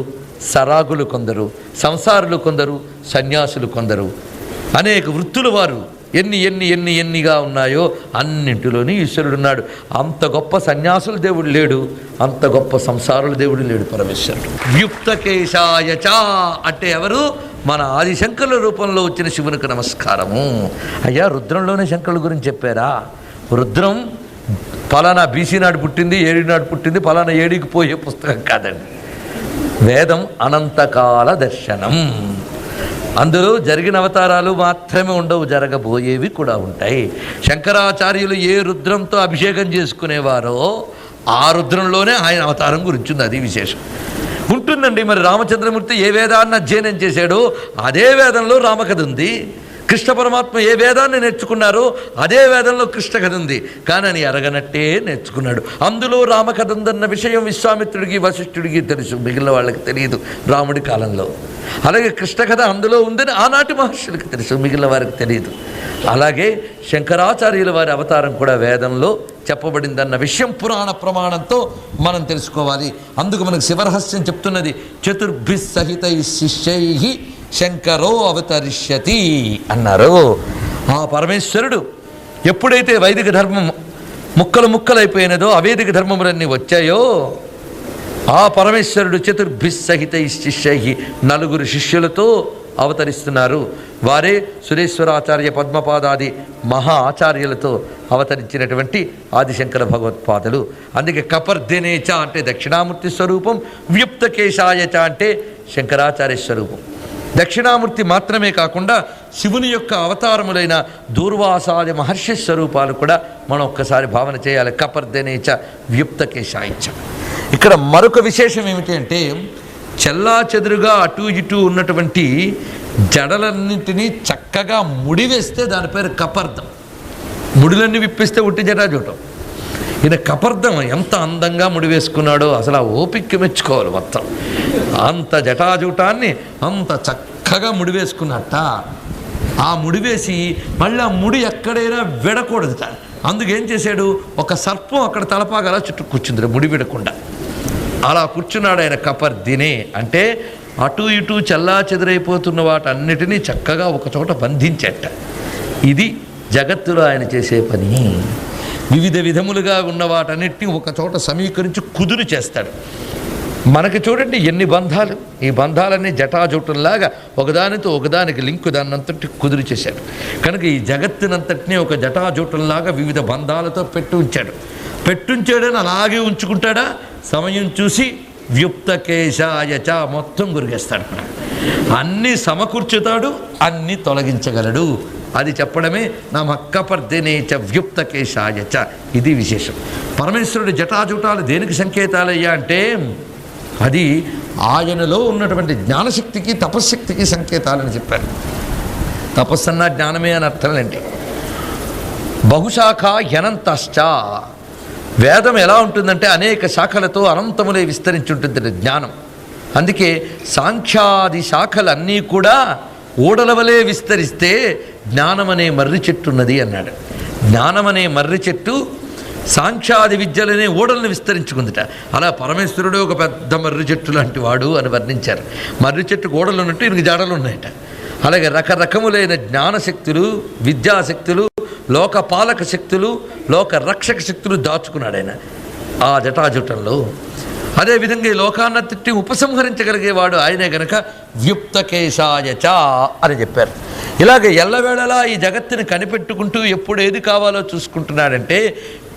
సరాగులు కొందరు, సంసారులు కొందరు, సన్యాసులు కొందరు. అనేక వృత్తుల వారు ఎన్నిగా ఉన్నాయో అన్నింటిలోని ఈశ్వరుడు ఉన్నాడు. అంత గొప్ప సన్యాసుల దేవుడు లేడు, అంత గొప్ప సంసారుల దేవుడు లేడు పరమేశ్వరుడు. వ్యుక్తకేశాయచ అంటే ఎవరు, మన ఆదిశంకరుల రూపంలో వచ్చిన శివునికి నమస్కారము. అయ్యా, రుద్రంలోనే శంకరుల గురించి చెప్పారా? రుద్రం ఫలానా బీసీ నాడు పుట్టింది, ఏడి నాడు పుట్టింది, ఫలానా ఏడికి పోయే పుస్తకం కాదండి. వేదం అనంతకాల దర్శనం. అందులో జరిగిన అవతారాలు మాత్రమే ఉండవు, జరగబోయేవి కూడా ఉంటాయి. శంకరాచార్యులు ఏ రుద్రంతో అభిషేకం చేసుకునేవారో ఆ రుద్రంలోనే ఆయన అవతారం గురించి ఉంది. అది విశేషం ఉంటుందండి. మరి రామచంద్రమూర్తి ఏ వేదాన్ని అధ్యయనం చేశాడో అదే వేదంలో రామకథ ఉంది. కృష్ణ పరమాత్మ ఏ వేదాన్ని నేర్చుకున్నారో అదే వేదంలో కృష్ణ కథ ఉంది. కానీ అని అరగనట్టే నేర్చుకున్నాడు. అందులో రామకథ ఉందన్న విషయం విశ్వామిత్రుడికి, వశిష్ఠుడికి తెలుసు, మిగిలిన వాళ్ళకి తెలియదు రాముడి కాలంలో. అలాగే కృష్ణ కథ అందులో ఉందని ఆనాటి మహర్షులకు తెలుసు, మిగిలిన వారికి తెలియదు. అలాగే శంకరాచార్యుల వారి అవతారం కూడా వేదంలో చెప్పబడిందన్న విషయం పురాణ ప్రమాణంతో మనం తెలుసుకోవాలి. అందుకు మనకు శివరహస్యం చెప్తున్నది, చతుర్భి సహిత శిష్యై శంకరో అవతరిష్యతి అన్నారు. ఆ పరమేశ్వరుడు ఎప్పుడైతే వైదిక ధర్మం ముక్కలైపోయినదో, అవేదిక ధర్మములన్నీ వచ్చాయో, ఆ పరమేశ్వరుడు చతుర్భి సహిత శిష్యై 4 శిష్యులతో అవతరిస్తున్నారు. వారే సురేశ్వరాచార్య పద్మపాదాది మహా ఆచార్యులతో అవతరించినటువంటి ఆదిశంకర భగవత్పాదులు. అందుకే కపర్దినేచ అంటే దక్షిణామూర్తి స్వరూపం, వ్యుప్తకేశాయచ అంటే శంకరాచార్య స్వరూపం. దక్షిణామూర్తి మాత్రమే కాకుండా శివుని యొక్క అవతారములైన దూర్వాసాది మహర్షి స్వరూపాలు కూడా మనం ఒక్కసారి భావన చేయాలి. కపర్దినేచ వ్యుప్తకేశాయచ. ఇక్కడ మరొక విశేషం ఏమిటి అంటే, చెల్లా చెదురుగా అటు ఇటు ఉన్నటువంటి జడలన్నింటినీ చక్కగా ముడివేస్తే దాని పేరు కపర్దం. ముడులన్నీ విప్పిస్తే ఉట్టి జటాజూటం. ఈయన కపర్దం ఎంత అందంగా ముడివేసుకున్నాడో అసలు ఆ ఓపిక మెచ్చుకోవాలి. మొత్తం అంత జటాజూటాన్ని అంత చక్కగా ముడివేసుకున్నట్ట. ఆ ముడివేసి మళ్ళీ ఆ ముడి ఎక్కడైనా విడకూడదు. అందుకేం చేశాడు, ఒక సర్పం అక్కడ తలపాగలా చుట్టూ కూర్చుంది ముడి విడకుండా. అలా కూర్చున్నాడు ఆయన. కపర్దినే అంటే అటు ఇటు చల్లా చెదురైపోతున్న వాటన్నిటినీ చక్కగా ఒకచోట బంధించేట. ఇది జగత్తులో ఆయన చేసే పని. వివిధ విధములుగా ఉన్న వాటన్నిటినీ ఒకచోట సమీకరించి కుదురు చేస్తాడు. మనకి చూడండి ఎన్ని బంధాలు. ఈ బంధాలన్నీ జటాజుటంలాగా ఒకదానితో ఒకదానికి లింకు దాన్నంతటి కుదురు చేశాడు. కనుక ఈ జగత్తునంతటినీ ఒక జటాజుటంలాగా వివిధ బంధాలతో పెట్టుంచాడని అలాగే ఉంచుకుంటాడా? సమయం చూసి వ్యుప్తకేశాయచ మొత్తం గురిగేస్తాడు. అన్నీ సమకూర్చుతాడు, అన్నీ తొలగించగలడు. అది చెప్పడమే నమఃకపర్దినేచ వ్యుప్తకేశాయచ. ఇది విశేషం. పరమేశ్వరుడి జటాజుటాలు దేనికి సంకేతాలయ్యా అంటే, అది ఆయనలో ఉన్నటువంటి జ్ఞానశక్తికి తపశ్శక్తికి సంకేతాలని చెప్పారు. తపస్సన్నా జ్ఞానమే అని అర్థమేంటి? బహుశాఖ హ్యనంతశ్చ. వేదం ఎలా ఉంటుందంటే అనేక శాఖలతో అనంతములే విస్తరించి ఉంటుంది జ్ఞానం. అందుకే సాంఖ్యాది శాఖలన్నీ కూడా ఓడలవలే విస్తరిస్తే జ్ఞానమనే మర్రి చెట్టు ఉన్నది అన్నాడు. జ్ఞానమనే మర్రి చెట్టు సాంఖ్యాది విద్యలనే ఓడలను విస్తరించుకుందిట. అలా పరమేశ్వరుడు ఒక పెద్ద మర్రి చెట్టు లాంటి వాడు అని వర్ణించారు. మర్రి చెట్టుకు ఓడలు ఉన్నట్టు ఈయనకి జాడలు ఉన్నాయట. అలాగే రకరకములైన జ్ఞానశక్తులు, విద్యాశక్తులు, లోకపాలక శక్తులు, లోక రక్షక శక్తులు దాచుకున్నాడు ఆయన ఆ జటాజుటంలో. అదేవిధంగా ఈ లోకాన్నతిట్టి ఉపసంహరించగలిగేవాడు ఆయనే గనక వ్యుప్తకేశాయచ అని చెప్పారు. ఇలాగ ఎల్లవేళలా ఈ జగత్తుని కనిపెట్టుకుంటూ ఎప్పుడు ఏది కావాలో చూసుకుంటున్నాడంటే,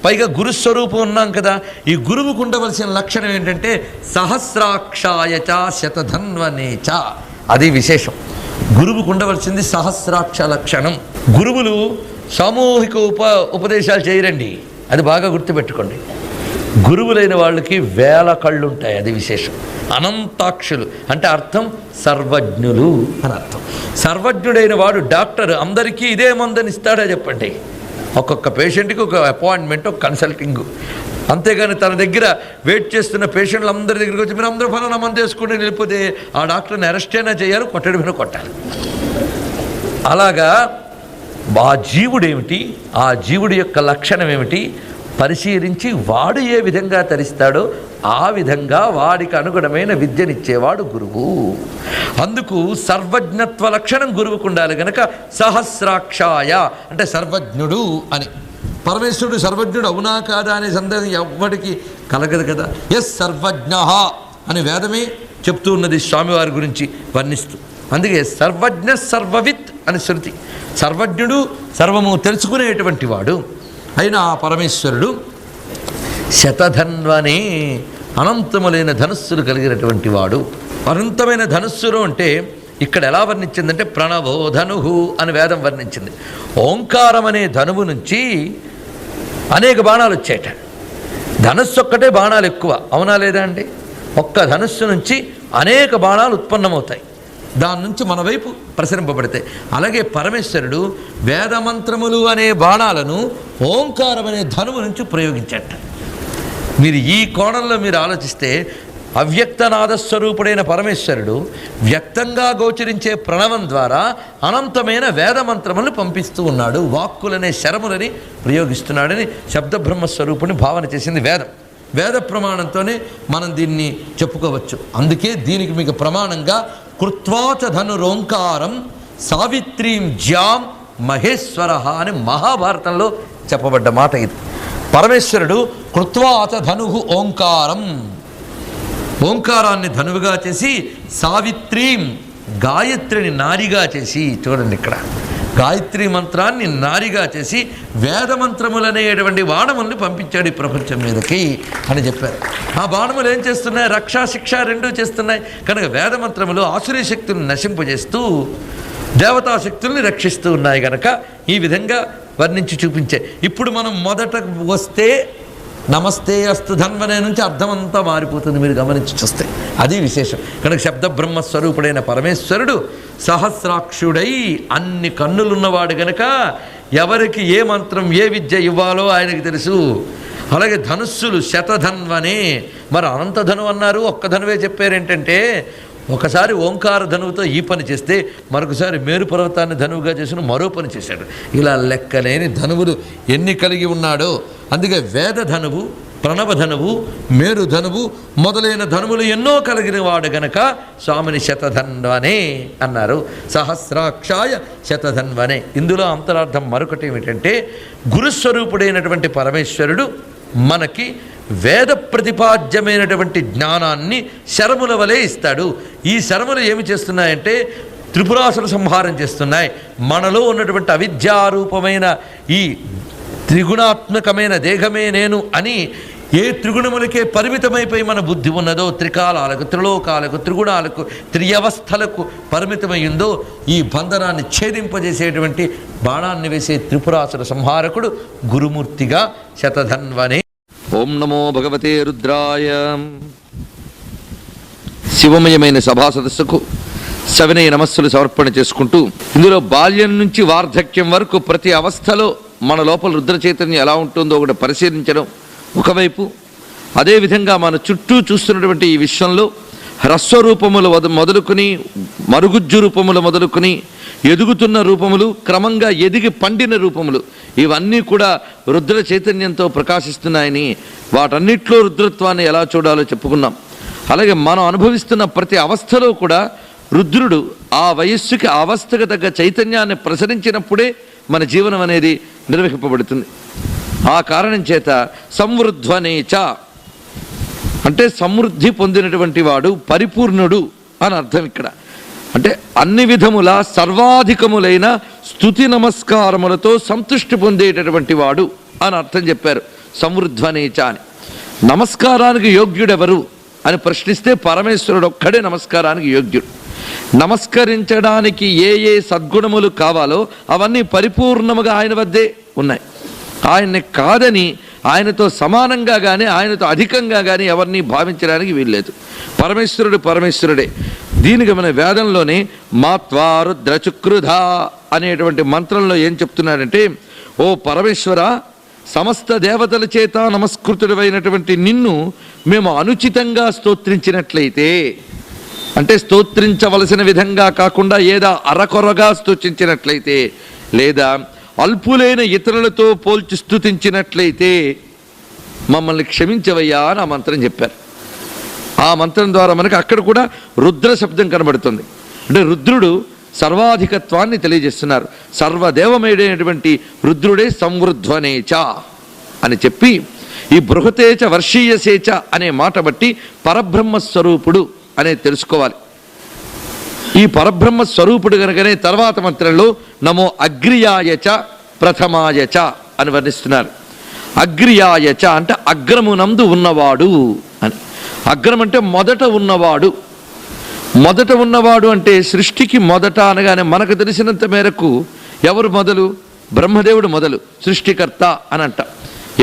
పైగా గురుస్వరూపం ఉన్నాం కదా, ఈ గురువుకు ఉండవలసిన లక్షణం ఏంటంటే సహస్రాక్షాయచ శతధన్వనేచ. అది విశేషం. గురువుకు ఉండవలసింది సహస్రాక్ష లక్షణం. గురువులు సామూహిక ఉపదేశాలు చేయరండి, అది బాగా గుర్తుపెట్టుకోండి. గురువులైన వాళ్ళకి వేల కళ్ళు ఉంటాయి, అది విశేషం. అనంతాక్షులు అంటే అర్థం సర్వజ్ఞులు అని అర్థం. సర్వజ్ఞుడైన వాడు డాక్టర్ అందరికీ ఇదే మందని ఇస్తాడా చెప్పండి? ఒక్కొక్క పేషెంట్కి ఒక అపాయింట్మెంట్, ఒక కన్సల్టింగ్. అంతేగాని తన దగ్గర వెయిట్ చేస్తున్న పేషెంట్లు అందరి దగ్గరికి వచ్చి మీరు అందరూ ఫలానా మంది వేసుకుని వెళ్ళిపోతే ఆ డాక్టర్ని అరెస్ట్ అయినా చేయాలి, కొట్టడి మీద కొట్టాలి. అలాగా ఆ జీవుడు ఏమిటి, ఆ జీవుడి యొక్క లక్షణం ఏమిటి పరిశీలించి వాడు ఏ విధంగా తరిస్తాడో ఆ విధంగా వాడికి అనుగుణమైన విద్యనిచ్చేవాడు గురువు. అందుకు సర్వజ్ఞత్వ లక్షణం గురువుకు ఉండాలి గనక సహస్రాక్షాయ అంటే సర్వజ్ఞుడు అని. పరమేశ్వరుడు సర్వజ్ఞుడు అవునా కాదా అనే సందేహం ఎవ్వడికి కలగదు కదా. ఎస్ సర్వజ్ఞ అని వేదమే చెప్తూ ఉన్నది స్వామివారి గురించి వర్ణిస్తూ. అందుకే సర్వజ్ఞ సర్వవిత్ అని శృతి. సర్వజ్ఞుడు, సర్వము తెలుసుకునేటువంటి వాడు అయిన ఆ పరమేశ్వరుడు శతధన్వనే అనంతములైన ధనుస్సులు కలిగినటువంటి వాడు. అనంతమైన ధనుస్సులు అంటే ఇక్కడ ఎలా వర్ణించిందంటే ప్రణవో ధనుహు అని వేదం వర్ణించింది. ఓంకారం అనే ధనువు నుంచి అనేక బాణాలు వచ్చాయట. ధనుస్సు ఒక్కటే బాణాలు ఎక్కువ, అవునా లేదా అండి? ఒక్క ధనుస్సు నుంచి అనేక బాణాలు ఉత్పన్నమవుతాయి, దాని నుంచి మన వైపు ప్రసరింపబడతాయి. అలాగే పరమేశ్వరుడు వేదమంత్రములు అనే బాణాలను ఓంకారం అనే ధనువు నుంచి ప్రయోగించట. మీరు ఈ కోణంలో మీరు ఆలోచిస్తే అవ్యక్తనాదస్వరూపుడైన పరమేశ్వరుడు వ్యక్తంగా గోచరించే ప్రణవం ద్వారా అనంతమైన వేదమంత్రములను పంపిస్తూ ఉన్నాడు, వాక్కులనే శరములని ప్రయోగిస్తున్నాడని శబ్దబ్రహ్మస్వరూపుని భావన చేసింది వేదం. వేద ప్రమాణంతోనే మనం దీన్ని చెప్పుకోవచ్చు. అందుకే దీనికి మీకు ప్రమాణంగా కృత్వాచ ధనురోంకారం సావిత్రీం జ్యాం మహేశ్వర అని మహాభారతంలో చెప్పబడ్డ మాట ఇది. పరమేశ్వరుడు కృత్వాచ ధనుహు ఓంకారం, ఓంకారాన్ని ధనువుగా చేసి సావిత్రీం గాయత్రిని నారిగా చేసి, చూడండి ఇక్కడ గాయత్రి మంత్రాన్ని నారిగా చేసి వేదమంత్రములు అనేటువంటి బాణముల్ని పంపించాడు ఈ ప్రపంచం మీదకి అని చెప్పారు. ఆ బాణములు ఏం చేస్తున్నాయి? రక్షా శిక్ష రెండూ చేస్తున్నాయి. కనుక వేదమంత్రములు ఆసురీ శక్తులను నశింపజేస్తూ దేవతా శక్తుల్ని రక్షిస్తూ ఉన్నాయి కనుక ఈ విధంగా వర్ణించి చూపించే. ఇప్పుడు మనం మొదట వస్తే నమస్తే అస్తు ధన్వనే నుంచి అర్థమంతా మారిపోతుంది, మీరు గమనించి చూస్తే అది విశేషం. కనుక శబ్ద బ్రహ్మస్వరూపుడైన పరమేశ్వరుడు సహస్రాక్షుడై అన్ని కన్నులున్నవాడు గనక ఎవరికి ఏ మంత్రం ఏ విద్య ఇవ్వాలో ఆయనకి తెలుసు. అలాగే ధనుస్సులు శతధన్వనే, మరి అనంతధను అన్నారు, ఒక్క ధనువే చెప్పారేంటంటే ఒకసారి ఓంకార ధనువుతో ఈ పని చేస్తే మరొకసారి మేరు పర్వతాన్ని ధనువుగా చేసిన మరో పని చేశాడు. ఇలా లెక్కలేని ధనువులు ఎన్ని కలిగి ఉన్నాడో. అందుకే వేద ధనువు, ప్రణవ ధనువు, మేరు ధనువు మొదలైన ధనువులు ఎన్నో కలిగిన వాడు గనక స్వామిని శతధన్వనే అన్నారు. సహస్రాక్షాయ శతధన్వనే. ఇందులో అంతరార్థం మరొకటి ఏమిటంటే గురుస్వరూపుడైనటువంటి పరమేశ్వరుడు మనకి వేద ప్రతిపాద్యమైనటువంటి జ్ఞానాన్ని శరముల వలె ఇస్తాడు. ఈ శరములు ఏమి చేస్తున్నాయంటే త్రిపురాసుర సంహారం చేస్తున్నాయి. మనలో ఉన్నటువంటి అవిద్యారూపమైన ఈ త్రిగుణాత్మకమైన దేహమే నేను అని ఏ త్రిగుణములకే పరిమితమైపోయి మన బుద్ధి ఉన్నదో, త్రికాలాలకు, త్రిలోకాలకు, త్రిగుణాలకు, త్రియవస్థలకు పరిమితమైందో ఈ బంధనాన్ని ఛేదింపజేసేటువంటి బాణాన్ని వేసే త్రిపురాసుర సంహారకుడు గురుమూర్తిగా శతధన్వనే. ఓం నమో భగవతే రుద్రాయ. శివమయమైన సభా సదస్సుకు సవినయ నమస్సులు సమర్పణ చేసుకుంటూ, ఇందులో బాల్యం నుంచి వార్ధక్యం వరకు ప్రతి అవస్థలో మన లోపల రుద్ర చైతన్యం ఎలా ఉంటుందో ఒకటి పరిశీలించడం ఒకవైపు, అదేవిధంగా మన చుట్టూ చూస్తున్నటువంటి ఈ విశ్వంలో హ్రస్వరూపములు మొదలుకొని మరుగుజ్జు రూపములు మొదలుకొని ఎదుగుతున్న రూపములు, క్రమంగా ఎదిగి పండిన రూపములు, ఇవన్నీ కూడా రుద్ర చైతన్యంతో ప్రకాశిస్తున్నాయని, వాటన్నిటిలో రుద్రత్వాన్ని ఎలా చూడాలో చెప్పుకున్నాం. అలాగే మనం అనుభవిస్తున్న ప్రతి అవస్థలో కూడా రుద్రుడు ఆ వయస్సుకి ఆ అవస్థకు తగ్గ చైతన్యాన్ని ప్రసరించినప్పుడే మన జీవనం అనేది నిర్వహింపబడుతుంది. ఆ కారణం చేత సంవృధ్వనేచ అంటే సమృద్ధి పొందినటువంటి వాడు, పరిపూర్ణుడు అని అర్థం ఇక్కడ. అంటే అన్ని విధముల సర్వాధికములైన స్తుతి నమస్కారములతో సంతృష్టి పొందేటటువంటి వాడు అని అర్థం చెప్పారు సమృధ్వనేచ అని. నమస్కారానికి యోగ్యుడెవరు అని ప్రశ్నిస్తే పరమేశ్వరుడు ఒక్కడే నమస్కారానికి యోగ్యుడు. నమస్కరించడానికి ఏ ఏ సద్గుణములు కావాలో అవన్నీ పరిపూర్ణముగా ఆయన వద్దే ఉన్నాయి. ఆయన్ని కాదని, ఆయనతో సమానంగా కానీ ఆయనతో అధికంగా కానీ ఎవరిని భావించడానికి వీల్లేదు. పరమేశ్వరుడు పరమేశ్వరుడే. దీనికి మన వేదంలోనే మాత్వా రుద్రచుక్రుధ అనేటువంటి మంత్రంలో ఏం చెప్తున్నాడంటే, ఓ పరమేశ్వర, సమస్త దేవతల చేత నమస్కృతుడైనటువంటి నిన్ను మేము అనుచితంగా స్తోత్రించినట్లయితే, అంటే స్తోత్రించవలసిన విధంగా కాకుండా ఏదో అరకొరగా స్తోత్రించినట్లయితే, లేదా అల్పులైన ఇతరులతో పోల్చి స్తుతించినట్లయితే మమ్మల్ని క్షమించవయ్యా అని ఆ మంత్రం చెప్పారు. ఆ మంత్రం ద్వారా మనకి అక్కడ కూడా రుద్ర శబ్దం కనబడుతుంది. అంటే రుద్రుడు సర్వాధికత్వాన్ని తెలియజేస్తున్నారు. సర్వదేవమయుడైనటువంటి రుద్రుడే సంవృధ్వనేచ అని చెప్పి, ఈ బృహతేచ వర్షీయసేచ అనే మాట బట్టి పరబ్రహ్మస్వరూపుడు అనేది తెలుసుకోవాలి. ఈ పరబ్రహ్మ స్వరూపుడు కనుకనే తర్వాత మంత్రంలో నమో అగ్ర్యాయచ ప్రథమాయచ అని వర్ణిస్తున్నారు. అగ్ర్యాయచ అంటే అగ్రమునందు ఉన్నవాడు అని. అగ్రం అంటే మొదట ఉన్నవాడు. మొదట ఉన్నవాడు అంటే సృష్టికి మొదట అనగానే మనకు తెలిసినంత మేరకు ఎవరు మొదలు? బ్రహ్మదేవుడు మొదలు, సృష్టికర్త అని అంట.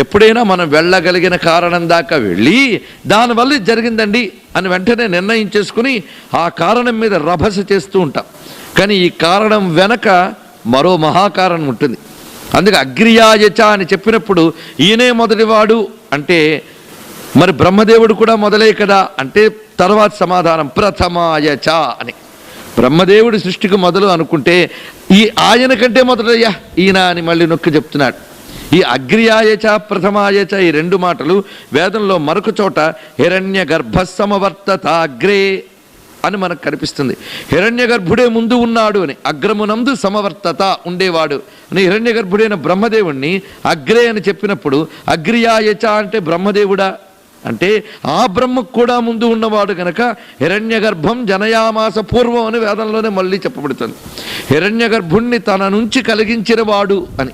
ఎప్పుడైనా మనం వెళ్ళగలిగిన కారణం దాకా వెళ్ళి దానివల్ల జరిగిందండి అని వెంటనే నిర్ణయించేసుకుని ఆ కారణం మీద రభస చేస్తూ ఉంటాం. కానీ ఈ కారణం వెనక మరో మహాకారణం ఉంటుంది. అందుకే అగ్ర్యాయచ అని చెప్పినప్పుడు ఈయనే మొదటివాడు అంటే మరి బ్రహ్మదేవుడు కూడా మొదలే కదా అంటే తర్వాత సమాధానం ప్రథమాయచ అని. బ్రహ్మదేవుడి సృష్టికి మొదలు అనుకుంటే ఈ ఆయన కంటే మొదలయ్యా ఈయన అని మళ్ళీ నొక్కి చెప్తున్నాడు. ఈ అగ్ర్యాయచ ప్రథమాయచ ఈ రెండు మాటలు వేదంలో మరొక చోట హిరణ్య గర్భ సమవర్తత అగ్రే అని మనకు కనిపిస్తుంది. హిరణ్య గర్భుడే ముందు ఉన్నాడు అని, అగ్రమునందు సమవర్తత ఉండేవాడు అని హిరణ్య గర్భుడైన బ్రహ్మదేవుణ్ణి అగ్రే అని చెప్పినప్పుడు అగ్ర్యాయచ అంటే బ్రహ్మదేవుడా అంటే ఆ బ్రహ్మకు కూడా ముందు ఉన్నవాడు గనక హిరణ్య గర్భం జనయామాస పూర్వం అని వేదంలోనే మళ్ళీ చెప్పబడుతుంది. హిరణ్య గర్భుణ్ణి తన నుంచి కలిగించిన వాడు అని.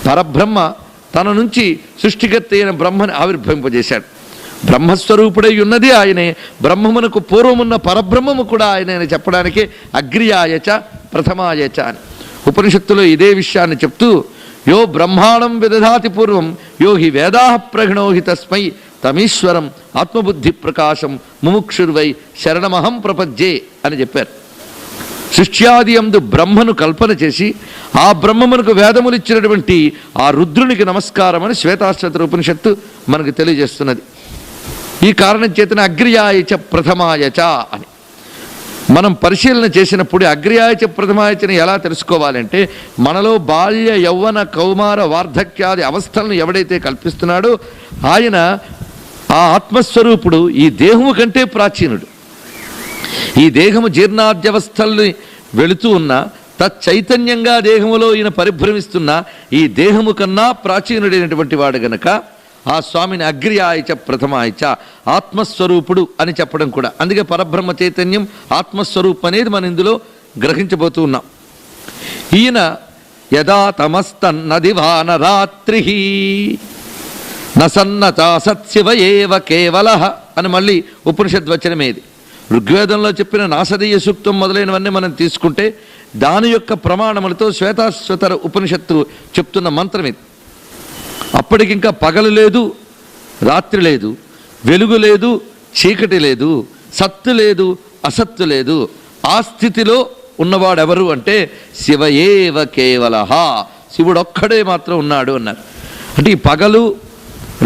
పరబ్రహ్మ తన నుంచి సృష్టికర్త అయిన బ్రహ్మని ఆవిర్భవింపజేశాడు. బ్రహ్మస్వరూపుడై ఉన్నది ఆయనే, బ్రహ్మమునకు పూర్వమున్న పరబ్రహ్మము కూడా ఆయనే అని చెప్పడానికి అగ్ర్యాయచ ప్రథమాయచ అని ఉపనిషత్తులో ఇదే విషయాన్ని చెప్తూ, యో బ్రహ్మాండం విదధాతి పూర్వం యో హి వేదాః ప్రగణోహి తస్మై తమీశ్వరం ఆత్మబుద్ధి ప్రకాశం ముముక్షుర్వై శరణమహం ప్రపద్యే అని చెప్పారు. సృష్ట్యాది యందు బ్రహ్మను కల్పన చేసి ఆ బ్రహ్మమునకు వేదములు ఇచ్చినటువంటి ఆ రుద్రునికి నమస్కారం అని శ్వేతాశ్వతర ఉపనిషత్తు మనకు తెలియజేస్తున్నది. ఈ కారణం చేతన అగ్ర్యాయచ ప్రథమాయచ అని మనం పరిశీలన చేసినప్పుడు అగ్ర్యాయచ ప్రథమాయచని ఎలా తెలుసుకోవాలంటే, మనలో బాల్య యౌవన కౌమార వార్ధక్యాది అవస్థలను ఎవడైతే కల్పిస్తున్నాడో ఆయన ఆ ఆత్మస్వరూపుడు ఈ దేహము కంటే ప్రాచీనుడు. ఈ దేహము జీర్ణాద్యవస్థల్ని వెళుతూ ఉన్న తచ్చైతన్యంగా దేహములో ఈయన పరిభ్రమిస్తున్న ఈ దేహము కన్నా ప్రాచీనుడైనటువంటి వాడు గనక ఆ స్వామిని అగ్ర్యాయచ ప్రథమాయచ ఆత్మస్వరూపుడు అని చెప్పడం కూడా. అందుకే పరబ్రహ్మ చైతన్యం ఆత్మస్వరూపం అనేది మనం ఇందులో గ్రహించబోతూ ఉన్నాం. ఈయన యదా తమస్తన్నదివానరాత్రి నసన్నత సత్శివ ఏవ కేవల అని మళ్ళీ ఉపనిషద్వచనమేది. ఋగ్వేదంలో చెప్పిన నాసదీయ సూక్తం మొదలైనవన్నీ మనం తీసుకుంటే దాని యొక్క ప్రమాణములతో శ్వేతాశ్వతర ఉపనిషత్తు చెప్తున్న మంత్రం ఇది. అప్పటికింకా పగలు లేదు, రాత్రి లేదు, వెలుగు లేదు, చీకటి లేదు, సత్తు లేదు, అసత్తు లేదు. ఆ స్థితిలో ఉన్నవాడెవరు అంటే శివ ఏవ కేవలః, శివుడు ఒక్కడే మాత్రం ఉన్నాడు అన్నారు. అంటే ఈ పగలు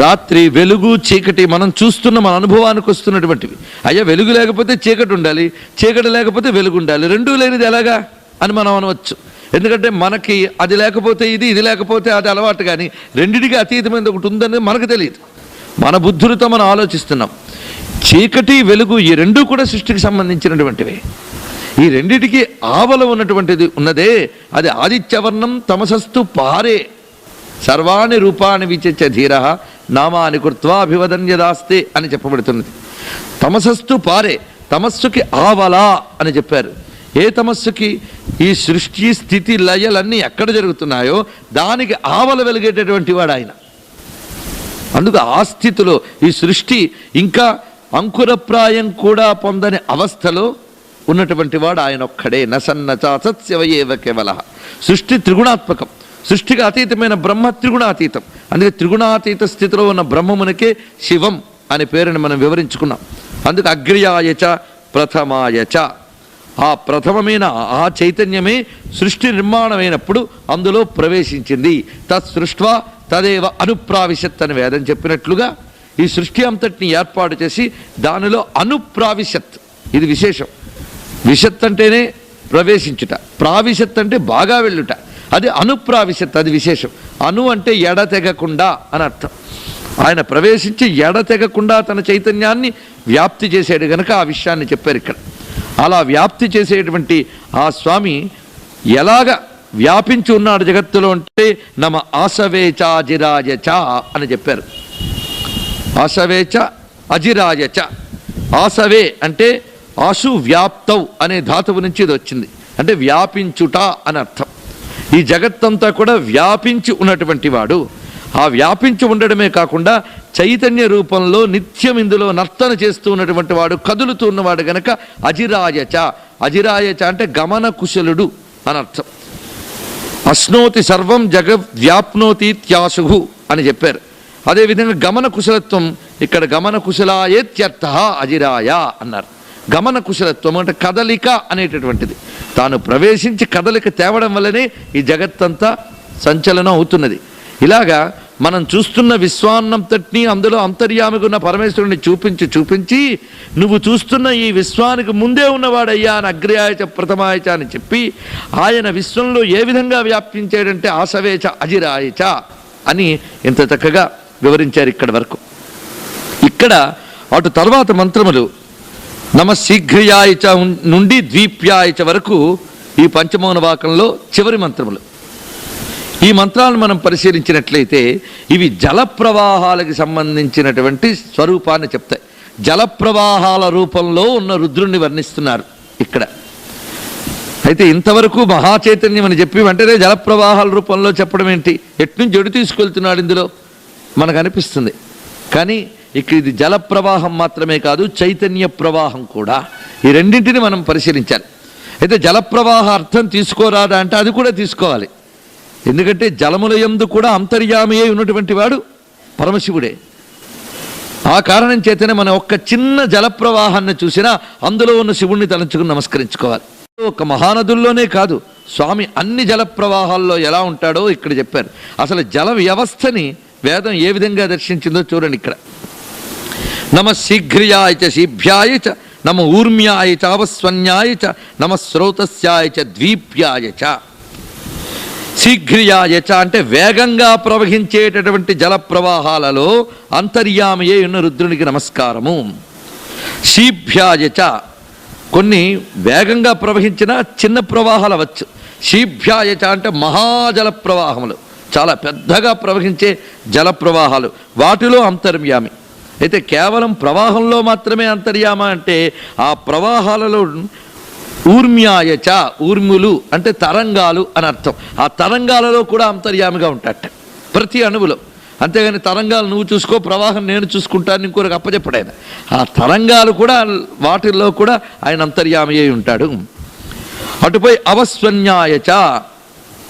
రాత్రి వెలుగు చీకటి మనం చూస్తున్న మన అనుభవానికి వస్తున్నటువంటివి. అయ్యా వెలుగు లేకపోతే చీకటి ఉండాలి, చీకటి లేకపోతే వెలుగు ఉండాలి, రెండూ లేనిది ఎలాగా అని మనం అనవచ్చు. ఎందుకంటే మనకి అది లేకపోతే ఇది, ఇది లేకపోతే అది అలవాటు, కానీ రెండిటికి అతీతమైనది ఒకటి ఉందని మనకు తెలియదు. మన బుద్ధులతో మనం ఆలోచిస్తున్నాం. చీకటి వెలుగు ఈ రెండూ కూడా సృష్టికి సంబంధించినటువంటివి. ఈ రెండిటికి ఆవల ఉన్నటువంటిది ఉన్నదే అది ఆదిత్యవర్ణం తమసస్తు పారే సర్వాణి రూపాన్ని విచక్ష ధీర నామాని కృత్వా అభివదన్యదాస్తే అని చెప్పబడుతున్నది. తమసస్తు పారే, తమస్సుకి ఆవలా అని చెప్పారు. ఏ తమస్సుకి? ఈ సృష్టి స్థితి లయలన్నీ ఎక్కడ జరుగుతున్నాయో దానికి ఆవల వెలిగేటటువంటి వాడు ఆయన. అందుకు ఆ స్థితిలో ఈ సృష్టి ఇంకా అంకురప్రాయం కూడా పొందని అవస్థలో ఉన్నటువంటి వాడు ఆయన ఒక్కడే. నసన్నచ సత్శివ ఏవ కేవలః. సృష్టి త్రిగుణాత్మకం, సృష్టికి అతీతమైన బ్రహ్మ త్రిగుణాతీతం. అందుకే త్రిగుణాతీత స్థితిలో ఉన్న బ్రహ్మమునికే శివం అనే పేరుని మనం వివరించుకున్నాం. అందుకు అగ్ర్యాయచ ప్రథమాయచ, ఆ ప్రథమమైన ఆ చైతన్యమే సృష్టి నిర్మాణమైనప్పుడు అందులో ప్రవేశించింది. తత్సృష్ట్వా తదేవ అనుప్రావిశత్ అని వేదం చెప్పినట్లుగా ఈ సృష్టి అంతటిని ఏర్పాటు చేసి దానిలో అనుప్రావిశత్, ఇది విశేషం. విశత్ అంటేనే ప్రవేశించుట, ప్రావిశత్ అంటే బాగా వెళ్ళుట, అది అనుప్రావిశత్, అది విశేషం. అను అంటే ఎడతెగకుండా అని అర్థం. ఆయన ప్రవేశించి ఎడతెగకుండా తన చైతన్యాన్ని వ్యాప్తి చేసాడు గనక ఆ విషయాన్ని చెప్పారు ఇక్కడ. అలా వ్యాప్తి చేసేటువంటి ఆ స్వామి ఎలాగ వ్యాపించి ఉన్నాడు జగత్తులో అంటే నమ ఆసవేచ అజిరాయచ అని చెప్పారు. ఆసవేచ అజిరాయచ. ఆసవే అంటే ఆశు వ్యాప్తౌ అనే ధాతువు నుంచి ఇది వచ్చింది, అంటే వ్యాపించుట అని అర్థం. ఈ జగత్తంతా కూడా వ్యాపించి ఉన్నటువంటి వాడు. ఆ వ్యాపించి ఉండడమే కాకుండా చైతన్య రూపంలో నిత్యం ఇందులో నర్తన చేస్తూ ఉన్నటువంటి వాడు, కదులుతూ ఉన్నవాడు గనక అజిరాయచ. అజిరాయచ అంటే గమన కుశలుడు అని అర్థం. అశ్నోతి సర్వం జగద్వ్యాప్నోతి త్యాశు అని చెప్పారు. అదేవిధంగా గమన కుశలత్వం ఇక్కడ గమన కుశలాయేత్యర్థ అజిరాయ అన్నారు. గమన కుశలత్వం అంటే కదలిక అనేటటువంటిది. తాను ప్రవేశించి కదలిక తేవడం వల్లనే ఈ జగత్తంతా సంచలనం అవుతున్నది. ఇలాగా మనం చూస్తున్న విశ్వాన్నంతటినీ అందులో అంతర్యామిగా ఉన్న పరమేశ్వరుని చూపించి నువ్వు చూస్తున్న ఈ విశ్వానికి ముందే ఉన్నవాడయ్యా అని అగ్ర్యాయచ ప్రథమాయచ అని చెప్పి ఆయన విశ్వంలో ఏ విధంగా వ్యాపించాడంటే ఆసవేచ అజిరాయచ అని ఇంత చక్కగా వివరించారు ఇక్కడి వరకు. ఇక్కడ అటు తర్వాత మంత్రములు నమ శీఘ్రయాయచ నుండి ద్వీప్యాయచ వరకు ఈ పంచమౌన వాకంలో చివరి మంత్రములు. ఈ మంత్రాలను మనం పరిశీలించినట్లయితే ఇవి జల ప్రవాహాలకు సంబంధించినటువంటి స్వరూపాన్ని చెప్తాయి. జల ప్రవాహాల రూపంలో ఉన్న రుద్రుణ్ణి వర్ణిస్తున్నారు ఇక్కడ. అయితే ఇంతవరకు మహాచైతన్యం అని చెప్పి వెంటనే జల ప్రవాహాల రూపంలో చెప్పడం ఏంటి, ఎట్నుంచి ఎడు తీసుకెళ్తున్నాడు ఇందులో మనకు అనిపిస్తుంది. కానీ ఇక్కడ ఇది జల ప్రవాహం మాత్రమే కాదు, చైతన్య ప్రవాహం కూడా. ఈ రెండింటిని మనం పరిశీలించాలి. అయితే జల ప్రవాహ అర్థం తీసుకోరాదా అంటే అది కూడా తీసుకోవాలి. ఎందుకంటే జలముల యందు కూడా అంతర్యామి అయి ఉన్నటువంటి వాడు పరమశివుడే. ఆ కారణం చేతనే మనం ఒక్క చిన్న జల ప్రవాహాన్ని చూసినా అందులో ఉన్న శివుణ్ణి తలంచుకుని నమస్కరించుకోవాలి. ఒక మహానదుల్లోనే కాదు, స్వామి అన్ని జల ప్రవాహాల్లో ఎలా ఉంటాడో ఇక్కడ చెప్పారు. అసలు జల వ్యవస్థని వేదం ఏ విధంగా దర్శించిందో చూడండి ఇక్కడ. నమ శీఘ్రియాయ చ శీభ్యాయ చ నమ ఊర్మ్యాయ చ అవస్వన్యాయ చ నమ స్రోతస్యాయ చ ద్వీప్యాయ చ. శీఘ్రియాయ చ అంటే వేగంగా ప్రవహించేటటువంటి జల ప్రవాహాలలో అంతర్యామయే ఉన్న రుద్రునికి నమస్కారము. శీభ్యాయ చ కొన్ని వేగంగా ప్రవహించిన చిన్న ప్రవాహాలు అవచ్చు. శీభ్యాయ చ అంటే మహాజల ప్రవాహములు, చాలా పెద్దగా ప్రవహించే జల ప్రవాహాలు, వాటిలో అంతర్యామి. అయితే కేవలం ప్రవాహంలో మాత్రమే అంతర్యామ అంటే ఆ ప్రవాహాలలో ఊర్మ్యాయచ, ఊర్ములు అంటే తరంగాలు అని అర్థం. ఆ తరంగాలలో కూడా అంతర్యామిగా ఉంటాట ప్రతి అణువులో. అంతేగాని తరంగాలు నువ్వు చూసుకో, ప్రవాహం నేను చూసుకుంటాను ఇంకొకరికి అప్పచెప్పడాయన. ఆ తరంగాలు కూడా వాటిల్లో కూడా ఆయన అంతర్యామి అయి ఉంటాడు. అటుపై అవస్వన్యాయచ,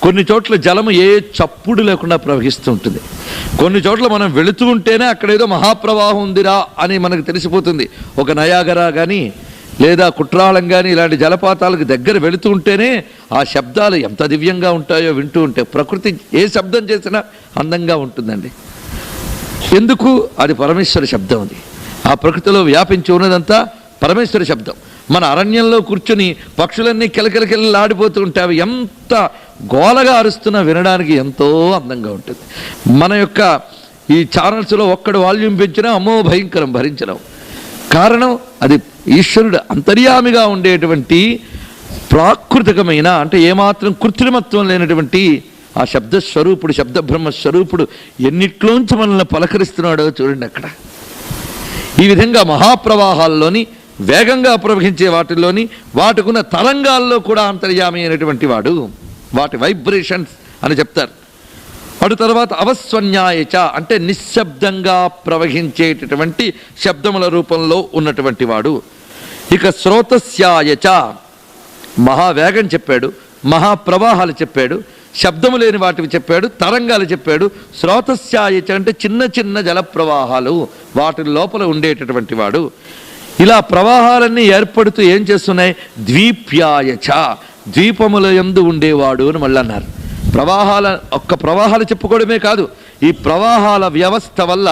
కొన్ని చోట్ల జలము ఏ చప్పుడు లేకుండా ప్రవహిస్తూ ఉంటుంది. కొన్ని చోట్ల మనం వెళుతూ ఉంటేనే అక్కడ ఏదో మహాప్రవాహం ఉందిరా అని మనకు తెలిసిపోతుంది. ఒక నయాగరా కానీ లేదా కుట్రాళం కానీ ఇలాంటి జలపాతాలకు దగ్గర వెళుతూ ఉంటేనే ఆ శబ్దాలు ఎంత దివ్యంగా ఉంటాయో వింటూ ఉంటే. ప్రకృతి ఏ శబ్దం చేసినా అందంగా ఉంటుందండి. ఎందుకు? అది పరమేశ్వర శబ్దం. అది ఆ ప్రకృతిలో వ్యాపించి ఉన్నదంతా పరమేశ్వర శబ్దం. మన అరణ్యంలో కూర్చుని పక్షులన్నీ కిలకిలకిలలాడిపోతూ ఉంటాయి. ఎంత గోలగా అరుస్తున్నా వినడానికి ఎంతో అందంగా ఉంటుంది. మన యొక్క ఈ ఛానల్స్లో ఒక్కడు వాల్యూమ్ పెంచినా అమ్మో భయంకరం, భరించడం. కారణం అది ఈశ్వరుడు అంతర్యామిగా ఉండేటువంటి ప్రాకృతికమైన, అంటే ఏమాత్రం కృత్రిమత్వం లేనటువంటి ఆ శబ్దస్వరూపుడు, శబ్దబ్రహ్మస్వరూపుడు ఎన్నిట్లోంచి మనల్ని పలకరిస్తున్నాడో చూడండి అక్కడ. ఈ విధంగా మహాప్రవాహాల్లోని వేగంగా ప్రవహించే వాటిల్లోని వాటికున్న తరంగాల్లో కూడా అంతర్యామి అయినటువంటి వాడు, వాటి వైబ్రేషన్స్ అని చెప్తారు. అటు తర్వాత అవస్వన్యాయచ అంటే నిశ్శబ్దంగా ప్రవహించేటటువంటి శబ్దముల రూపంలో ఉన్నటువంటి వాడు. ఇక స్రోతస్యాయచ మహావేగం చెప్పాడు, మహాప్రవాహాలు చెప్పాడు, శబ్దము లేని వాటివి చెప్పాడు, తరంగాలు చెప్పాడు. స్రోతస్యాయచ అంటే చిన్న చిన్న జల ప్రవాహాలు, వాటి లోపల ఉండేటటువంటి వాడు. ఇలా ప్రవాహాలన్నీ ఏర్పడుతూ ఏం చేస్తున్నాయి? ద్వీప్యాయచ ద్వీపముల యందు ఉండేవాడు అని మళ్ళీ అన్నారు. ప్రవాహాలు చెప్పుకోవడమే కాదు, ఈ ప్రవాహాల వ్యవస్థ వల్ల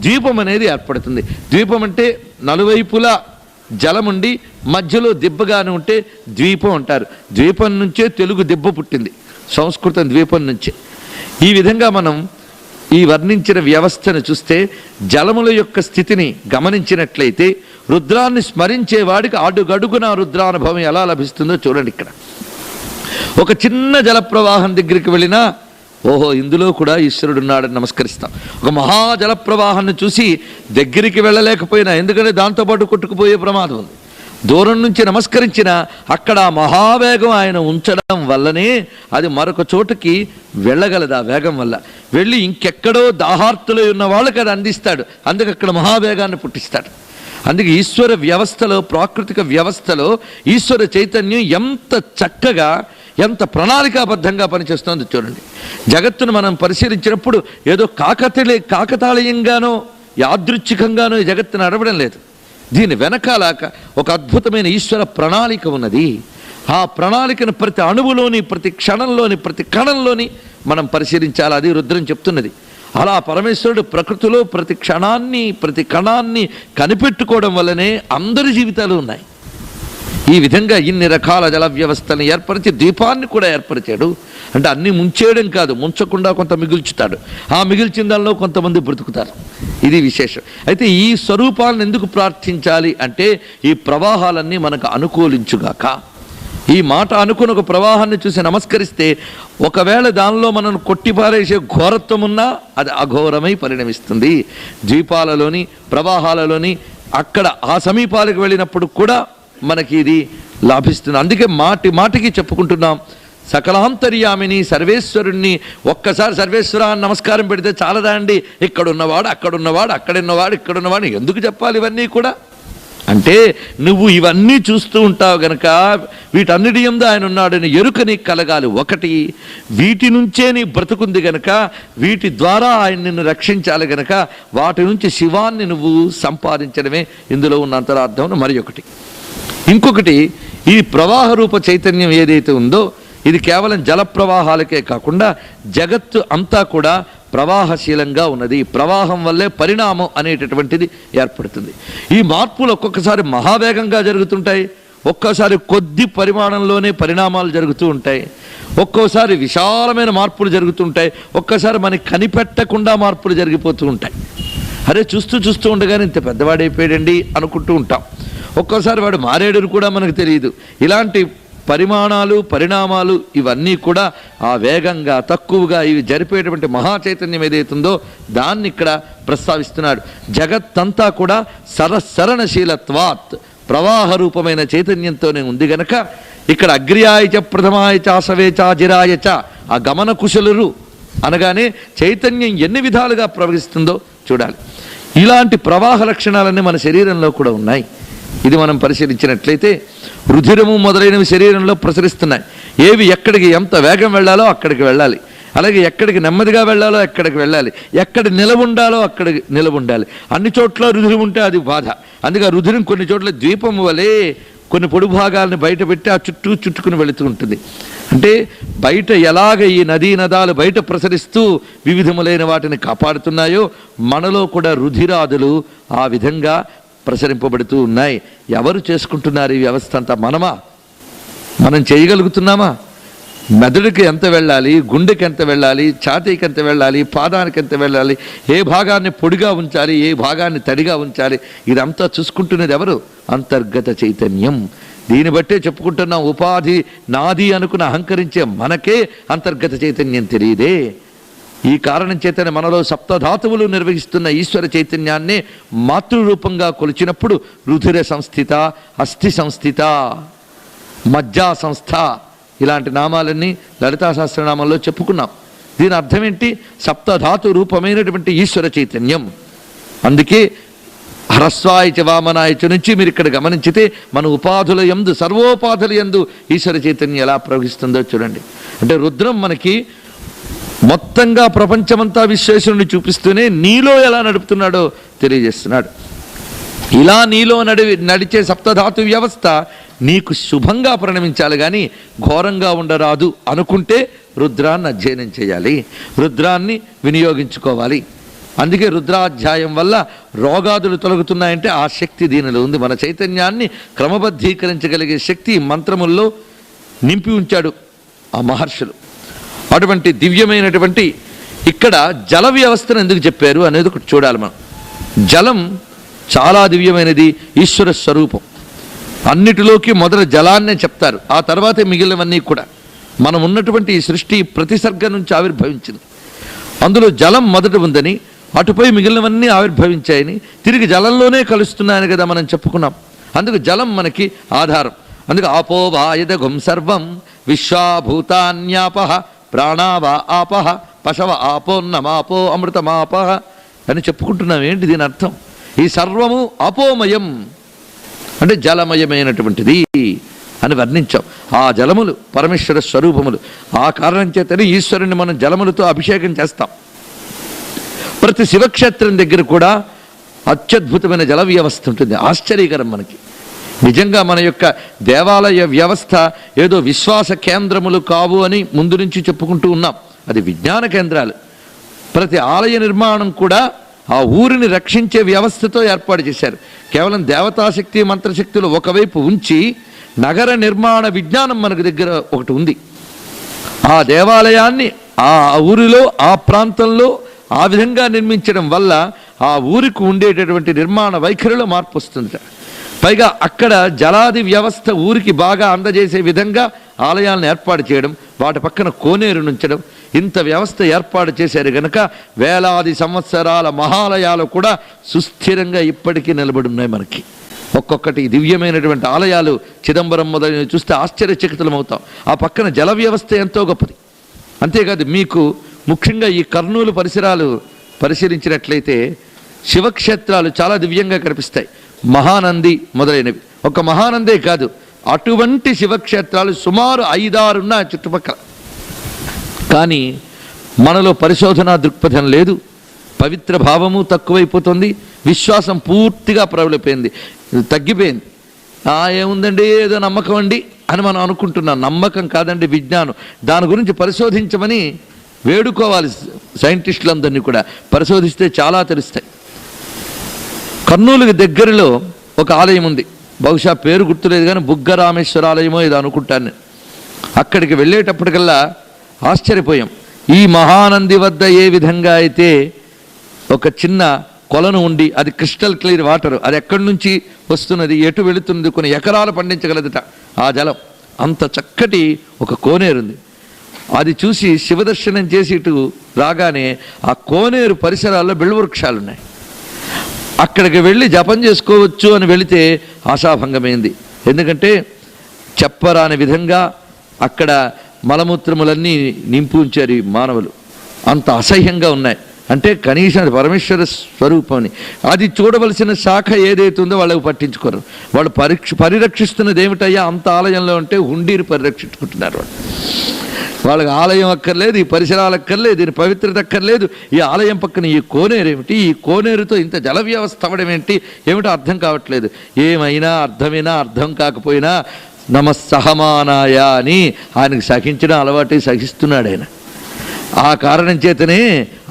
ద్వీపం అనేది ఏర్పడుతుంది. ద్వీపం అంటే నలువైపులా జలముండి మధ్యలో దిబ్బగానే ఉంటే ద్వీపం అంటారు. ద్వీపం నుంచే తెలుగు దిబ్బ పుట్టింది, సంస్కృతం ద్వీపం నుంచే. ఈ విధంగా మనం ఈ వర్ణించిన వ్యవస్థను చూస్తే జలముల యొక్క స్థితిని గమనించినట్లయితే రుద్రాన్ని స్మరించేవాడికి అడుగడుగున రుద్రానుభవం ఎలా లభిస్తుందో చూడండి ఇక్కడ. ఒక చిన్న జల ప్రవాహం దగ్గరికి వెళ్ళినా ఓహో ఇందులో కూడా ఈశ్వరుడు ఉన్నాడని నమస్కరిస్తాం. ఒక మహాజల ప్రవాహాన్ని చూసి దగ్గరికి వెళ్ళలేకపోయినా, ఎందుకంటే దాంతోపాటు కొట్టుకుపోయే ప్రమాదం ఉంది, దూరం నుంచి నమస్కరించిన అక్కడ మహావేగం ఆయన ఉంచడం వల్లనే అది మరొక చోటుకి వెళ్ళగలదు. ఆ వేగం వల్ల వెళ్ళి ఇంకెక్కడో దాహార్తులై ఉన్న వాళ్ళకి అది అందిస్తాడు. అందుకే అక్కడ మహావేగాన్ని పుట్టిస్తాడు. అందుకే ఈశ్వర వ్యవస్థలో, ప్రాకృతిక వ్యవస్థలో ఈశ్వర చైతన్యం ఎంత చక్కగా, ఎంత ప్రణాళికాబద్ధంగా పనిచేస్తుందో చూడండి. జగత్తును మనం పరిశీలించినప్పుడు ఏదో కాకతాళీయంగానో యాదృచ్ఛికంగానో ఈ జగత్తు నడవడం లేదు. దీని వెనకాల ఒక అద్భుతమైన ఈశ్వర ప్రణాళిక ఉన్నది. ఆ ప్రణాళికను ప్రతి అణువులోని, ప్రతి క్షణంలోని, ప్రతి కణంలోని మనం పరిశీలించాలి. అది రుద్రం చెప్తున్నది. అలా పరమేశ్వరుడు ప్రకృతిలో ప్రతి క్షణాన్ని, ప్రతి కణాన్ని కనిపెట్టుకోవడం వల్లనే అందరి జీవితాలు ఉన్నాయి. ఈ విధంగా ఇన్ని రకాల జల వ్యవస్థను ఏర్పరిచి ద్వీపాన్ని కూడా ఏర్పరిచాడు. అంటే అన్నీ ముంచేయడం కాదు, ముంచకుండా కొంత మిగుల్చుతాడు. ఆ మిగిల్చిన దానిలో కొంతమంది బ్రతుకుతారు. ఇది విశేషం. అయితే ఈ స్వరూపాలను ఎందుకు ప్రార్థించాలి అంటే ఈ ప్రవాహాలన్నీ మనకు అనుకూలించుగాక, ఈ ఈ మాట అనుకుని ఒక ప్రవాహాన్ని చూసి నమస్కరిస్తే ఒకవేళ దానిలో మనం కొట్టిపారేసే ఘోరత్వం ఉన్నా అది అఘోరమై పరిణమిస్తుంది. ద్వీపాలలోని ప్రవాహాలలోని అక్కడ ఆ సమీపాలకు వెళ్ళినప్పుడు కూడా మనకి ఇది లాభిస్తుంది. అందుకే మాటికి చెప్పుకుంటున్నాం, సకలాంతర్యామిని సర్వేశ్వరుణ్ణి ఒక్కసారి సర్వేశ్వరాన్ని నమస్కారం పెడితే చాలదా అండి? ఇక్కడున్నవాడు అక్కడున్నవాడు అక్కడున్నవాడు ఇక్కడున్నవాడు ఎందుకు చెప్పాలి ఇవన్నీ కూడా అంటే, నువ్వు ఇవన్నీ చూస్తూ ఉంటావు గనక వీటన్నిటి యందు ఆయన ఉన్నాడని ఎరుక నీకు కలగాలి. ఒకటి, వీటి నుంచే నీ బ్రతుకుంది గనక వీటి ద్వారా ఆయన నిన్ను రక్షించాలి గనక వాటి నుంచి శివాన్ని నువ్వు సంపాదించడమే ఇందులో ఉన్న అంతరార్థం. మరి ఒకటి, ఇంకొకటి, ఈ ప్రవాహ రూప చైతన్యం ఏదైతే ఉందో ఇది కేవలం జల ప్రవాహాలకే కాకుండా జగత్తు అంతా కూడా ప్రవాహశీలంగా ఉన్నది. ప్రవాహం వల్లే పరిణామం అనేటటువంటిది ఏర్పడుతుంది. ఈ మార్పులు ఒక్కొక్కసారి మహావేగంగా జరుగుతుంటాయి, ఒక్కోసారి కొద్ది పరిమాణంలోనే పరిణామాలు జరుగుతూ ఉంటాయి, ఒక్కోసారి విశాలమైన మార్పులు జరుగుతుంటాయి, ఒక్కసారి మనకి కనిపెట్టకుండా మార్పులు జరిగిపోతూ ఉంటాయి. అరే చూస్తూ ఉండగానే ఇంత పెద్దవాడైపోయాడండి అనుకుంటూ ఉంటాం. ఒక్కోసారి వాడు మారేడుని కూడా మనకు తెలియదు. ఇలాంటి పరిణామాలు ఇవన్నీ కూడా ఆ వేగంగా తక్కువగా ఇవి జరిపేటువంటి మహాచైతన్యం ఏదైతుందో దాన్ని ఇక్కడ ప్రస్తావిస్తున్నాడు. జగత్తంతా కూడా సరణశీలత్వాత్ ప్రవాహ రూపమైన చైతన్యంతోనే ఉంది గనక ఇక్కడ అగ్ర్యాయచ ప్రథమాయచ ఆసవేచ జిరాయచ ఆ గమన కుశలురు అనగానే చైతన్యం ఎన్ని విధాలుగా ప్రవహిస్తుందో చూడాలి. ఇలాంటి ప్రవాహ లక్షణాలన్నీ మన శరీరంలో కూడా ఉన్నాయి. ఇది మనం పరిశీలించినట్లయితే రుధిరము మొదలైనవి శరీరంలో ప్రసరిస్తున్నాయి. ఏవి ఎక్కడికి ఎంత వేగం వెళ్ళాలో అక్కడికి వెళ్ళాలి, అలాగే ఎక్కడికి నెమ్మదిగా వెళ్ళాలో ఎక్కడికి వెళ్ళాలి, ఎక్కడ నిలవుండాలో అక్కడికి నిలవుండాలి. అన్ని చోట్ల రుధిరం ఉంటే అది బాధ. అందుకే ఆ రుధిరం కొన్ని చోట్ల ద్వీపం వలె కొన్ని పొడి భాగాలను బయట పెట్టి ఆ చుట్టుకుని వెళుతూ ఉంటుంది. అంటే బయట ఎలాగ ఈ నదీ నదాలు బయట ప్రసరిస్తూ వివిధములైన వాటిని కాపాడుతున్నాయో మనలో కూడా రుధిరాదులు ఆ విధంగా ప్రసరింపబడుతూ ఉన్నాయి. ఎవరు చేసుకుంటున్నారు ఈ వ్యవస్థ అంతా? మనం చేయగలుగుతున్నామా? మెదడుకి ఎంత వెళ్ళాలి, గుండెకి ఎంత వెళ్ళాలి, ఛాతీకి ఎంత వెళ్ళాలి, పాదానికి ఎంత వెళ్ళాలి, ఏ భాగాన్ని పొడిగా ఉంచాలి, ఏ భాగాన్ని తడిగా ఉంచాలి, ఇదంతా చూసుకుంటున్నది ఎవరు? అంతర్గత చైతన్యం. దీన్ని బట్టే చెప్పుకుంటున్నాం, ఉపాధి నాది అనుకుని అహంకరించే మనకే అంతర్గత చైతన్యం తెలియదే. ఈ కారణం చేతనే మనలో సప్తధాతువులు నిర్వహిస్తున్న ఈశ్వర చైతన్యాన్ని మాతృరూపంగా కొలిచినప్పుడు రుధిర సంస్థిత, అస్థి సంస్థిత, మజ్జా సంస్థ ఇలాంటి నామాలన్నీ లలితా సహస్రనామంలో చెప్పుకున్నాం. దీని అర్థం ఏంటి? సప్తధాతు రూపమైనటువంటి ఈశ్వర చైతన్యం. అందుకే హ్రస్వాయచ వామనాయచ నుంచి మీరు ఇక్కడ గమనించితే మన ఉపాధుల యందు సర్వోపాధుల యందు ఈశ్వర చైతన్యం ఎలా ప్రవహిస్తుందో చూడండి. అంటే రుద్రం మనకి మొత్తంగా ప్రపంచమంతా విశ్వేశ్వరుని చూపిస్తూనే నీలో ఎలా నడుపుతున్నాడో తెలియజేస్తున్నాడు. ఇలా నీలో నడిచే సప్తధాతు వ్యవస్థ నీకు శుభంగా పరిణమించాలి కానీ ఘోరంగా ఉండరాదు అనుకుంటే రుద్రాన్ని అధ్యయనం చేయాలి, రుద్రాన్ని వినియోగించుకోవాలి. అందుకే రుద్రాధ్యాయం వల్ల రోగాదులు తొలగుతున్నాయంటే ఆ శక్తి దీనిలో ఉంది. మన చైతన్యాన్ని క్రమబద్ధీకరించగలిగే శక్తి మంత్రముల్లో నింపి ఉంచాడు ఆ మహర్షులు. అటువంటి దివ్యమైనటువంటి ఇక్కడ జల వ్యవస్థను ఎందుకు చెప్పారు అనేది ఒకటి చూడాలి మనం. జలం చాలా దివ్యమైనది, ఈశ్వర స్వరూపం. అన్నిటిలోకి మొదట జలాన్నే చెప్తారు, ఆ తర్వాతే మిగిలినవన్నీ కూడా. మనం ఉన్నటువంటి ఈ సృష్టి ప్రతిసర్గ నుంచి ఆవిర్భవించింది. అందులో జలం మొదట ఉందని, అటుపై మిగిలినవన్నీ ఆవిర్భవించాయని, తిరిగి జలంలోనే కలుస్తున్నాయని కదా మనం చెప్పుకున్నాం. అందుకు జలం మనకి ఆధారం. అందుకు ఆపో వాయదగుం సర్వం విశ్వాభూతాన్యాపహ ప్రాణావా ఆపహ పశవ ఆపోన్నమాపో అమృతమాపహ అని చెప్పుకుంటున్నాం. ఏంటి దీని అర్థం? ఈ సర్వము అపోమయం అంటే జలమయమైనటువంటిది అని వర్ణించాం. ఆ జలములు పరమేశ్వర స్వరూపములు. ఆ కారణం చేతనే ఈశ్వరుని మనం జలములతో అభిషేకం చేస్తాం. ప్రతి శివక్షేత్రం దగ్గర కూడా అత్యద్భుతమైన జల వ్యవస్థ ఉంటుంది. ఆశ్చర్యకరం మనకి. నిజంగా మన యొక్క దేవాలయ వ్యవస్థ ఏదో విశ్వాస కేంద్రములు కావు అని ముందు నుంచి చెప్పుకుంటూ ఉన్నాం. అది విజ్ఞాన కేంద్రాలు. ప్రతి ఆలయ నిర్మాణం కూడా ఆ ఊరిని రక్షించే వ్యవస్థతో ఏర్పాటు చేశారు. కేవలం దేవతాశక్తి మంత్రశక్తులు ఒకవైపు ఉంచి నగర నిర్మాణ విజ్ఞానం మనకు దగ్గర ఒకటి ఉంది. ఆ దేవాలయాన్ని ఆ ఊరిలో ఆ ప్రాంతంలో ఆ విధంగా నిర్మించడం వల్ల ఆ ఊరికి ఉండేటటువంటి నిర్మాణ వైఖరిలో మార్పు వస్తుంది. పైగా అక్కడ జలాది వ్యవస్థ ఊరికి బాగా అందజేసే విధంగా ఆలయాలను ఏర్పాటు చేయడం, వాటి పక్కన కోనేరు నుంచడం, ఇంత వ్యవస్థ ఏర్పాటు చేశారు గనక వేలాది సంవత్సరాల మహాలయాలు కూడా సుస్థిరంగా ఇప్పటికీ నిలబడి ఉన్నాయి మనకి. ఒక్కొక్కటి దివ్యమైనటువంటి ఆలయాలు చిదంబరం మొదలైనవి చూస్తే ఆశ్చర్యచకితులం అవుతాం. ఆ పక్కన జల వ్యవస్థ ఎంతో గొప్పది. అంతేకాదు మీకు ముఖ్యంగా ఈ కర్నూలు పరిసరాలు పరిశీలించినట్లయితే శివక్షేత్రాలు చాలా దివ్యంగా కనిపిస్తాయి. మహానంది మొదలైనవి. ఒక మహానందే కాదు, అటువంటి శివక్షేత్రాలు సుమారు 5-6 ఉన్నాయి చుట్టుపక్కల. కానీ మనలో పరిశోధనా దృక్పథం లేదు, పవిత్ర భావము తక్కువైపోతుంది, విశ్వాసం పూర్తిగా ప్రబలిపోయింది, తగ్గిపోయింది. ఏముందండి ఏదో నమ్మకం అండి అని మనం అనుకుంటున్నాం. నమ్మకం కాదండి, విజ్ఞానం. దాని గురించి పరిశోధించమని వేడుకోవాలి సైంటిస్టులందరినీ కూడా. పరిశోధిస్తే చాలా తెలుస్తాయి. కర్నూలుకి దగ్గరలో ఒక ఆలయం ఉంది, బహుశా పేరు గుర్తులేదు కానీ బుగ్గరామేశ్వర ఆలయమో ఏదో అనుకుంటాను. అక్కడికి వెళ్ళేటప్పటికల్లా ఆశ్చర్యపోయాం. ఈ మహానంది వద్ద ఏ విధంగా అయితే ఒక చిన్న కొలను ఉండి అది క్రిస్టల్ క్లియర్ వాటర్, అది ఎక్కడి నుంచి వస్తున్నది, ఎటు వెళుతున్నది, కొన్ని ఎకరాలు పండించగలదట ఆ జలం. అంత చక్కటి ఒక కోనేరుంది. అది చూసి శివదర్శనం చేసి ఇటు రాగానే ఆ కోనేరు పరిసరాల్లో బిల్వవృక్షాలు ఉన్నాయి. అక్కడికి వెళ్ళి జపం చేసుకోవచ్చు అని వెళితే ఆశాభంగమైంది. ఎందుకంటే చెప్పరాని విధంగా అక్కడ మలమూత్రములన్నీ నింపు ఉంచారు ఈ మానవులు. అంత అసహ్యంగా ఉన్నాయి. అంటే కనీసం పరమేశ్వర స్వరూపమని అది చూడవలసిన శాఖ ఏదైతుందో వాళ్ళకు పట్టించుకోరు. వాళ్ళు పరిరక్షిస్తున్నది ఏమిటయ్యా అంత ఆలయంలో ఉంటే హుండీని పరిరక్షించుకుంటున్నారు. వాళ్ళకి ఆలయం అక్కర్లేదు, ఈ పరిసరాలు అక్కర్లేదు, దీని పవిత్రత అక్కర్లేదు. ఈ ఆలయం పక్కన ఈ కోనేరు ఏమిటి, ఈ కోనేరుతో ఇంత జల వ్యవస్థ అవ్వడం ఏంటి, ఏమిటో అర్థం కావట్లేదు. ఏమైనా అర్థమైనా అర్థం కాకపోయినా నమస్సహమానాయ అని ఆయనకు సహించడం అలవాటు, సహిస్తున్నాడు ఆయన. ఆ కారణం చేతనే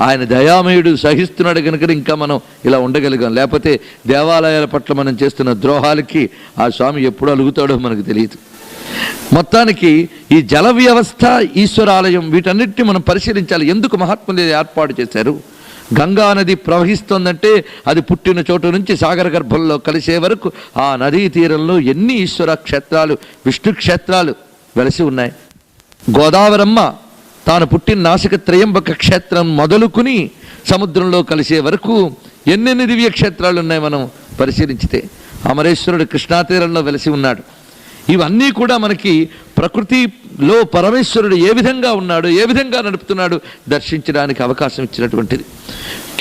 ఆయన దయామయుడు, సహిస్తున్నాడు కనుక ఇంకా మనం ఇలా ఉండగలిగాం. లేకపోతే దేవాలయాల పట్ల మనం చేస్తున్న ద్రోహాలకి ఆ స్వామి ఎప్పుడు అలుగుతాడో మనకు తెలియదు. మొత్తానికి ఈ జల వ్యవస్థ, ఈశ్వరాలయం, వీటన్నిటిని మనం పరిశీలించాలి. ఎందుకు మహాత్ములు ఏర్పాటు చేశారు? గంగా నది ప్రవహిస్తోందంటే అది పుట్టిన చోటు నుంచి సాగర గర్భంలో కలిసే వరకు ఆ నదీ తీరంలో ఎన్ని ఈశ్వర క్షేత్రాలు, విష్ణు క్షేత్రాలు వెలసి ఉన్నాయి. గోదావరమ్మ తాను పుట్టిన నాసిక త్రయంబక క్షేత్రం మొదలుకుని సముద్రంలో కలిసే వరకు ఎన్నెన్ని దివ్య క్షేత్రాలు ఉన్నాయి మనం పరిశీలించితే. అమరేశ్వరుడు కృష్ణా తీరంలో వెలసి ఉన్నాడు. ఇవన్నీ కూడా మనకి ప్రకృతిలో పరమేశ్వరుడు ఏ విధంగా ఉన్నాడు, ఏ విధంగా నడుపుతున్నాడు దర్శించడానికి అవకాశం ఇచ్చినటువంటిది.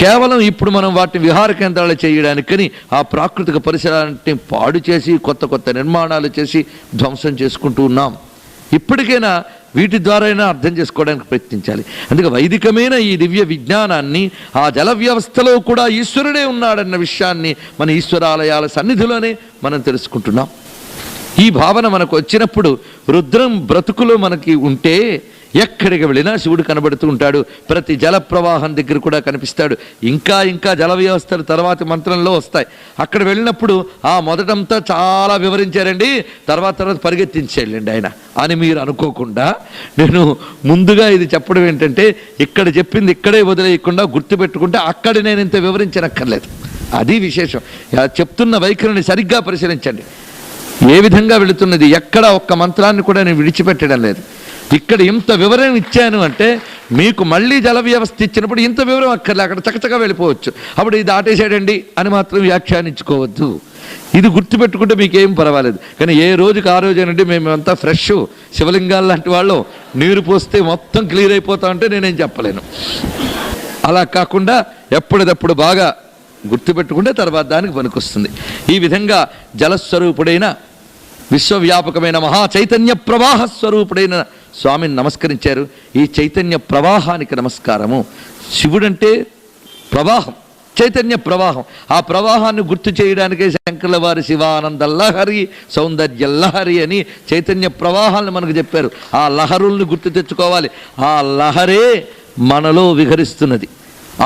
కేవలం ఇప్పుడు మనం వాటిని విహార కేంద్రాలు చేయడానికని ఆ ప్రాకృతిక పరిసరాన్ని పాడు చేసి కొత్త కొత్త నిర్మాణాలు చేసి ధ్వంసం చేసుకుంటూ ఉన్నాం. ఇప్పటికైనా వీటి ద్వారైనా అర్థం చేసుకోవడానికి ప్రయత్నించాలి. అందుకే వైదికమైన ఈ దివ్య విజ్ఞానాన్ని, ఆ జల వ్యవస్థలో కూడా ఈశ్వరుడే ఉన్నాడన్న విషయాన్ని మన ఈశ్వరాలయాల సన్నిధిలోనే మనం తెలుసుకుంటున్నాం. ఈ భావన మనకు వచ్చినప్పుడు రుద్రం బ్రతుకులో మనకి ఉంటే ఎక్కడికి వెళ్ళినా శివుడు కనబడుతూ ఉంటాడు. ప్రతి జల ప్రవాహం దగ్గర కూడా కనిపిస్తాడు. ఇంకా ఇంకా జల వ్యవస్థలు తర్వాతి మంత్రంలో వస్తాయి. అక్కడ వెళ్ళినప్పుడు మొదటంతా చాలా వివరించారండి, తర్వాత పరిగెత్తించేళ్ళండి ఆయన అని మీరు అనుకోకుండా, నేను ముందుగా ఇది చెప్పడం ఏంటంటే ఇక్కడ చెప్పింది ఇక్కడే వదిలేయకుండా గుర్తుపెట్టుకుంటే అక్కడ నేను ఇంత వివరించనక్కర్లేదు. అది విశేషం. చెప్తున్న వైఖరిని సరిగ్గా పరిశీలించండి. ఏ విధంగా వెళుతున్నది, ఎక్కడ ఒక్క మంత్రాన్ని కూడా నేను విడిచిపెట్టడం లేదు. ఇక్కడ ఇంత వివరం ఇచ్చాను అంటే మీకు మళ్ళీ జల వ్యవస్థ ఇచ్చినప్పుడు ఇంత వివరం అక్కర్లే, అక్కడ చకచకా వెళ్ళిపోవచ్చు. అప్పుడు ఇది దాటేసాడండి అని మాత్రం వ్యాఖ్యానించుకోవద్దు. ఇది గుర్తుపెట్టుకుంటే మీకేం పర్వాలేదు. కానీ ఏ రోజుకి ఆ రోజేనండి మేమంతా ఫ్రెష్ శివలింగాలు లాంటి వాళ్ళు, నీరు పోస్తే మొత్తం క్లియర్ అయిపోతా అంటే నేనేం చెప్పలేను. అలా కాకుండా ఎప్పటిదప్పుడు బాగా గుర్తుపెట్టుకుంటే తర్వాత దానికి పనికొస్తుంది. ఈ విధంగా జలస్వరూపుడైన విశ్వవ్యాపకమైన మహా చైతన్య ప్రవాహ స్వరూపుడైన స్వామిని నమస్కరించారు. ఈ చైతన్య ప్రవాహానికి నమస్కారము. శివుడంటే ప్రవాహం, చైతన్య ప్రవాహం. ఆ ప్రవాహాన్ని గుర్తు చేయడానికే శంకర్ల వారి శివానంద లహరి, సౌందర్య లహరి అని చైతన్య ప్రవాహాలను మనకు చెప్పారు. ఆ లహరుల్ని గుర్తు తెచ్చుకోవాలి. ఆ లహరే మనలో విహరిస్తున్నది.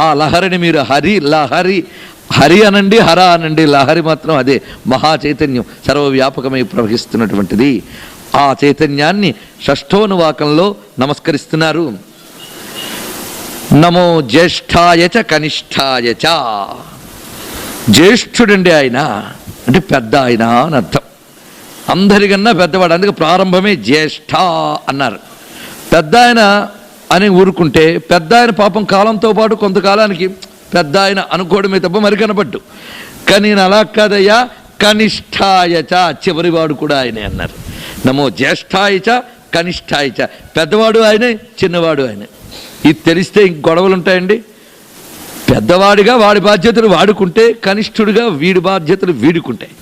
ఆ లహరిని మీరు హరి లహరి, హరి అనండి, హర అనండి, లహరి మాత్రం అదే మహా చైతన్యం, సర్వవ్యాపకమై ప్రవహిస్తున్నటువంటిది. ఆ చైతన్యాన్ని షష్ఠోనువాకంలో నమస్కరిస్తున్నారు. నమో జ్యేష్ఠాయ చ కనిష్ఠాయ చ. జ్యేష్ఠుడండి ఆయన, అంటే పెద్ద ఆయన అని అర్థం. అందరికన్నా పెద్దవాడు, అందుకే ప్రారంభమే జ్యేష్ఠ అన్నారు. పెద్ద ఆయన అని ఊరుకుంటే పెద్ద ఆయన పాపం కాలంతో పాటు కొంతకాలానికి పెద్ద ఆయన అనుకోవడమే తప్ప మరి కనపడ్డు. కానీ నేను అలా కాదయ్యా, కనిష్ఠాయచ, చివరివాడు కూడా ఆయనే అన్నారు. నమో జ్యేష్ఠాయచ కనిష్ఠాయచ, పెద్దవాడు ఆయనే, చిన్నవాడు ఆయనే. ఇది తెలిస్తే ఇంక గొడవలు ఉంటాయండి. పెద్దవాడిగా వాడి బాధ్యతలు వాడుకుంటే, కనిష్ఠుడిగా వీడి బాధ్యతలు వీడుకుంటాయి.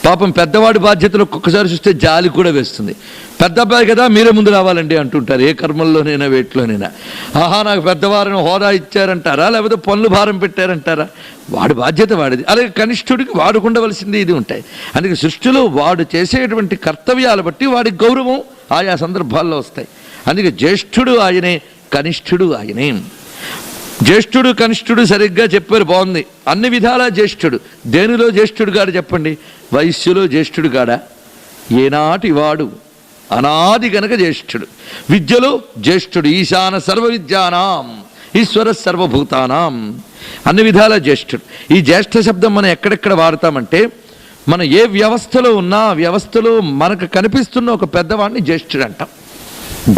పాపం పెద్దవాడి బాధ్యతలు ఒక్కొక్కసారి చూస్తే జాలి కూడా వేస్తుంది. పెద్ద అబ్బాయి కదా మీరే ముందు రావాలండి అంటుంటారు, ఏ కర్మల్లోనైనా వేటిలోనైనా. ఆహా నాకు పెద్దవారిని హోదా ఇచ్చారంటారా, లేకపోతే పనులు భారం పెట్టారంటారా? వాడి బాధ్యత వాడిది. అలాగే కనిష్ఠుడికి వాడుకుండవలసింది ఇది ఉంటాయి. అందుకే సృష్టిలో వాడు చేసేటువంటి కర్తవ్యాలు బట్టి వాడికి గౌరవం ఆయా సందర్భాల్లో వస్తాయి. అందుకే జ్యేష్ఠుడు ఆయనే, కనిష్ఠుడు ఆయనే. జ్యేష్ఠుడు కనిష్ఠుడు సరిగ్గా చెప్పారు, బాగుంది. అన్ని విధాలా జ్యేష్ఠుడు. దేనిలో జ్యేష్ఠుడు గాడు చెప్పండి? వయస్సులో జ్యేష్ఠుడు గాడా? ఏనాటి వాడు అనాది గనక జ్యేష్ఠుడు. విద్యలో జ్యేష్ఠుడు, ఈశాన సర్వ విద్యానాం ఈశ్వర సర్వభూతానాం, అన్ని విధాల జ్యేష్ఠుడు. ఈ జ్యేష్ఠ శబ్దం మనం ఎక్కడెక్కడ వాడతామంటే, మనం ఏ వ్యవస్థలో ఉన్నా ఆ వ్యవస్థలో మనకు కనిపిస్తున్న ఒక పెద్దవాడిని జ్యేష్ఠుడు అంటాం.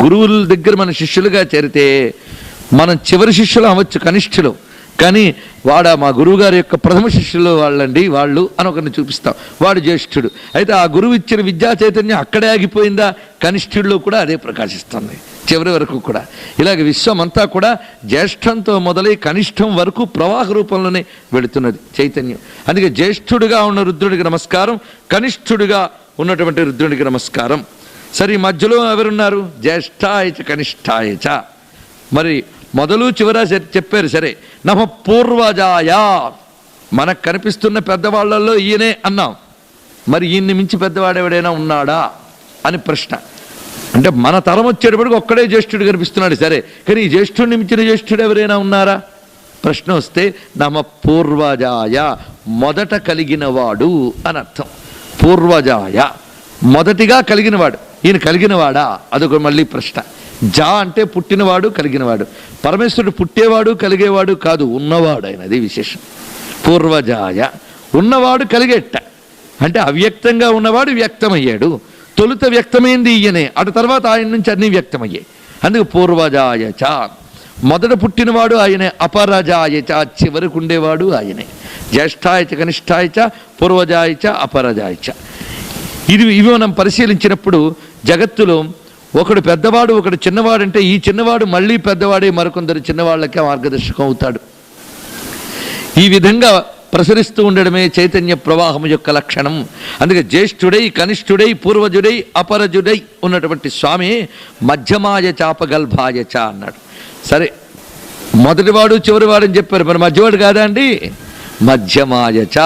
గురువుల దగ్గర మన శిష్యులుగా చేరితే మనం చివరి శిష్యులు అవ్వచ్చు, కనిష్ఠులు. కానీ మా గురువుగారి యొక్క ప్రథమ శిష్యులు వాళ్ళండి వాళ్ళు అని ఒకరిని చూపిస్తాం, వాడు జ్యేష్ఠుడు. అయితే ఆ గురువు ఇచ్చిన విద్యా చైతన్యం అక్కడే ఆగిపోయిందా? కనిష్ఠుడిలో కూడా అదే ప్రకాశిస్తుంది చివరి వరకు కూడా. ఇలాగ విశ్వం అంతా కూడా జ్యేష్ఠంతో మొదలై కనిష్టం వరకు ప్రవాహ రూపంలోనే వెళుతున్నది చైతన్యం. అందుకే జ్యేష్ఠుడిగా ఉన్న రుద్రుడికి నమస్కారం, కనిష్ఠుడిగా ఉన్నటువంటి రుద్రుడికి నమస్కారం. సరే, ఈ మధ్యలో ఎవరున్నారు? జ్యేష్ఠాయచ కనిష్ఠాయచ. మరి మొదలు చివర చెప్పారు. సరే, నమ పూర్వజాయ, మనకు కనిపిస్తున్న పెద్దవాళ్లలో ఈయనే అన్నాం. మరి ఈయన్ని మించి పెద్దవాడెవడైనా ఉన్నాడా అని ప్రశ్న. అంటే మన తరం వచ్చేటప్పటికి ఒక్కడే జ్యేష్ఠుడు కనిపిస్తున్నాడు. సరే, కానీ ఈ జ్యేష్ఠుడిని మించిన జ్యేష్ఠుడు ఎవరైనా ఉన్నారా ప్రశ్న వస్తే, నమ పూర్వజాయ, మొదట కలిగినవాడు అని అర్థం. పూర్వజాయ, మొదటిగా కలిగినవాడు. ఈయన కలిగినవాడా? అదొక మళ్ళీ ప్రశ్న. జా అంటే పుట్టినవాడు, కలిగినవాడు. పరమేశ్వరుడు పుట్టేవాడు కలిగేవాడు కాదు, ఉన్నవాడు ఆయన. అది విశేషం. పూర్వజాయ, ఉన్నవాడు కలిగేట. అంటే అవ్యక్తంగా ఉన్నవాడు వ్యక్తమయ్యాడు. తొలుత వ్యక్తమైంది ఈయనే, అటు తర్వాత ఆయన నుంచి అన్నీ వ్యక్తమయ్యాయి. అందుకు పూర్వజాయచ, మొదట పుట్టినవాడు ఆయనే. అపరజాయచ, చివరికి ఉండేవాడు ఆయనే. జ్యేష్ఠాయచ కనిష్ఠాయచ పూర్వజాయచ అపరజాయచ. ఇవి మనం పరిశీలించినప్పుడు జగత్తులో ఒకడు పెద్దవాడు, ఒకడు చిన్నవాడు. అంటే ఈ చిన్నవాడు మళ్ళీ పెద్దవాడే మరికొందరు చిన్నవాళ్ళకే మార్గదర్శకం అవుతాడు. ఈ విధంగా ప్రసరిస్తూ ఉండడమే చైతన్య ప్రవాహం యొక్క లక్షణం. అందుకే జ్యేష్ఠుడై, కనిష్ఠుడై, పూర్వజుడై, అపరజుడై ఉన్నటువంటి స్వామి మధ్యమాయ చాపగల్భాయచ అన్నాడు. సరే, మొదటివాడు చివరివాడు అని చెప్పారు, మరి మధ్యవాడు కాదా అండి? మధ్యమాయచ,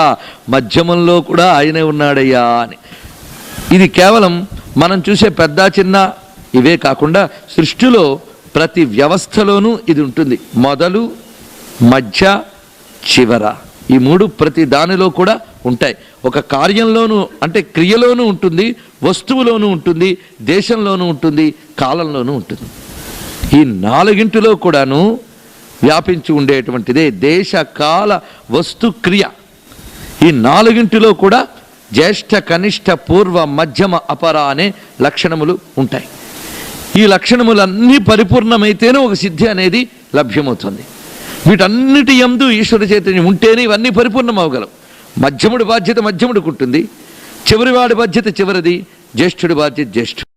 మధ్యమంలో కూడా ఆయనే ఉన్నాడయ్యా అని. ఇది కేవలం మనం చూసే పెద్ద చిన్న ఇవే కాకుండా సృష్టిలో ప్రతి వ్యవస్థలోనూ ఇది ఉంటుంది. మొదలు, మధ్య, చివర, ఈ మూడు ప్రతి దానిలో కూడా ఉంటాయి. ఒక కార్యంలోనూ అంటే క్రియలోనూ ఉంటుంది, వస్తువులోనూ ఉంటుంది, దేశంలోనూ ఉంటుంది, కాలంలోనూ ఉంటుంది. ఈ నాలుగింటిలో కూడాను వ్యాపించి ఉండేటువంటిదే దేశ, కాల, వస్తు, క్రియ. ఈ నాలుగింటిలో కూడా జ్యేష్ఠ, కనిష్ఠ, పూర్వ, మధ్యమ, అపర అనే లక్షణములు ఉంటాయి. ఈ లక్షణములన్నీ పరిపూర్ణమైతేనే ఒక సిద్ధి అనేది లభ్యమవుతుంది. వీటన్నిటి యందు ఈశ్వర చైతన్యం ఉంటేనే ఇవన్నీ పరిపూర్ణం అవ్వగలవు. మధ్యముడి బాధ్యత మధ్యముడికి ఉంటుంది, చివరివాడి బాధ్యత చివరిది, జ్యేష్ఠుడి బాధ్యత జ్యేష్ఠుడు.